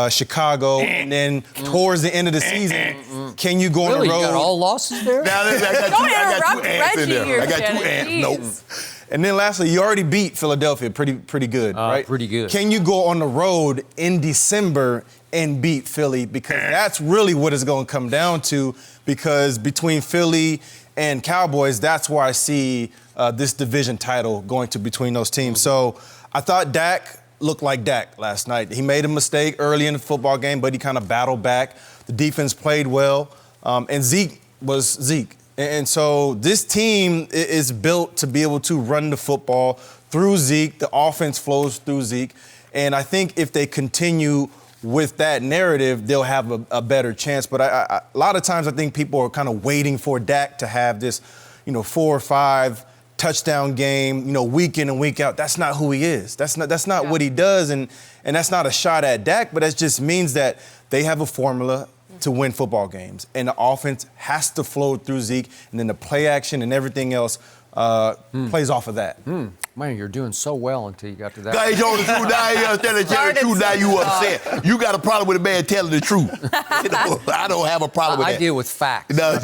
Chicago, and then towards the end of the season, can you go on the road? You got all losses there? I got two ants in there. I got 2 ants. Nope. And then lastly, you already beat Philadelphia pretty good, right? Pretty good. Can you go on the road in December and beat Philly? Because that's really what it's going to come down to, because between Philly and Cowboys, that's where I see this division title going to between those teams. So I thought Dak looked like Dak last night. He made a mistake early in the football game, but he kind of battled back. The defense played well, and Zeke was Zeke. And so this team is built to be able to run the football through Zeke. The offense flows through Zeke. And I think if they continue with that narrative, they'll have a better chance. But a lot of times I think people are kind of waiting for Dak to have this, 4 or 5 touchdown game, week in and week out. That's not who he is. That's not what he does. And that's not a shot at Dak, but that just means that they have a formula to win football games. And the offense has to flow through Zeke, and then the play action and everything else plays off of that. Man, you're doing so well until you got to that. Now you told the truth. Now you telling the truth. Now you upset. You got a problem with a man telling the truth. I don't have a problem with that. I deal with facts. No.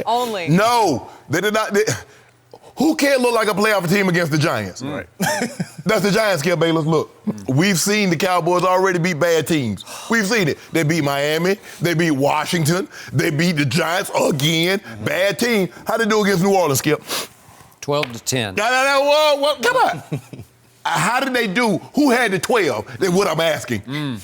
Only. No, they did not. Who can't look like a playoff team against the Giants? Right. That's the Giants, Skip Bayless. Look, we've seen the Cowboys already beat bad teams. We've seen it. They beat Miami. They beat Washington. They beat the Giants again. Bad team. How'd they do against New Orleans, Skip? 12-10. Whoa, come on. How did they do? Who had the 12? That's what I'm asking.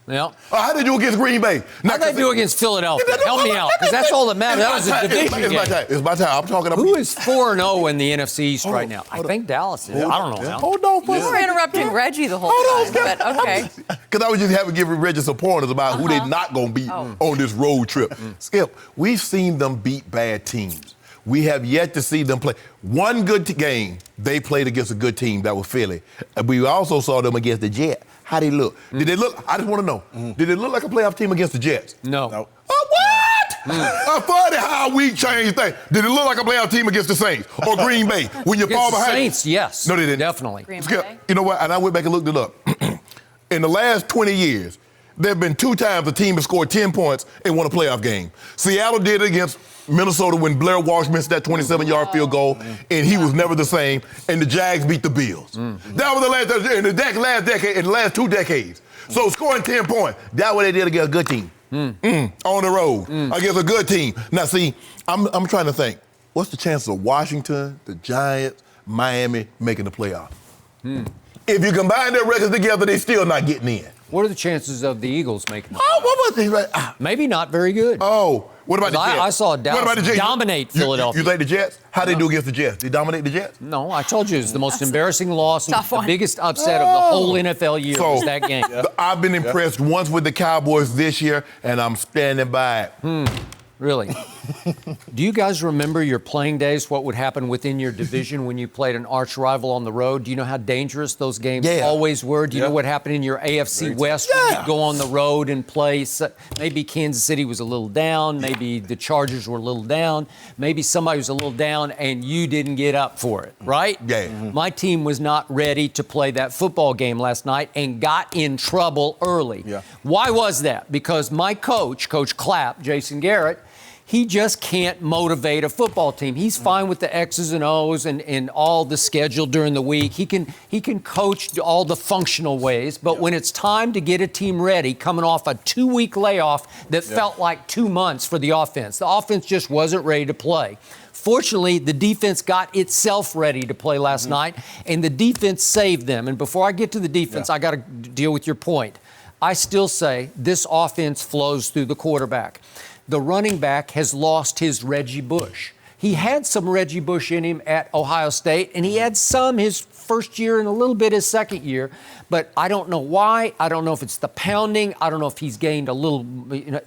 Yeah. How did they do against Green Bay? How did they do against Philadelphia? Help me out, because that's all that matters. That was a division game. It's my time. I'm talking about. Who is 4-0 in the NFC East right now? I think Dallas is. I don't know. Now. Hold on, You were interrupting Reggie the whole time, but okay. Because I was just having to give Reggie some pointers about who they're not going to beat on this road trip. Skip, we've seen them beat bad teams. We have yet to see them play. One good game, they played against a good team, that was Philly. We also saw them against the Jets. How they look? Did they look? I just want to know. Did it look like a playoff team against the Jets? No. Oh, what? Funny how we changed things. Did it look like a playoff team against the Saints or Green Bay when you fall behind? Saints, yes. No, they didn't. Definitely. Skip, you know what? And I went back and looked it up. In the last 20 years, there have been 2 times a team has scored 10 points and won a playoff game. Seattle did it against Minnesota when Blair Walsh missed that 27-yard field goal, and he was never the same, and the Jags beat the Bills. That was the last decade, in the last 2 decades. So scoring 10 points, that's what they did against a good team. On the road, against a good team. Now, see, I'm trying to think, what's the chances of Washington, the Giants, Miami making the playoff? If you combine their records together, they're still not getting in. What are the chances of the Eagles making the Oh, what was they? Maybe not very good. Oh, what about the Jets? I saw Dallas dominate Philadelphia. You think the Jets? How they do against the Jets? They dominate the Jets? No, I told you it was the most embarrassing loss, the biggest upset of the whole NFL year was that game. I've been impressed once with the Cowboys this year, and I'm standing by it. Really? Do you guys remember your playing days, what would happen within your division when you played an arch rival on the road? Do you know how dangerous those games always were? Do you know what happened in your AFC West when you go on the road and play? Maybe Kansas City was a little down. Maybe the Chargers were a little down. Maybe somebody was a little down and you didn't get up for it, right? Yeah. My team was not ready to play that football game last night and got in trouble early. Why was that? Because my coach, Coach Clapp, Jason Garrett, he just can't motivate a football team. He's fine with the X's and O's and all the schedule during the week. He can coach all the functional ways, but when it's time to get a team ready, coming off a 2-week layoff that felt like 2 months for the offense just wasn't ready to play. Fortunately, the defense got itself ready to play last night, and the defense saved them. And before I get to the defense, I got to deal with your point. I still say this offense flows through the quarterback. The running back has lost his Reggie Bush. He had some Reggie Bush in him at Ohio State, and he had some his first year and a little bit his second year. But I don't know why. I don't know if it's the pounding. I don't know if he's gained a little.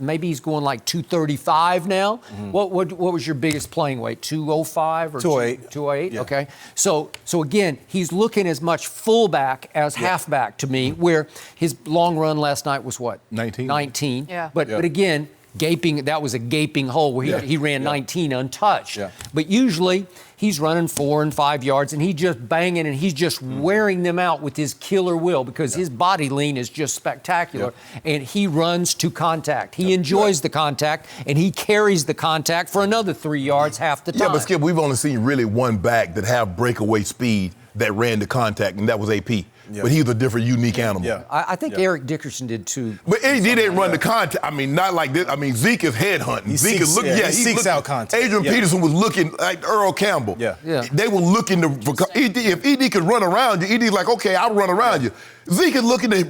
Maybe he's going like 235 now. What was your biggest playing weight? 205 or 208? 208. Yeah. Okay. So again, he's looking as much fullback as halfback to me. Where his long run last night was what? 19. Yeah. But again. That was a gaping hole where he ran 19 untouched. But usually he's running 4 and 5 yards and he's just banging and he's just wearing them out with his killer will because his body lean is just spectacular. And he runs to contact. He enjoys the contact and he carries the contact for another 3 yards half the time. Yeah, but Skip, we've only seen really one back that have breakaway speed that ran the contact, and that was AP. But he's a different, unique animal. I think Eric Dickerson did too. But he didn't run the contact. I mean, not like this. I mean, Zeke is headhunting. Zeke is looking. He seeks out contact. Adrian Peterson was looking like Earl Campbell. They were looking to. If ED could run around you, ED's like, okay, I'll run around you. Zeke is looking to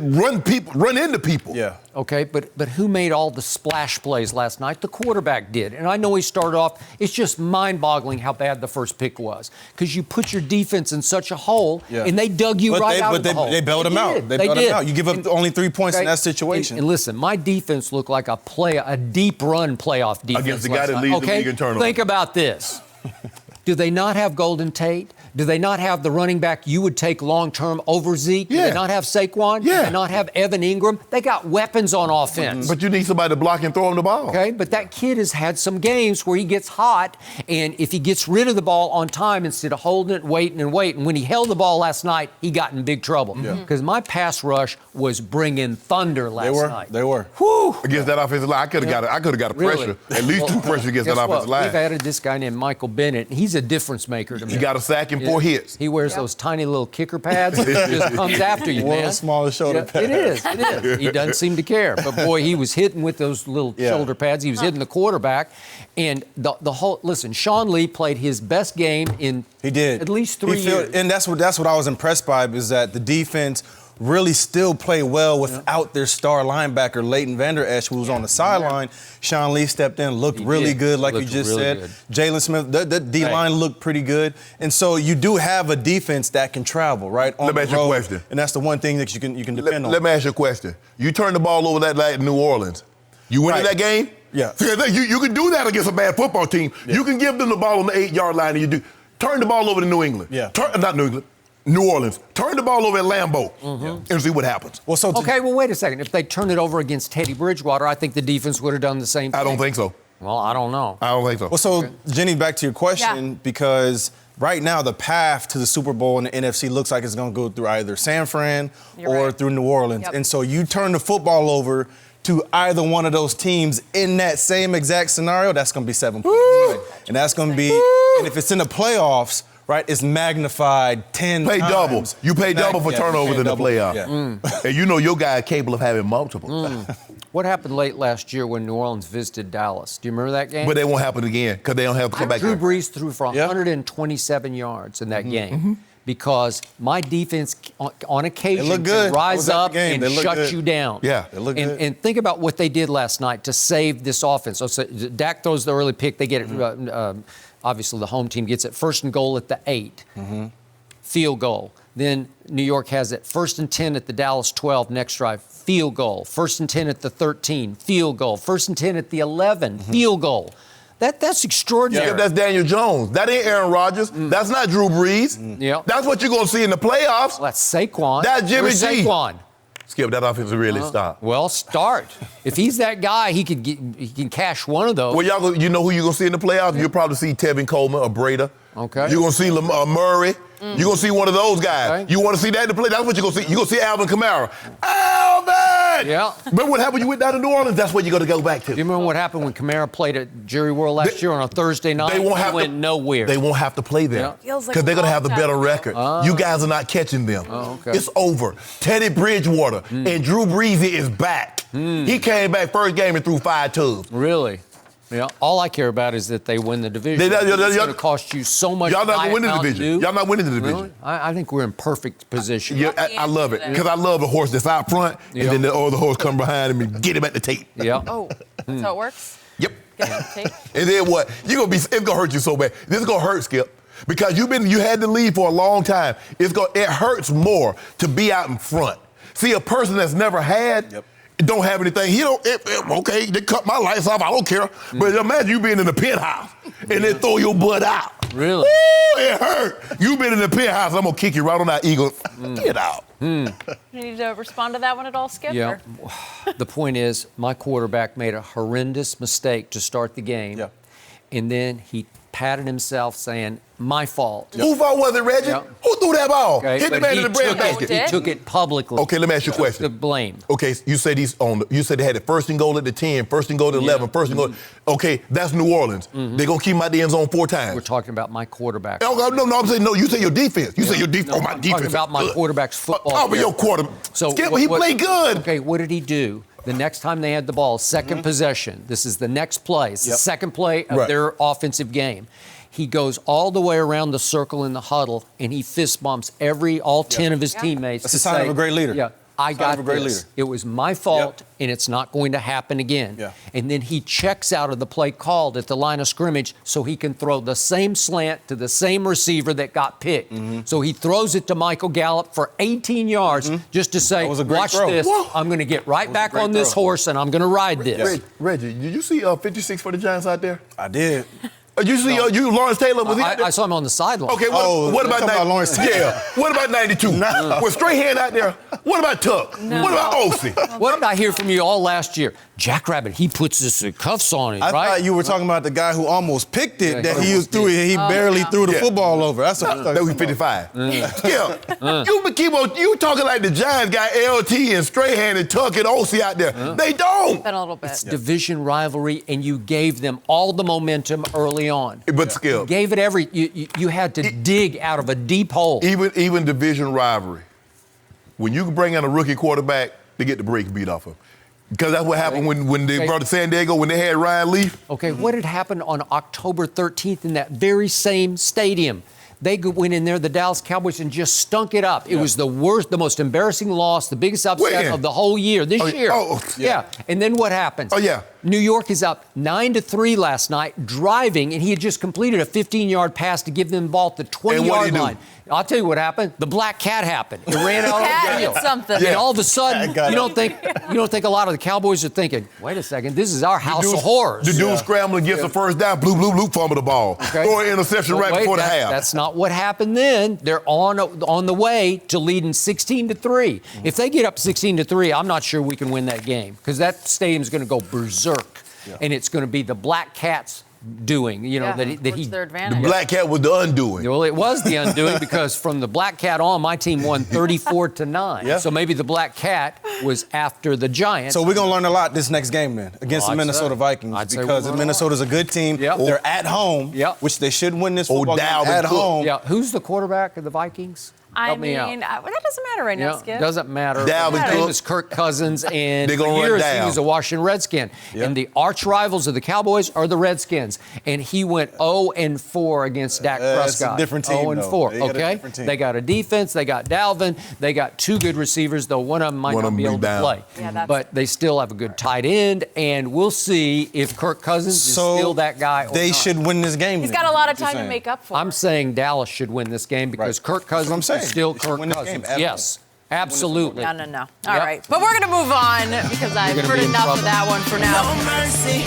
run into people. Okay, but who made all the splash plays last night? The quarterback did. And I know he started off, it's just mind-boggling how bad the first pick was. Because you put your defense in such a hole, and they dug you out of the hole. They bailed him out. They bailed him out. You give up only 3 points in that situation. And listen, my defense looked like a deep run playoff defense against the guy that leads the league in turnovers. Think about this. Do they not have Golden Tate? Do they not have the running back you would take long-term over Zeke? Do they not have Saquon? Do they not have Evan Ingram? They got weapons on offense. But you need somebody to block and throw him the ball. Okay, but that kid has had some games where he gets hot, and if he gets rid of the ball on time instead of holding it, waiting, and when he held the ball last night, he got in big trouble. Because my pass rush was bringing thunder last night. They were. Whew. Against that offensive line, I could have got a pressure. At least 2 pressures against that offensive line. We've added this guy named Michael Bennett. He's a difference maker to me. You got to sack him 4 hits. He wears those tiny little kicker pads. It just comes after you, man. World's smallest shoulder pad. It is. He doesn't seem to care. But, boy, he was hitting with those little shoulder pads. He was hitting the quarterback. And the whole – listen, Sean Lee played his best game in at least 3 years. And that's what I was impressed by, is that the defense – really still play well without their star linebacker, Leighton Vander Esch, who was on the sideline. Sean Lee stepped in, looked really good, like you just said. Jalen Smith, the D-line looked pretty good. And so you do have a defense that can travel, right, on Let me the ask you a road. question. And that's the one thing that you can depend on. Let me ask you a question. You turned the ball over that night in New Orleans. You winning that game? Yeah. You can do that against a bad football team. Yeah. You can give them the ball on the 8-yard line and you do. Turn the ball over to New England. Yeah. Not New England. New Orleans. Turn the ball over at Lambeau and see what happens. Well, wait a second. If they turned it over against Teddy Bridgewater, I think the defense would have done the same thing. I don't think so. Well, I don't know. I don't think so. Well, so, Jenny, back to your question, because right now the path to the Super Bowl in the NFC looks like it's going to go through either San Fran or through New Orleans. Yep. And so you turn the football over to either one of those teams in that same exact scenario, that's going to be 7 points. Right? And that's going to be, and if it's in the playoffs, right, it's magnified 10 Pay times. double. You pay double for turnovers in the playoffs. Yeah. And you know your guy is capable of having multiple. What happened late last year when New Orleans visited Dallas? Do you remember that game? But it won't happen again because they don't have to come back. Drew Brees threw for 127 yards in that game because my defense on occasion can rise up and shut you down. Yeah. And think about what they did last night to save this offense. So Dak throws the early pick. They get it. Obviously, the home team gets it 1st and goal at the 8. Field goal. Then New York has it 1st and 10 at the Dallas 12, next drive, field goal. 1st and 10 at the 13, field goal. 1st and 10 at the 11, field goal. That's extraordinary. Yeah, that's Daniel Jones. That ain't Aaron Rodgers. That's not Drew Brees. That's what you're going to see in the playoffs. Well, that's Saquon. That's Jimmy G. Saquon. Skip, that offense really start. Well, start. If he's that guy, he can cash one of those. Well, you know who you're going to see in the playoffs? You'll probably see Tevin Coleman or Breda. Okay. You're going to see Murray. You're going to see one of those guys. Okay. You want to see that in the play? That's what you're going to see. You're going to see Alvin Kamara. Alvin! Yeah. Remember what happened? You went down to New Orleans? That's what you're going to go back to. Do you remember what happened when Kamara played at Jerry World last year on a Thursday night? They went nowhere. They won't have to play there. Because they're going to have the better record. You guys are not catching them. It's over. Teddy Bridgewater and Drew Brees is back. He came back first game and threw 5 tubs. Really? Yeah. All I care about is that they win the division. It's going to cost you so much. Y'all not winning the division. Y'all not winning the division. Really? I think we're in perfect position. Yeah, I love it because I love the horse that's out front, and then the other horse come behind him and get him at the tape. Yeah. Oh, that's how it works. Yep. Get him at the tape. And then what? It's gonna hurt you so bad. This is gonna hurt, Skip, because you had to leave for a long time. It hurts more to be out in front. See, a person that's never had. Don't have anything. Okay, they cut my lights off. I don't care. But imagine you being in the penthouse and they throw your butt out. Really? Woo, it hurt. You been in the penthouse. I'm gonna kick you right on that eagle. Get out. You need to respond to that one at all, Skip? Yeah. The point is, my quarterback made a horrendous mistake to start the game, and then he patted himself saying, "My fault." Whose fault was it, Reggie? Who threw that ball? Okay, Hit the man in the breadbasket. He took it publicly. Okay, let me ask you a question. The blame. Okay, you said you said they had it 1st and goal at the 10, 1st and goal at the 11, 1st and goal. Okay, that's New Orleans. They're gonna keep him out the end zone 4 times. We're talking about my quarterback. No, I'm saying no. You say your defense. You say your defense. No, my I'm defense. talking about my quarterback's football. Oh, but your quarterback. So Skip, he played good. Okay, what did he do? The next time they had the ball, second possession. This is the next play. It's the second play of their offensive game. He goes all the way around the circle in the huddle, and he fist bumps all 10 of his teammates. That's a sign of a great leader. Yeah, I got this. It was my fault, and it's not going to happen again. And then he checks out of the play called at the line of scrimmage so he can throw the same slant to the same receiver that got picked. So he throws it to Michael Gallup for 18 yards just to say, watch this. I'm going to get right back on this horse, and I'm going to ride this. Reggie, did you see 56 for the Giants out there? I did. You see, Lawrence Taylor was he? I saw him on the sideline. Okay, what about Lawrence Taylor? Yeah. What about 92? Was Strahan out there? What about Tuck? What about Ossie? What did I hear from you all last year? Jackrabbit, he puts his cuffs on it, I right? thought you were talking about the guy who almost picked it, he barely threw the football over. That's what that was 55. You talking like the Giants got LT and Strahan and Tuck and Ossie out there. They don't. Been a little bit. It's division rivalry, and you gave them all the momentum early early on. But Skip, Gave it you had to dig out of a deep hole. even division rivalry, when you can bring in a rookie quarterback to get the brakes beat off him. Because that's what happened when they brought to San Diego when they had Ryan Leaf. Okay, what had happened on October 13th in that very same stadium? They went in there, the Dallas Cowboys, and just stunk it up. It was the worst, the most embarrassing loss, the biggest upset of the whole year, this year. Yeah. And then what happens? New York is up 9-3 last night, driving, and he had just completed a 15-yard pass to give them the ball at the 20-yard line. I'll tell you what happened. The black cat happened. It ran out on the field. Something. And all of a sudden, you don't think a lot of the Cowboys are thinking, wait a second, this is our house of horrors. The dude scrambling gets the first down, bloop, fumble the ball. Throw an interception before the half. That's not what happened then. They're on the way to leading 16-3. If they get up 16-3, I'm not sure we can win that game because that stadium's going to go berserk, and it's going to be the black cat's doing, their advantage. The black cat was the undoing. Well, it was the undoing because from the black cat on, my team won 34-9. So maybe the black cat was after the Giants. So we're going to learn a lot this next game then against the Minnesota Vikings because Minnesota's a good team. They're at home, which they should win this football game at home. Yeah. Who's the quarterback of the Vikings? Help me out. That doesn't matter right now, Skip. Doesn't matter. Dalvin His name is Kirk Cousins, and They're for gonna run years down. he was a Washington Redskin. And the arch rivals of the Cowboys are the Redskins. And he went 0-4 against Dak Prescott. It's a different team, 0-4, okay? They got a defense. They got Dalvin. They got two good receivers, though one of them might not be able to play. But they still have a good tight end, and we'll see if Kirk Cousins is still that guy or they not. should win this game. He's got a lot of time to make up for it. I'm saying Dallas should win this game because Kirk Cousins is still Kirk Cousins. Yes, absolutely. No. All right. But we're going to move on because I've heard enough of that one for now. No mercy.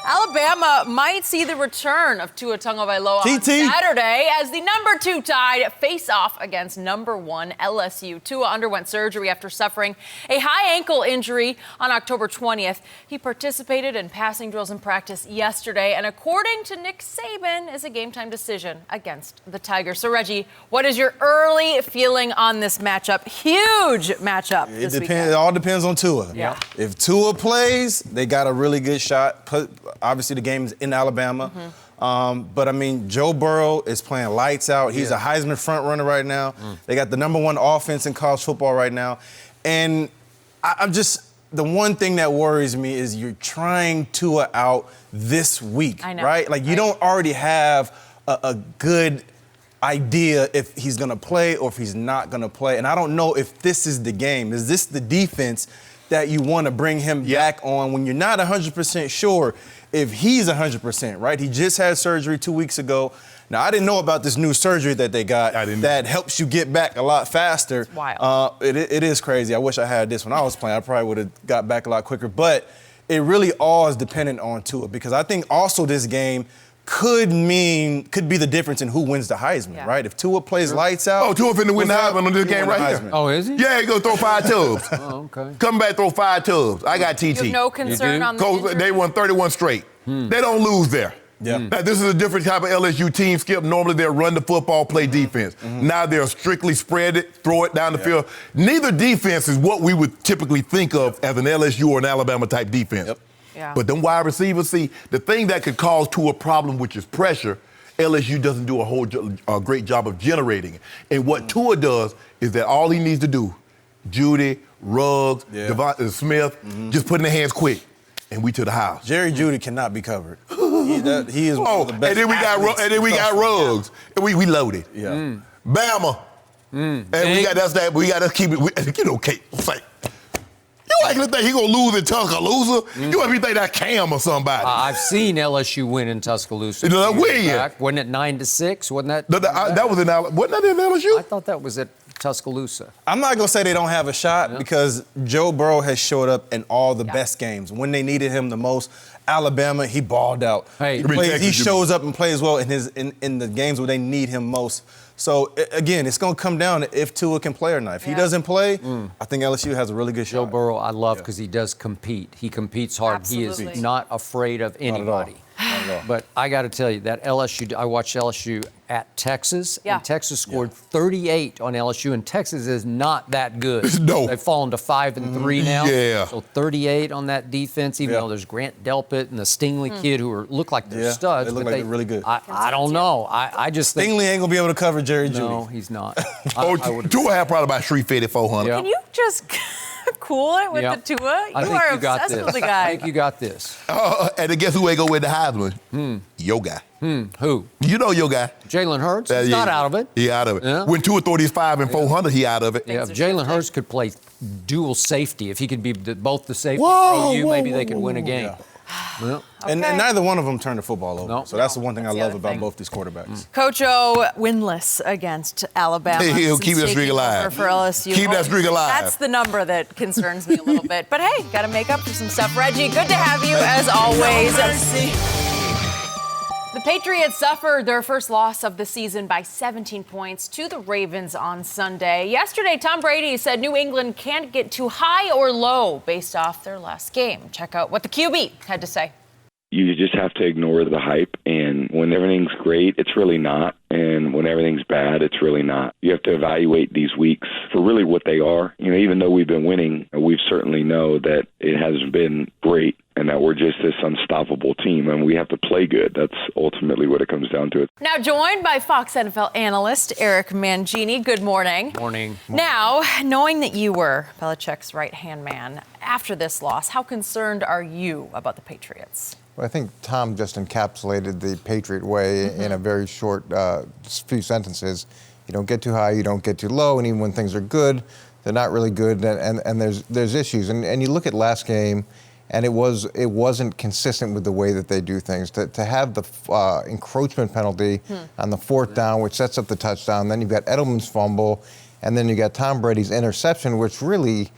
Alabama might see the return of Tua Tagovailoa on Saturday as the number 2 Tide face off against number 1 LSU. Tua underwent surgery after suffering a high ankle injury on October 20th. He participated in passing drills in practice yesterday, and according to Nick Saban, is a game-time decision against the Tigers. So, Reggie, what is your early feeling on this matchup? Huge matchup this weekend. It all depends on Tua. Yeah. If Tua plays, they got a really good shot. Obviously, the game's in Alabama. But, I mean, Joe Burrow is playing lights out. He's a Heisman front runner right now. They got the number 1 offense in college football right now. And the one thing that worries me is you're trying Tua out this week, right? Like, you don't already have a good idea if he's going to play or if he's not going to play. And I don't know if this is the game. Is this the defense that you want to bring him back on when you're not 100% sure if he's 100%, right? He just had surgery 2 weeks ago. Now, I didn't know about this new surgery that they got that helps you get back a lot faster. It's wild. It is crazy. I wish I had this when I was playing. I probably would have got back a lot quicker. But it really all is dependent on Tua because I think also this game could be the difference in who wins the Heisman, right? If Tua plays lights out. Oh, Tua finna win the Heisman on this game right here. Oh, is he? Yeah, he gonna throw 5 tubs. Okay. Come back, throw 5 tubs. I got TT. You have no concern on the injury? They won 31 straight. They don't lose there. Yeah. Now, this is a different type of LSU team, Skip. Normally, they'll run the football, play defense. Now they'll strictly spread it, throw it down the field. Neither defense is what we would typically think of as an LSU or an Alabama type defense. Yeah. But them wide receivers, see, the thing that could cause Tua a problem, which is pressure, LSU doesn't do a great job of generating it. And what Tua does is that all he needs to do, Judy, Ruggs, Devonta Smith, just put in the hands quick, and we to the house. Jerry Judy cannot be covered. He is one of the best. And then we got Ruggs, and we loaded. Yeah. Bama. And we got to keep it. Kate, like, you actually think he gonna lose in Tuscaloosa? You actually think that Cam or somebody? I've seen LSU win in Tuscaloosa. Wasn't it 9-6? Wasn't that? That was in Alabama. Wasn't that in LSU? I thought that was at Tuscaloosa. I'm not going to say they don't have a shot because Joe Burrow has showed up in all the best games. When they needed him the most, Alabama, he balled out. Hey, he shows up and plays well in the games where they need him most. So, again, it's going to come down to if Tua can play or not. If he doesn't play, I think LSU has a really good shot. Joe Burrow, I love because he does compete. He competes hard. Absolutely. He is not afraid of anybody. Not at all. But I got to tell you, that LSU, I watched LSU at Texas, Yeah. and Texas scored 38 on LSU, and Texas is not that good. No. They've fallen to 5-3 now. Yeah. So 38 on that defense, even though there's Grant Delpit and the Stingley kid who look like they're studs. They look but like they're really good. I don't know. I just think. Stingley ain't going to be able to cover Jerry Jeudy. No, he's not. Tua had probably about 350, 400. Yeah. Can you just cool it with Yeah. the Tua? I You think are you got obsessed this. with the I guy. think you got this. And then guess who ain't gonna win the Heisman? Your guy. Who? You know your guy. Jalen Hurts? He's not out of it. He out of it. Yeah. When Tua throw these 5 and 400, he out of it. Yeah, if Jalen Hurts could play dual safety, if he could be both the safety Whoa, and you, whoa, maybe whoa, they could whoa, win a whoa. game. Well, And neither one of them turned the football over. No. So that's the one thing I the love other about thing. both these quarterbacks. Coach O winless against Alabama. He'll keep that since streak taking alive. over for LSU. Keep that streak alive. That's the number that concerns me a little bit. But hey, got to make up for some stuff. Reggie, good to have you as always. Mercy. The Patriots suffered their first loss of the season by 17 points to the Ravens on Sunday. Yesterday, Tom Brady said New England can't get too high or low based off their last game. Check out what the QB had to say. You just have to ignore the hype, and when everything's great, it's really not, and when everything's bad, it's really not. You have to evaluate these weeks for really what they are. You know, even though we've been winning, we certainly know that it hasn't been great and that we're just this unstoppable team, and we have to play good. That's ultimately what it comes down to. Now joined by Fox NFL analyst Eric Mangini. Good morning. Morning. Now, knowing that you were Belichick's right-hand man after this loss, how concerned are you about the Patriots? Well, I think Tom just encapsulated the Patriot way in a very short few sentences. You don't get too high, you don't get too low, and even when things are good, they're not really good, and there's issues. And you look at last game, and it wasn't consistent with the way that they do things. To have the encroachment penalty on the 4th down, which sets up the touchdown, then you've got Edelman's fumble, and then you got Tom Brady's interception, which really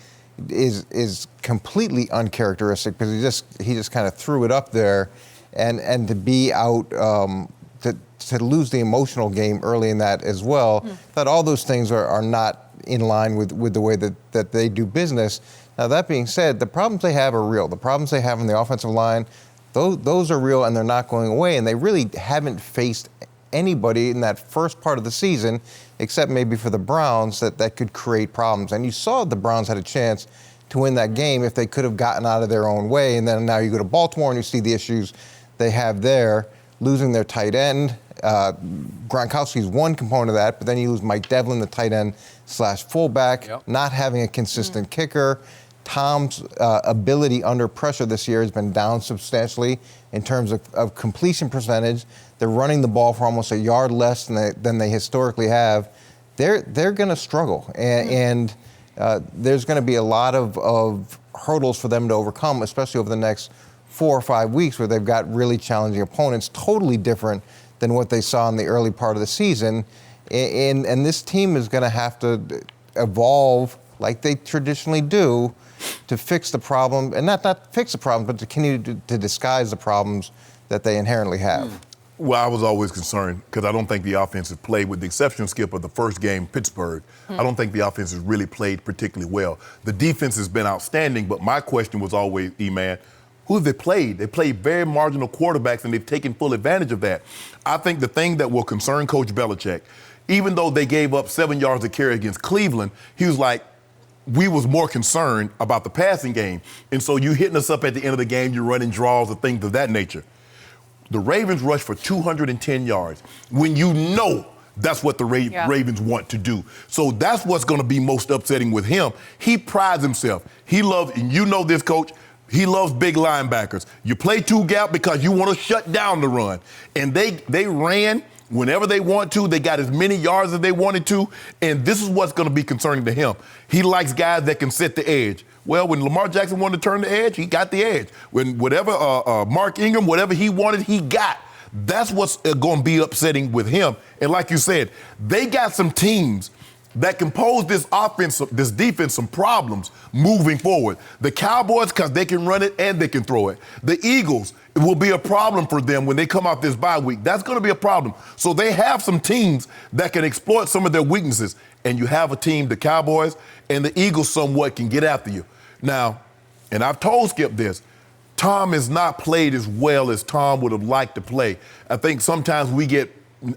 is completely uncharacteristic because he just kind of threw it up there, and to be out to lose the emotional game early in that as well. That all those things are not in line with the way that they do business. Now that being said, the problems they have are real. The problems they have in the offensive line, those are real and they're not going away. And they really haven't faced anybody in that first part of the season, except maybe for the Browns, that could create problems. And you saw the Browns had a chance to win that game if they could have gotten out of their own way. And then now you go to Baltimore and you see the issues they have there, losing their tight end. Gronkowski's one component of that, but then you lose Mike Devlin, the tight end / fullback, not having a consistent kicker. Tom's ability under pressure this year has been down substantially in terms of completion percentage. They're running the ball for almost a yard less than they historically have. They're going to struggle, and there's going to be a lot of hurdles for them to overcome, especially over the next 4 or 5 weeks where they've got really challenging opponents, totally different than what they saw in the early part of the season. And this team is going to have to evolve like they traditionally do to fix the problem, and not fix the problem, but to continue to disguise the problems that they inherently have. Well, I was always concerned because I don't think the offense has played, with the exception of Skip of the first game, Pittsburgh. I don't think the offense has really played particularly well. The defense has been outstanding, but my question was always, E-Man, who have they played? They played very marginal quarterbacks, and they've taken full advantage of that. I think the thing that will concern Coach Belichick, even though they gave up 7 yards a carry against Cleveland, he was like, we was more concerned about the passing game. And so you hitting us up at the end of the game, you're running draws and things of that nature. The Ravens rushed for 210 yards when you know that's what the Ravens want to do. So that's what's going to be most upsetting with him. He prides himself. He loves, and you know this, Coach, he loves big linebackers. You play two gap because you want to shut down the run. And they ran whenever they want to. They got as many yards as they wanted to. And this is what's going to be concerning to him. He likes guys that can set the edge. Well, when Lamar Jackson wanted to turn the edge, he got the edge. When Mark Ingram, whatever he wanted, he got. That's what's going to be upsetting with him. And like you said, they got some teams that can pose this defense some problems moving forward. The Cowboys, because they can run it and they can throw it. The Eagles, it will be a problem for them when they come off this bye week. That's going to be a problem. So they have some teams that can exploit some of their weaknesses. And you have a team, the Cowboys and the Eagles, somewhat can get after you. Now, and I've told Skip this, Tom has not played as well as Tom would have liked to play. I think sometimes we get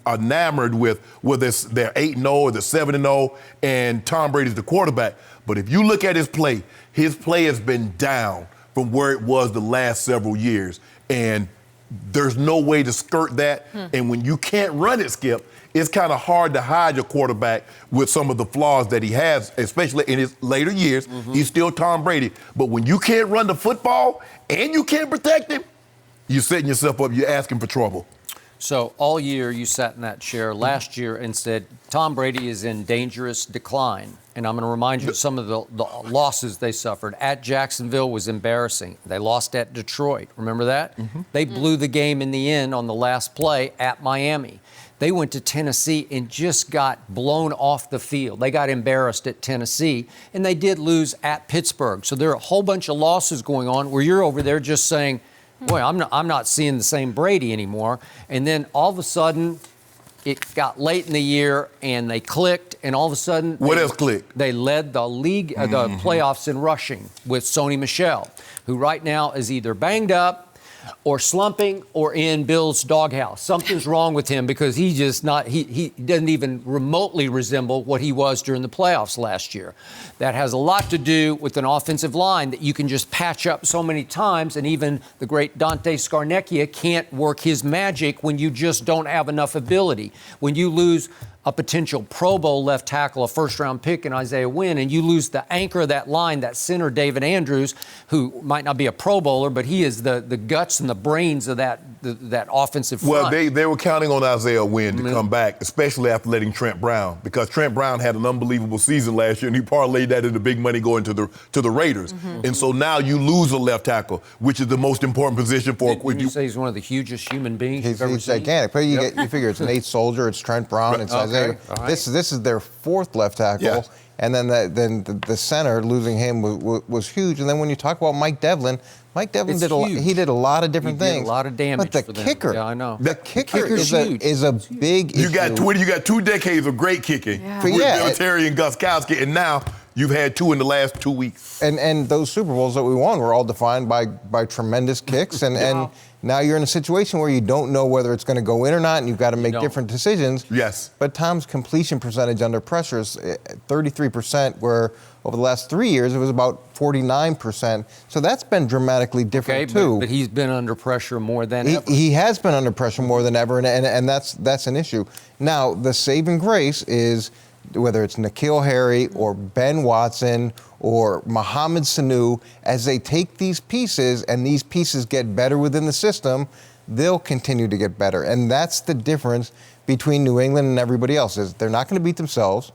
enamored with whether they're 8-0 or they're 7-0, and Tom Brady's the quarterback. But if you look at his play has been down from where it was the last several years. And there's no way to skirt that. And when you can't run it, Skip, it's kind of hard to hide your quarterback with some of the flaws that he has, especially in his later years. He's still Tom Brady. But when you can't run the football and you can't protect him, you're setting yourself up, you're asking for trouble. So all year you sat in that chair last year and said, Tom Brady is in dangerous decline. And I'm going to remind you of some of the losses they suffered. At Jacksonville was embarrassing. They lost at Detroit. Remember that? They blew the game in the end on the last play at Miami. They went to Tennessee and just got blown off the field. They got embarrassed at Tennessee, and they did lose at Pittsburgh. So there are a whole bunch of losses going on where you're over there just saying, boy, I'm not seeing the same Brady anymore. And then all of a sudden, it got late in the year and they clicked, and all of a sudden, what else clicked? They led the league, the playoffs in rushing with Sony Michel, who right now is either banged up or slumping or in Bill's doghouse. Something's wrong with him because he doesn't even remotely resemble what he was during the playoffs last year. That has a lot to do with an offensive line that you can just patch up so many times, and even the great Dante Scarnecchia can't work his magic when you just don't have enough ability. When you lose a potential Pro Bowl left tackle, a first-round pick in Isaiah Wynn, and you lose the anchor of that line, that center, David Andrews, who might not be a Pro Bowler, but he is the guts and the brains of that offensive front. Well, they were counting on Isaiah Wynn to come back, especially after letting Trent Brown, because Trent Brown had an unbelievable season last year, and he parlayed that into big money going to the Raiders. And so now you lose a left tackle, which is the most important position for. Did you say he's one of the hugest human beings you've ever He's seen? gigantic. But you figure it's Nate Soldier, it's Trent Brown, it's Isaiah. Right. This is their fourth left tackle. Yes. And then the center, losing him was huge. And then when you talk about Mike Devlin did a lot of different things. Did a lot of damage. But the kicker, yeah, I know. The kicker Kicker's is a big issue. You got 2 decades of great kicking with Bill Terry and Gostkowski, and now you've had 2 in the last 2 weeks. And those Super Bowls that we won were all defined by tremendous kicks. And now you're in a situation where you don't know whether it's going to go in or not, and you've got to make different decisions. Yes. But Tom's completion percentage under pressure is 33%, where over the last 3 years it was about 49%. So that's been dramatically different too. But he's been under pressure more than ever. He has been under pressure more than ever, and that's an issue. Now, the saving grace is whether it's N'Keal Harry or Ben Watson or Mohamed Sanu, as they take these pieces and these pieces get better within the system, they'll continue to get better. And that's the difference between New England and everybody else, is they're not going to beat themselves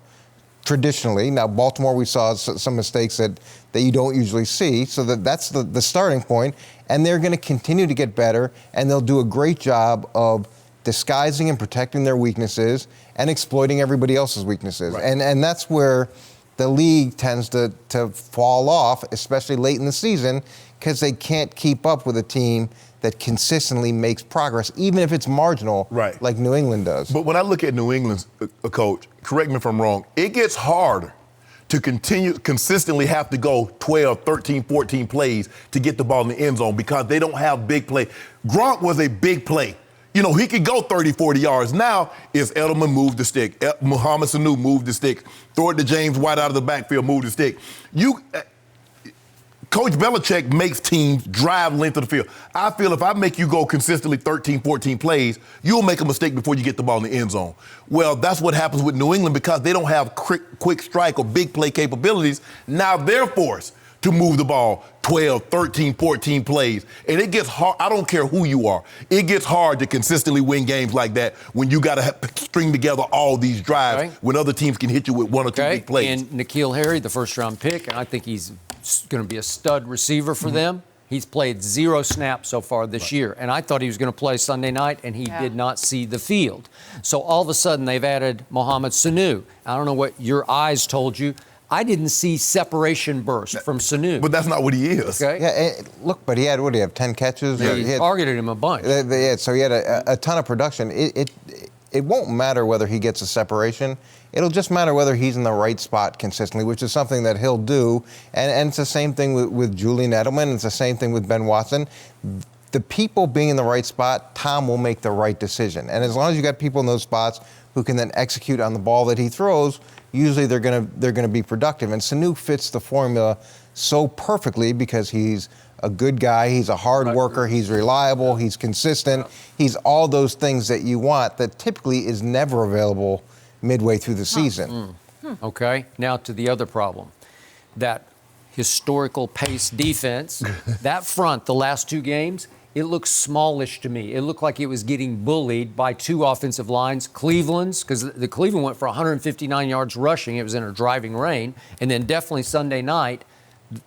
traditionally. Now, Baltimore, we saw some mistakes that you don't usually see, so that's the starting point. And they're going to continue to get better, and they'll do a great job of disguising and protecting their weaknesses and exploiting everybody else's weaknesses. Right. And that's where the league tends to fall off, especially late in the season, because they can't keep up with a team that consistently makes progress, even if it's marginal, like New England does. But when I look at New England's coach, correct me if I'm wrong, it gets harder to consistently have to go 12, 13, 14 plays to get the ball in the end zone because they don't have big play. Gronk was a big play. You know, he could go 30, 40 yards. Now, is Edelman move the stick? Mohamed Sanu move the stick. Throw it to James White out of the backfield, move the stick. Coach Belichick makes teams drive length of the field. I feel if I make you go consistently 13, 14 plays, you'll make a mistake before you get the ball in the end zone. Well, that's what happens with New England because they don't have quick strike or big play capabilities. Now they're forced to move the ball 12, 13, 14 plays. And it gets hard. I don't care who you are. It gets hard to consistently win games like that when you got to string together all these drives when other teams can hit you with 1 or 2 big plays. And N'Keal Harry, the first-round pick, and I think he's going to be a stud receiver for them. He's played 0 snaps so far this year, and I thought he was going to play Sunday night, and he did not see the field. So all of a sudden, they've added Mohamed Sanu. I don't know what your eyes told you. I didn't see separation burst from Sanu. But that's not what he is. Okay. Yeah, look, but he had 10 catches? Yeah, he targeted him a bunch. So he had a ton of production. It won't matter whether he gets a separation. It'll just matter whether he's in the right spot consistently, which is something that he'll do. And it's the same thing with Julian Edelman. It's the same thing with Ben Watson. the people being in the right spot, Tom will make the right decision. And as long as you got people in those spots who can then execute on the ball that he throws, usually they're gonna be productive. And Sanu fits the formula so perfectly because he's a good guy, he's a hard worker, he's reliable, he's consistent, he's all those things that you want that typically is never available midway through the season. Okay, now to the other problem. That historical pace defense, that front, the last two games, it looked smallish to me. It looked like it was getting bullied by two offensive lines. Cleveland's, because the Cleveland went for 159 yards rushing. It was in a driving rain. And then definitely Sunday night,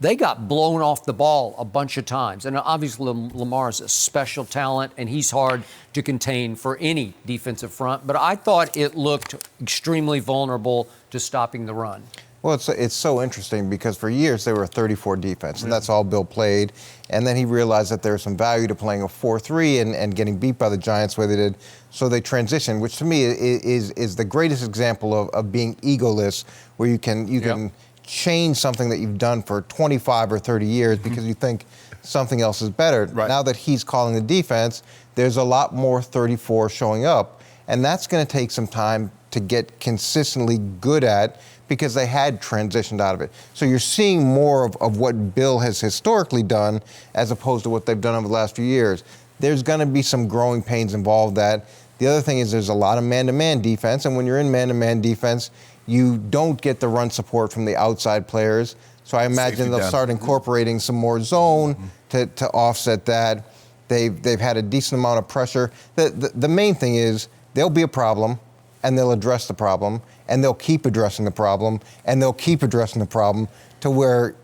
they got blown off the ball a bunch of times. And obviously Lamar's a special talent, and he's hard to contain for any defensive front. But I thought it looked extremely vulnerable to stopping the run. Well, it's so interesting because for years they were a 34 defense, and that's all Bill played. And then he realized that there's some value to playing a 4-3 and getting beat by the Giants the way they did. So they transitioned, which to me is the greatest example of being egoless, where you can change something that you've done for 25 or 30 years because you think something else is better. Right. Now that he's calling the defense, there's a lot more 34 showing up, and that's going to take some time to get consistently good at because they had transitioned out of it. So you're seeing more of what Bill has historically done as opposed to what they've done over the last few years. There's going to be some growing pains involved that. The other thing is there's a lot of man-to-man defense, and when you're in man-to-man defense, you don't get the run support from the outside players. So I imagine they'll start incorporating some more zone to offset that. They've had a decent amount of pressure. The main thing is there'll be a problem, and they'll address the problem, and they'll keep addressing the problem, and they'll keep addressing the problem to where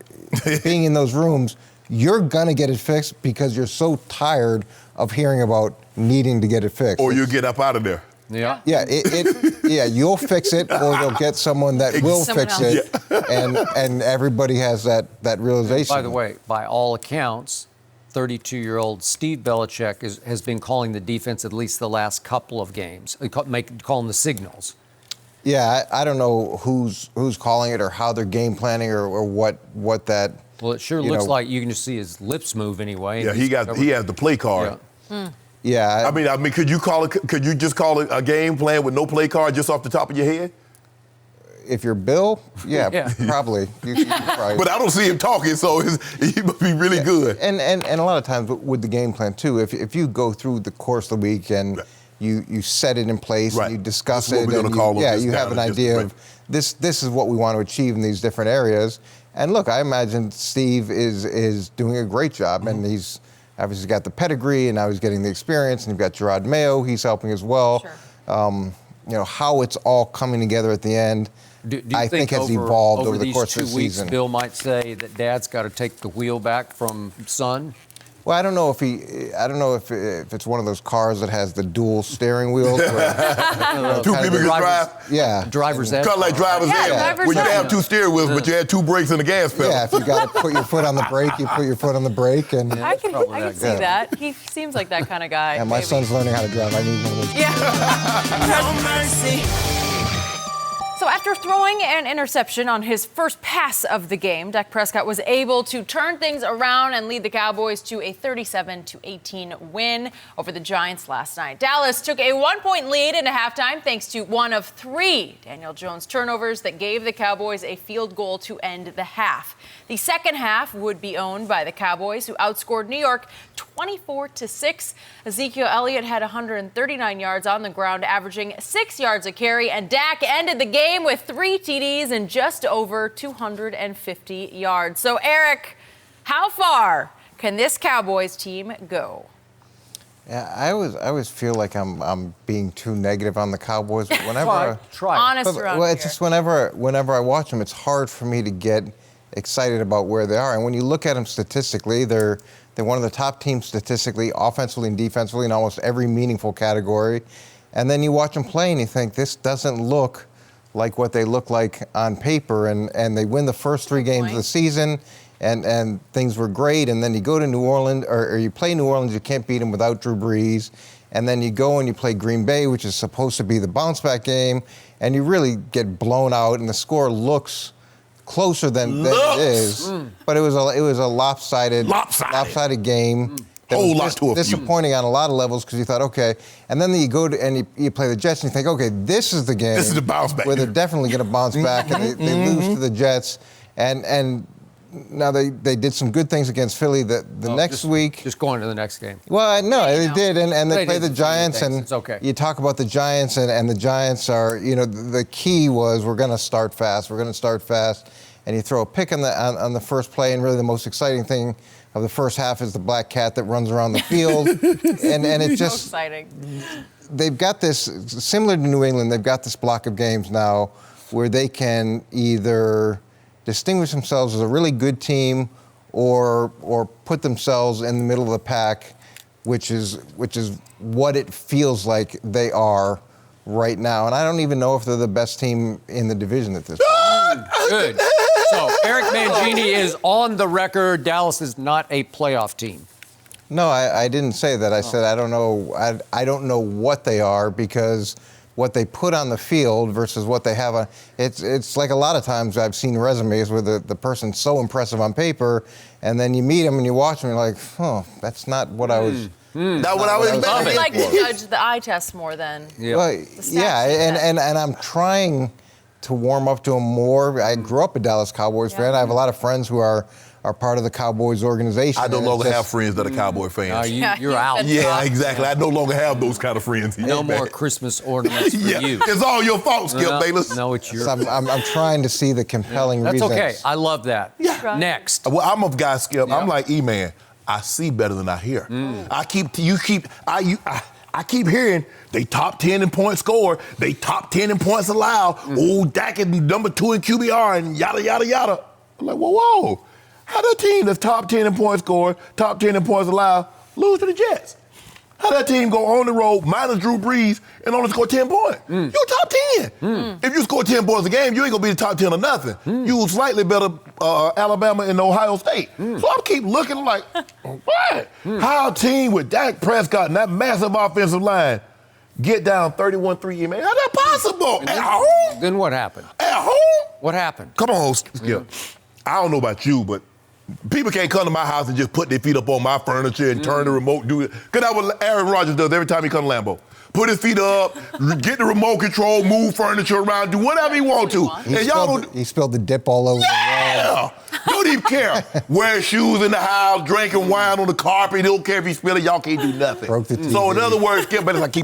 being in those rooms, you're going to get it fixed because you're so tired of hearing about needing to get it fixed. Or you get up out of there. Yeah. Yeah, you'll fix it, or they'll get someone that will fix it, and everybody has that realization. By the way, by all accounts, 32-year-old Steve Belichick has been calling the defense at least the last couple of games, calling the signals. Yeah, I don't know who's calling it or how they're game planning or what that. Well, it sure looks like you can just see his lips move anyway. Yeah, he has the play card. Yeah. I mean, could you just call it a game plan with no play card just off the top of your head? If you're Bill, probably. You probably. But I don't see him talking, so he must be really good. And a lot of times with the game plan too, if you go through the course of the week and you set it in place and you discuss it, and you have an idea of this is what we want to achieve in these different areas. And look, I imagine Steve is doing a great job, and he's obviously got the pedigree, and now he's getting the experience, and you've got Gerard Mayo, he's helping as well. Sure. How it's all coming together at the end, I think has evolved over the course of the season. Over these 2 weeks, Bill might say that Dad's got to take the wheel back from Son. Well, I don't know if it's one of those cars that has the dual steering wheels. Where, two people can drive. Yeah. Driver's ed. Kind of like driver's ed. Well, you didn't have 2 steering wheels, but you had 2 brakes and a gas pedal. Yeah, if you got to put your foot on the brake, you put your foot on the brake. And I can see that. He seems like that kind of guy. Yeah, my son's learning how to drive. I need one of those. No mercy. So after throwing an interception on his first pass of the game, Dak Prescott was able to turn things around and lead the Cowboys to a 37-18 win over the Giants last night. Dallas took a 1-point lead into halftime thanks to one of 3 Daniel Jones turnovers that gave the Cowboys a field goal to end the half. The second half would be owned by the Cowboys, who outscored New York 24-6. Ezekiel Elliott had 139 yards on the ground, averaging 6 yards a carry, and Dak ended the game with 3 TDs and just over 250 yards. So, Eric, how far can this Cowboys team go? Yeah, I always feel like I'm being too negative on the Cowboys. But whenever honest around here. It's just whenever I watch them, it's hard for me to get excited about where they are. And when you look at them statistically, they're one of the top teams statistically, offensively and defensively in almost every meaningful category. And then you watch them play and you think, this doesn't look like what they look like on paper. And they win the first 3 games of the season, and things were great. And then you go to New Orleans, or you play New Orleans, you can't beat them without Drew Brees. And then you go and you play Green Bay, which is supposed to be the bounce-back game, and you really get blown out, and the score looks closer than it is. But it was a lopsided game that was disappointing on a lot of levels because you thought, okay, and then you go to and you play the Jets and you think, okay, this is the game. This is the bounce back. Where they're definitely going to bounce back, and they lose to the Jets. And now they did some good things against Philly the next week. Just going to the next game. Well, no, they did, and they played the Giants, and it's okay. You talk about the Giants, and the Giants are, the key was we're going to start fast. We're going to start fast, and you throw a pick on the first play, and really the most exciting thing of the first half is the black cat that runs around the field, and it's just so exciting. They've got this similar to New England. They've got this block of games now where they can either distinguish themselves as a really good team or put themselves in the middle of the pack, which is what it feels like they are right now. And I don't even know if they're the best team in the division at this point. Good. So Eric Mangini is on the record. Dallas is not a playoff team. No, I didn't say that. I said I don't know. I don't know what they are because what they put on the field versus what they have on. It's like a lot of times I've seen resumes where the person's so impressive on paper, and then you meet them and you watch them, and you're like, oh, that's not what I was. Not what I was expecting. You like to judge the eye test more than the stats. And I'm trying to warm up to them more. I grew up a Dallas Cowboys fan. I have a lot of friends who are part of the Cowboys organization. I no longer have friends that are Cowboy fans. You're out. Yeah, exactly. I no longer have those kind of friends. No more Christmas ornaments for you. It's all your fault, Skip Bayless. No, it's yours. So I'm trying to see the compelling reasons. That's okay. I love that. Yeah. Next. Well, I'm a guy, Skip. I'm like E-Man. I see better than I hear. I keep hearing they top 10 in points scored. They top 10 in points allowed. Oh, Dak is number 2 in QBR and yada, yada, yada. I'm like, whoa. How that team that's top 10 in points scored, top 10 in points allowed, lose to the Jets? How that team go on the road, minus Drew Brees, and only score 10 points? You're top 10. If you score 10 points a game, you ain't going to be the top 10 or nothing. You slightly better Alabama and Ohio State. So I keep looking like, what? How a team with Dak Prescott and that massive offensive line get down 31-3, man? How's that possible? At home? Then what happened? At home? What happened? Come on, Skip. I don't know about you, but people can't come to my house and just put their feet up on my furniture and turn the remote, do it. Because that's what Aaron Rodgers does every time he comes to Lambeau. Put his feet up, get the remote control, move furniture around, do whatever he wants to. He spilled the dip all over the wall. Don't even care. Wear shoes in the house, drinking wine on the carpet. He don't care if he spill it. Y'all can't do nothing. Broke the TV. So in other words, Skip, but I'm looking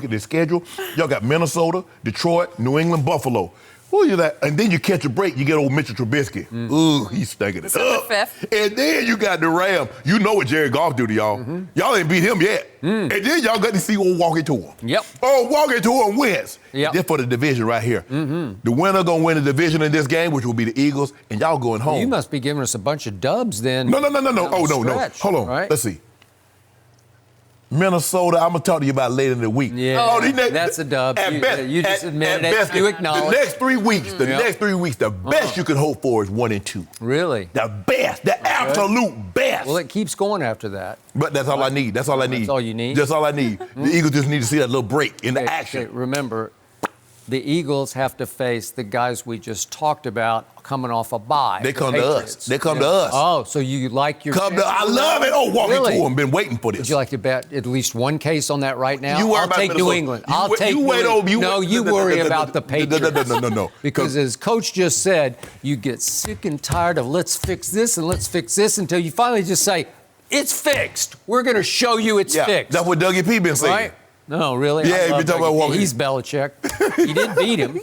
at this schedule. Y'all got Minnesota, Detroit, New England, Buffalo. Who you that? And then you catch a break, you get old Mitchell Trubisky. Ooh, he's stinking it up. 5th. And then you got the Rams. You know what Jared Goff do to y'all. Y'all ain't beat him yet. And then y'all got to see old walk into him. Walk into him wins. Then for the division right here. The winner gonna win the division in this game, which will be the Eagles, and y'all going home. You must be giving us a bunch of dubs then. No. Oh, no. Hold on. Right? Let's see. Minnesota, I'm going to talk to you about later in the week. Yeah, that's a dub. You just admitted it. You acknowledge. The next 3 weeks, the best you can hope for is 1 and 2. Really? The best, the absolute best. Well, it keeps going after that. But that's all I need. That's all I need. That's all you need? That's all I need. The Eagles just need to see that little break in the action. Remember, the Eagles have to face the guys we just talked about coming off a bye. They come to us. They come to us. Oh, so you like your I love it. Oh, walking to them. Been waiting for this. Would you like to bet at least one case on that right now? I'll take New England. I'll take New England. You worry about the Patriots. No. Because as Coach just said, you get sick and tired of let's fix this and let's fix this until you finally just say, it's fixed. We're going to show you it's fixed. That's what Dougie P. been saying. Right? No, really? Yeah, you've been talking about walking. He's Belichick. He did beat him.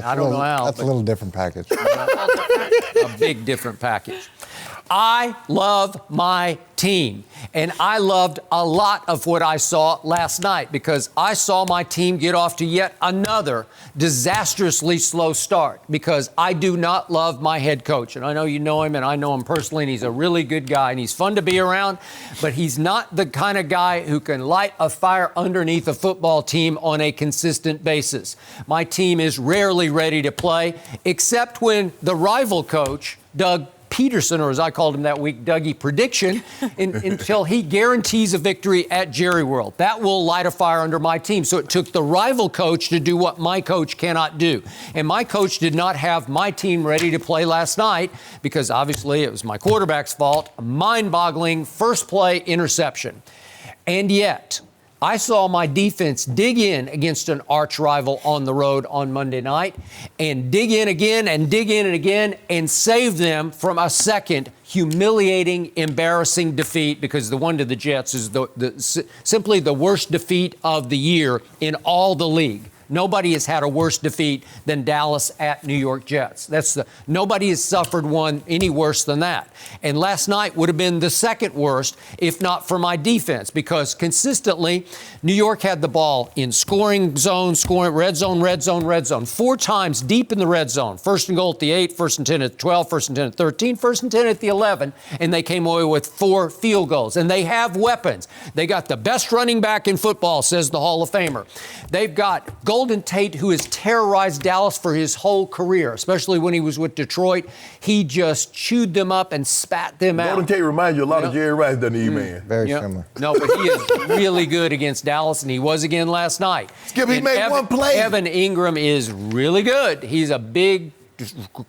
I don't know how. That's a little different package. A big different package. I love my team, and I loved a lot of what I saw last night because I saw my team get off to yet another disastrously slow start because I do not love my head coach. And I know you know him, and I know him personally, and he's a really good guy, and he's fun to be around, but he's not the kind of guy who can light a fire underneath a football team on a consistent basis. My team is rarely ready to play, except when the rival coach, Doug Peterson, or as I called him that week, Dougie Prediction, until he guarantees a victory at Jerry World. That will light a fire under my team. So it took the rival coach to do what my coach cannot do. And my coach did not have my team ready to play last night because obviously it was my quarterback's fault. A mind-boggling first play interception. And yet, I saw my defense dig in against an arch rival on the road on Monday night and dig in again and dig in and again and save them from a second humiliating, embarrassing defeat, because the one to the Jets is simply the worst defeat of the year in all the league. Nobody has had a worse defeat than Dallas at New York Jets. Nobody has suffered one any worse than that. And last night would have been the second worst, if not for my defense, because consistently New York had the ball in scoring zone, red zone, 4 times deep in the red zone. First and goal at the 8, first and 10 at the 12, first and 10 at the 13, first and 10 at the 11, and they came away with 4 field goals. And they have weapons. They got the best running back in football, says the Hall of Famer. They've got Golden Tate, who has terrorized Dallas for his whole career, especially when he was with Detroit. He just chewed them up and spat them out. Golden Tate reminds you a lot of Jerry Rice, doesn't he, man? Very similar. No, but he is really good against Dallas, and he was again last night. Skip, he made one play. Evan Ingram is really good. He's a big,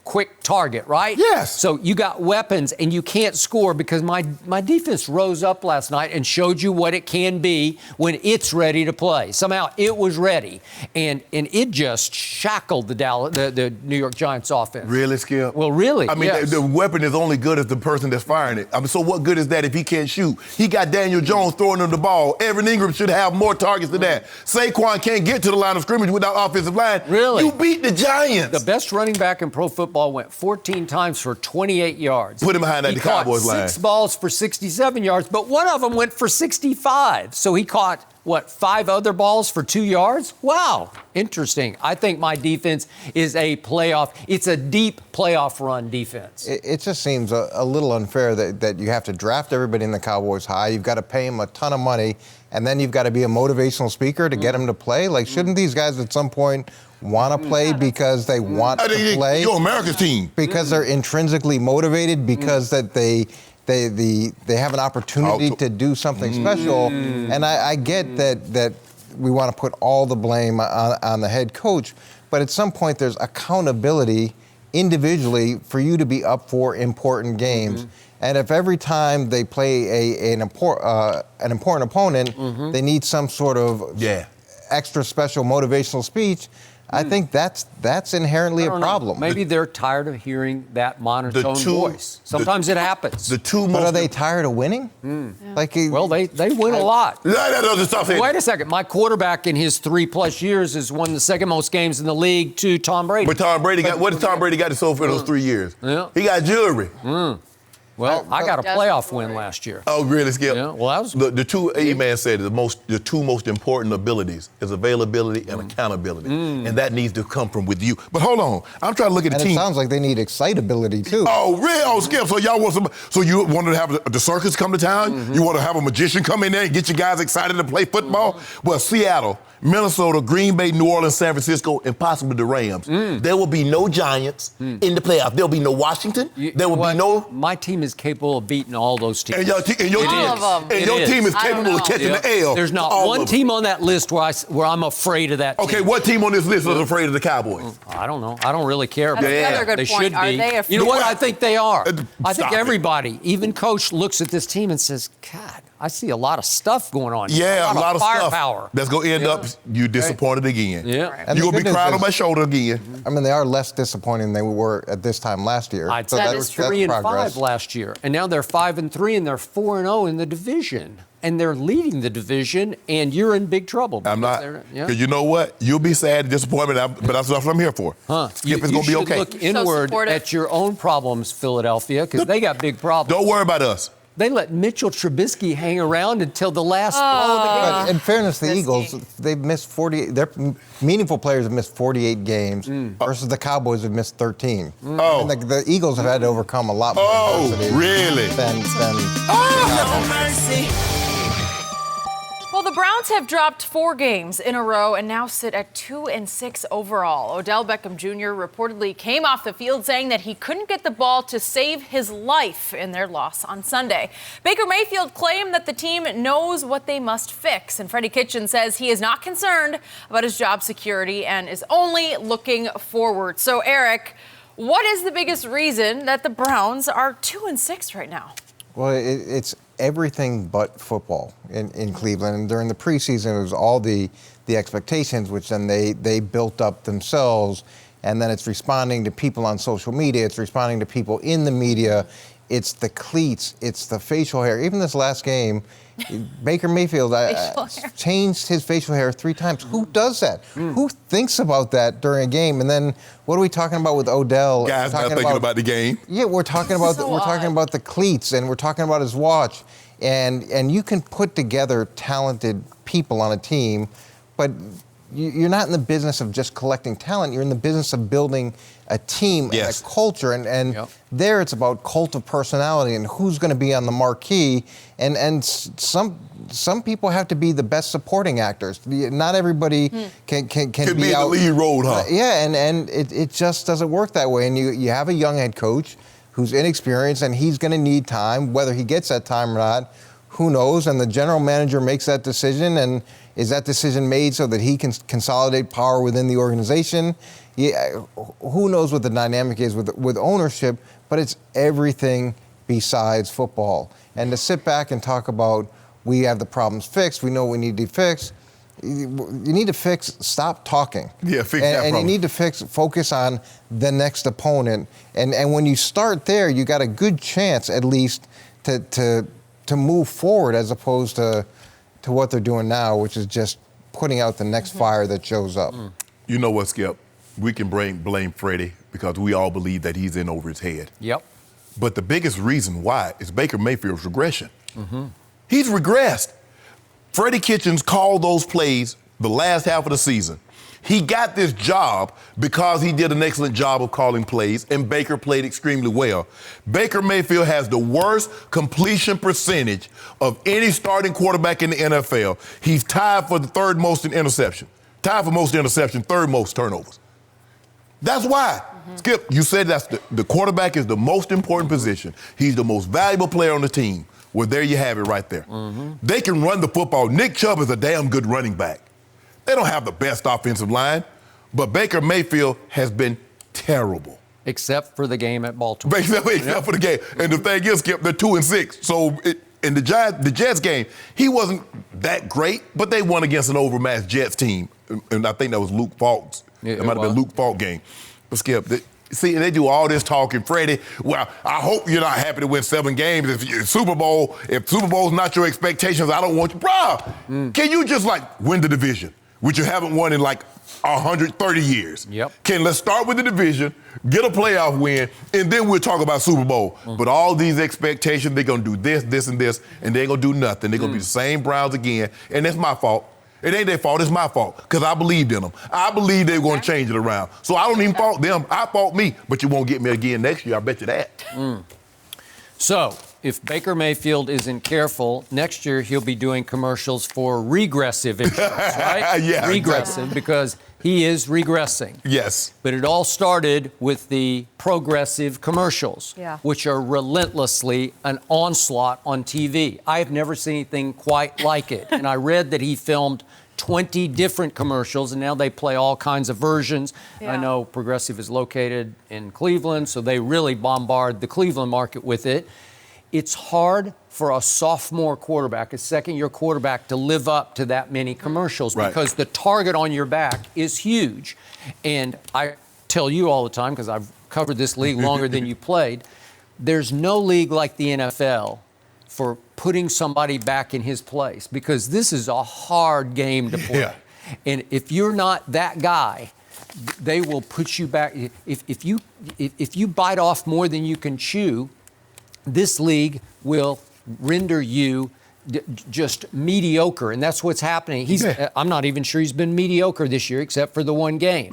quick target, right? Yes. So you got weapons, and you can't score because my defense rose up last night and showed you what it can be when it's ready to play. Somehow it was ready, and it just shackled the New York Giants offense. Really, Skip? Well, really, I mean, yes. the weapon is only good as the person that's firing it. I mean, so what good is that if he can't shoot? He got Daniel Jones throwing him the ball. Evan Ingram should have more targets than that. Saquon can't get to the line of scrimmage without offensive line. Really? You beat the Giants. The best running back in pro football went 14 times for 28 yards. Put him behind that the Cowboys line. He caught 6 balls for 67 yards, but one of them went for 65. So he caught, 5 other balls for 2 yards? Wow, interesting. I think my defense is it's a deep playoff run defense. It just seems a little unfair that you have to draft everybody in the Cowboys high. You've got to pay them a ton of money, and then you've got to be a motivational speaker to get them to play. Like, shouldn't these guys at some point want to play because they want to play? You're America's team. Because they're intrinsically motivated, because that they have an opportunity to do something special. And I get that we want to put all the blame on the head coach, but at some point there's accountability individually for you to be up for important games. And if every time they play an important opponent, they need some sort of extra special motivational speech, I think that's inherently a problem. Maybe they're tired of hearing that monotone voice. Sometimes it happens. But are they tired of winning? Well, they win a lot. Wait Wait a second. My quarterback in his 3+ years has won the second most games in the league to Tom Brady. But what did Tom Brady got to show for those 3 years? Yeah. He got jewelry. Well, I got a playoff win last year. Oh, really, Skip? Yeah, well, that was the two. A-Man said the 2 most important abilities is availability and accountability, and that needs to come from with you. But hold on, I'm trying to look at the and team. It sounds like they need excitability too. Oh, really? Oh, Skip. So y'all want some? So you wanted to have the circus come to town? You want to have a magician come in there and get you guys excited to play football? Well, Seattle, Minnesota, Green Bay, New Orleans, San Francisco, and possibly the Rams. There will be no Giants in the playoffs. There will be no Washington. There will be no. My team is capable of beating all those teams. And your team is capable of catching the L. There's not one team on that list where I'm afraid of that team. Okay, what team on this list is afraid of the Cowboys? I don't know. I don't really care. That's another good they point. should Are be. they You know what? I think they are. I think Stop it. everybody, even coach, looks at this team and says, God, I see a lot of stuff going on. Yeah, a lot of firepower. stuff. That's going to end up you disappointed again. Yeah. And You're going to be the crying goodness on my is- shoulder again. I mean, they are less disappointing than they were at this time last year. I'd So say they that's were 3-5 progress. last year, and now they're 5-3, and they're 4-0 in the division, and they're leading the division, and you're in big trouble. I'm not. Because you know what? You'll be sad and disappointed, but that's what I'm here for. Skip is going to be okay. You should look inward at your own problems, Philadelphia, because they got big problems. Don't worry about us. They let Mitchell Trubisky hang around until the last blow of the game. But in fairness, the Eagles, they've missed 48. Their meaningful players have missed 48 games versus the Cowboys have missed 13. Oh. And the Eagles have had to overcome a lot more adversity really? than Mercy. Well, the Browns have dropped 4 games in a row and now sit at 2-6 overall. Odell Beckham Jr. reportedly came off the field saying that he couldn't get the ball to save his life in their loss on Sunday. Baker Mayfield claimed that the team knows what they must fix, and Freddie Kitchens says he is not concerned about his job security and is only looking forward. So, Eric, what is the biggest reason that the Browns are 2-6 right now? Well, it's everything but football in Cleveland. And during the preseason, it was all the expectations, which then they built up themselves. And then it's responding to people on social media. It's responding to people in the media. It's the cleats. It's the facial hair. Even this last game, Baker Mayfield changed his facial hair 3 times. Who does that? Who thinks about that during a game? And then what are we talking about with Odell? Guys not thinking about the game. Yeah, we're talking about talking about the cleats, and we're talking about his watch. And you can put together talented people on a team, but you're not in the business of just collecting talent. You're in the business of building a team and a culture. And there it's about cult of personality and who's going to be on the marquee. And some people have to be the best supporting actors. Not everybody can be be in out. the lead role, huh? Yeah, and it just doesn't work that way. And you have a young head coach who's inexperienced, and he's going to need time. Whether he gets that time or not, who knows? And the general manager makes that decision, and is that decision made so that he can consolidate power within the organization? Yeah, who knows what the dynamic is with ownership, but it's everything besides football. And to sit back and talk about, we have the problems fixed, we know what we need to fix, you need to stop talking. Yeah, fix that and problem. you need to focus on the next opponent. And when you start there, you got a good chance at least to move forward, as opposed to what they're doing now, which is just putting out the next fire that shows up. You know what, Skip? We can blame Freddie because we all believe that he's in over his head. Yep. But the biggest reason why is Baker Mayfield's regression. He's regressed. Freddie Kitchens called those plays the last half of the season. He got this job because he did an excellent job of calling plays, and Baker played extremely well. Baker Mayfield has the worst completion percentage of any starting quarterback in the NFL. He's tied for the 3rd most in interception. Tied for most interception, 3rd most turnovers. That's why. Skip, you said the quarterback is the most important position. He's the most valuable player on the team. Well, there you have it right there. They can run the football. Nick Chubb is a damn good running back. They don't have the best offensive line, but Baker Mayfield has been terrible. Except for the game at Baltimore. Except for the game. And the thing is, Skip, they're 2-6. So in the Jets game, he wasn't that great, but they won against an overmatched Jets team. And I think that was Luke Falk's. It might have been Luke Falk game. But Skip, they do all this talking. Freddie, well, I hope you're not happy to win 7 games. If Super Bowl's not your expectations, I don't want you. Bruh, can you just win the division, which you haven't won in 130 years? Yep. Let's start with the division, get a playoff win, and then we'll talk about Super Bowl. But all these expectations, they're going to do this, this, and this, and they ain't going to do nothing. They're going to be the same Browns again, and that's my fault. It ain't their fault, it's my fault, because I believed in them. I believed they were going to change it around. So I don't even fault them, I fault me, but you won't get me again next year, I bet you that. So, if Baker Mayfield isn't careful, next year he'll be doing commercials for regressive insurance, right? Yeah. Regressive, because he is regressing. Yes. But it all started with the progressive commercials, which are relentlessly an onslaught on TV. I have never seen anything quite like it. And I read that he filmed 20 different commercials, and now they play all kinds of versions. Yeah. I know Progressive is located in Cleveland, so they really bombard the Cleveland market with it. It's hard for a sophomore quarterback, a second-year quarterback, to live up to that many commercials because the target on your back is huge. And I tell you all the time, because I've covered this league longer than you played, there's no league like the NFL for putting somebody back in his place, because this is a hard game to play. And if you're not that guy, they will put you back. If you bite off more than you can chew, this league will render you just mediocre, and that's what's happening. I'm not even sure he's been mediocre this year, except for the one game.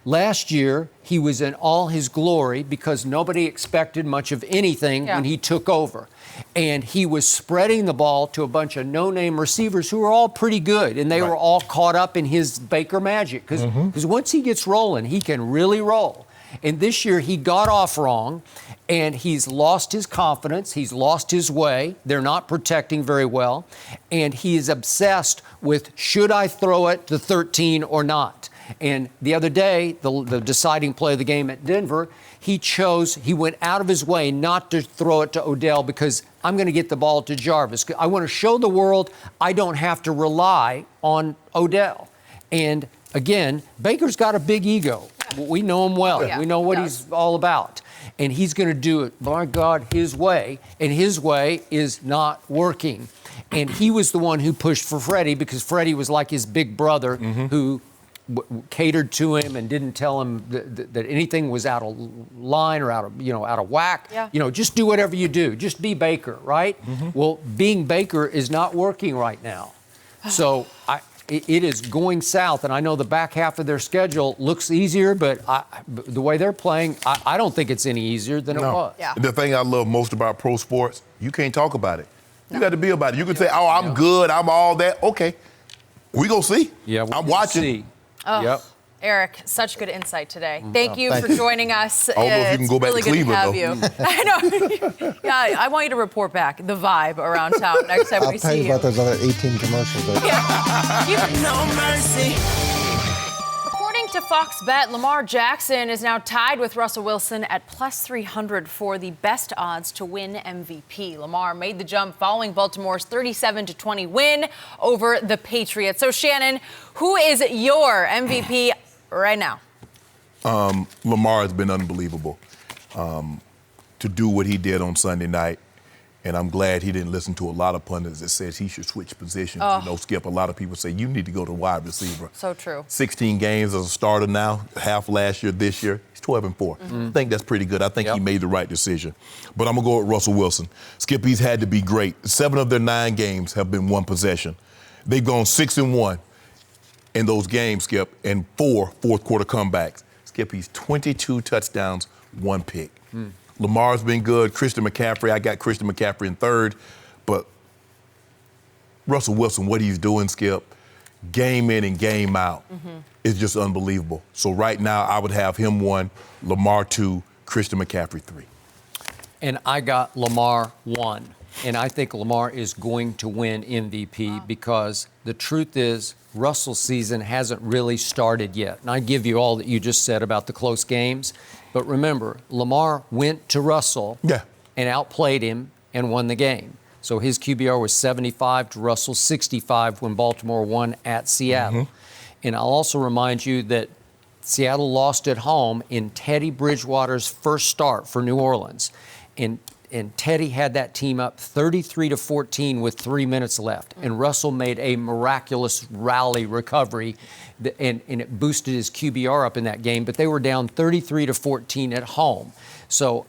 Last year, he was in all his glory because nobody expected much of anything when he took over. And he was spreading the ball to a bunch of no-name receivers who were all pretty good, and they were all caught up in his Baker magic. Because once he gets rolling, he can really roll. And this year, he got off wrong, and he's lost his confidence. He's lost his way. They're not protecting very well. And he is obsessed with, should I throw it to 13 or not? And the other day, the deciding play of the game at Denver, he went out of his way not to throw it to Odell because I'm going to get the ball to Jarvis. I want to show the world I don't have to rely on Odell. And again, Baker's got a big ego. We know him well. We know what he's all about. And he's going to do it, by God, his way. And his way is not working. And he was the one who pushed for Freddie because Freddie was like his big brother who catered to him and didn't tell him that anything was out of line or out of whack. Just do whatever you do. Just be Baker, right? Well, being Baker is not working right now. So it is going south, and I know the back half of their schedule looks easier, but the way they're playing, I don't think it's any easier than it was. The thing I love most about pro sports, you can't talk about it. You got to be about it. You can say, oh, I'm good, I'm all that. Okay, we gonna see. I'm watching. See. Oh, Eric, such good insight today. Thank you for joining us. I don't know if you can go back to Cleveland, though. I know. I want you to report back the vibe around town next time we see you. I'll tell you about those other 18 commercials. No mercy. According to Fox Bet, Lamar Jackson is now tied with Russell Wilson at plus 300 for the best odds to win MVP. Lamar made the jump following Baltimore's 37-20 win over the Patriots. So, Shannon, who is your MVP right now? Lamar has been unbelievable to do what he did on Sunday night. And I'm glad he didn't listen to a lot of pundits that says he should switch positions. Skip, a lot of people say you need to go to wide receiver. So true. 16 games as a starter now, half last year, this year. He's 12-4. I think that's pretty good. I think he made the right decision. But I'm going to go with Russell Wilson. Skip, he's had to be great. 7 of their 9 games have been one possession. They've gone 6-1 in those games, Skip, and 4 fourth-quarter comebacks. Skip, he's 22 touchdowns, 1 pick. Lamar's been good. Christian McCaffrey, I got Christian McCaffrey in third. But Russell Wilson, what he's doing, Skip, game in and game out, is just unbelievable. So right now, I would have him 1, Lamar 2, Christian McCaffrey 3. And I got Lamar 1. And I think Lamar is going to win MVP because the truth is Russell's season hasn't really started yet. And I give you all that you just said about the close games. But remember, Lamar went to Russell and outplayed him and won the game. So his QBR was 75 to Russell's 65 when Baltimore won at Seattle. And I'll also remind you that Seattle lost at home in Teddy Bridgewater's first start for New Orleans. And Teddy had that team up 33-14 with 3 minutes left. And Russell made a miraculous rally recovery, and it boosted his QBR up in that game. But they were down 33-14 at home. So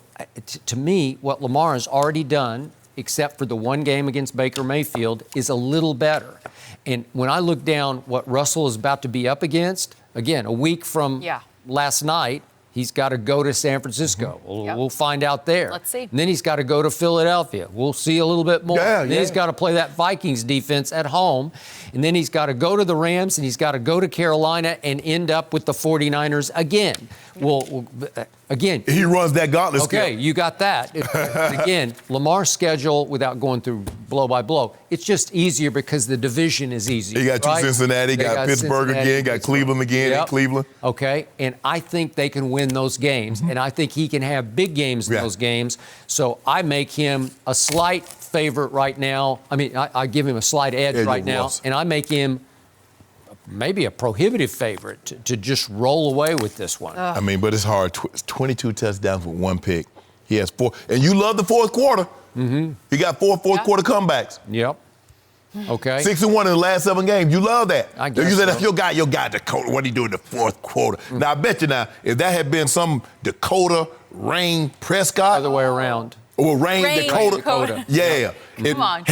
to me, what Lamar has already done, except for the one game against Baker Mayfield, is a little better. And when I look down what Russell is about to be up against, again, a week from last night, he's got to go to San Francisco. We'll find out there. Let's see. And then he's got to go to Philadelphia. We'll see a little bit more. Then he's got to play that Vikings defense at home. And then he's got to go to the Rams, and he's got to go to Carolina and end up with the 49ers again. Well, again. He runs that gauntlet. Okay, you got that. Again, Lamar's schedule, without going through blow by blow, it's just easier because the division is easier. He got Cincinnati, got Pittsburgh again, got Cleveland again in Cleveland. Okay, and I think they can win those games, and I think he can have big games in those games. So I make him a slight favorite right now. I mean, I give him a slight edge right now, and I make him maybe a prohibitive favorite to just roll away with this one. I mean, but it's hard. 22 touchdowns with 1 pick. He has 4. And you love the fourth quarter. He got 4 fourth-quarter comebacks. Okay. 6-1 in the last 7 games. You love that. I guess you said so. that's your guy, Dakota. What did he do in the fourth quarter? Now, I bet you now, if that had been some Dakota, Rain, Prescott. Other way around. Or Rain, Dakota. Dakota. Yeah. Come on.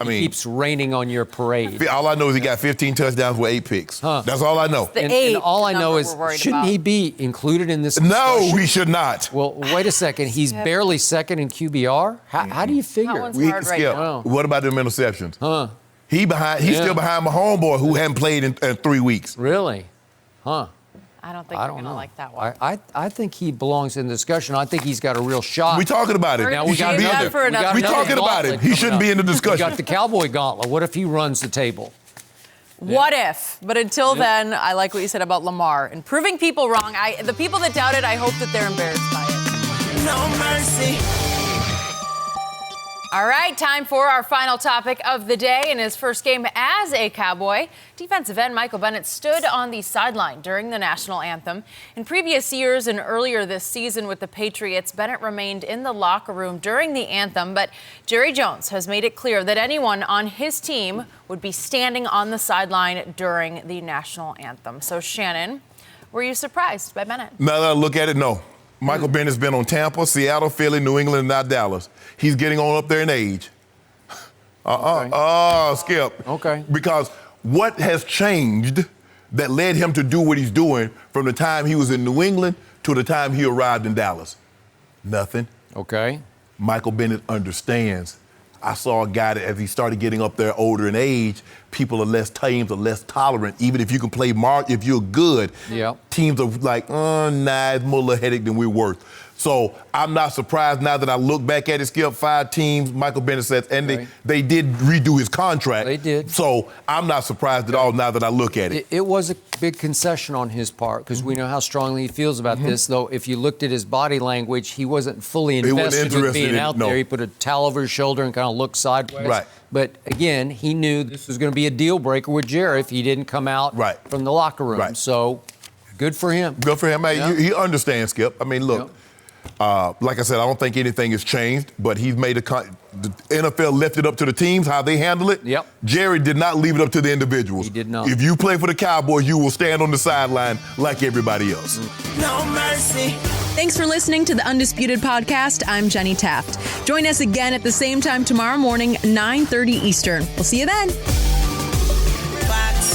I mean, keeps raining on your parade. all I know is he got 15 touchdowns with 8 picks. That's all I know. And all I know is, shouldn't he be included in this No, discussion? he should not. Well, wait a second. He's barely second in QBR? How do you figure? That one's hard right Skip, now. what about them interceptions? He's still behind my homeboy who hadn't played in 3 weeks. Really? Huh. I don't think you're going to like that one. I think he belongs in the discussion. I think he's got a real shot. We talking about it. Now we got be another. there. We got We another talking about gauntlet it. He shouldn't coming be in the up. discussion. We got the Cowboy gauntlet. What if he runs the table? What if? But until then, I like what you said about Lamar and proving people wrong. The people that doubt it, I hope that they're embarrassed by it. No mercy. All right, time for our final topic of the day. In his first game as a Cowboy, defensive end Michael Bennett stood on the sideline during the national anthem. In previous years and earlier this season with the Patriots, Bennett remained in the locker room during the anthem, but Jerry Jones has made it clear that anyone on his team would be standing on the sideline during the national anthem. So, Shannon, were you surprised by Bennett? Now that I look at it, no. Michael Bennett's been on Tampa, Seattle, Philly, New England, and now Dallas. He's getting on up there in age. Skip. Okay. Because what has changed that led him to do what he's doing from the time he was in New England to the time he arrived in Dallas? Nothing. Okay. Michael Bennett understands. I saw a guy that as he started getting up there older in age, people are less teams are less tolerant. Even if you can play if you're good, teams are like, nah, it's more of a headache than we're worth. So I'm not surprised now that I look back at it, Skip, 5 teams, Michael Bennett says, and they did redo his contract. They did. So I'm not surprised at all now that I look at it. It was a big concession on his part because we know how strongly he feels about this, though if you looked at his body language, he wasn't fully invested with being out there. He put a towel over his shoulder and kind of looked sideways. Right. But again, he knew this was going to be a deal breaker with Jerry if he didn't come out from the locker room. Right. So good for him. Good for him. Hey, he understands, Skip. I mean, look. Like I said, I don't think anything has changed, but he's made the NFL left it up to the teams, how they handle it. Yep. Jerry did not leave it up to the individuals. He did not. If you play for the Cowboys, you will stand on the sideline like everybody else. No mercy. Thanks for listening to the Undisputed podcast. I'm Jenny Taft. Join us again at the same time tomorrow morning, 9:30 Eastern. We'll see you then. Fox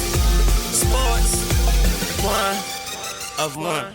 Sports. One of one.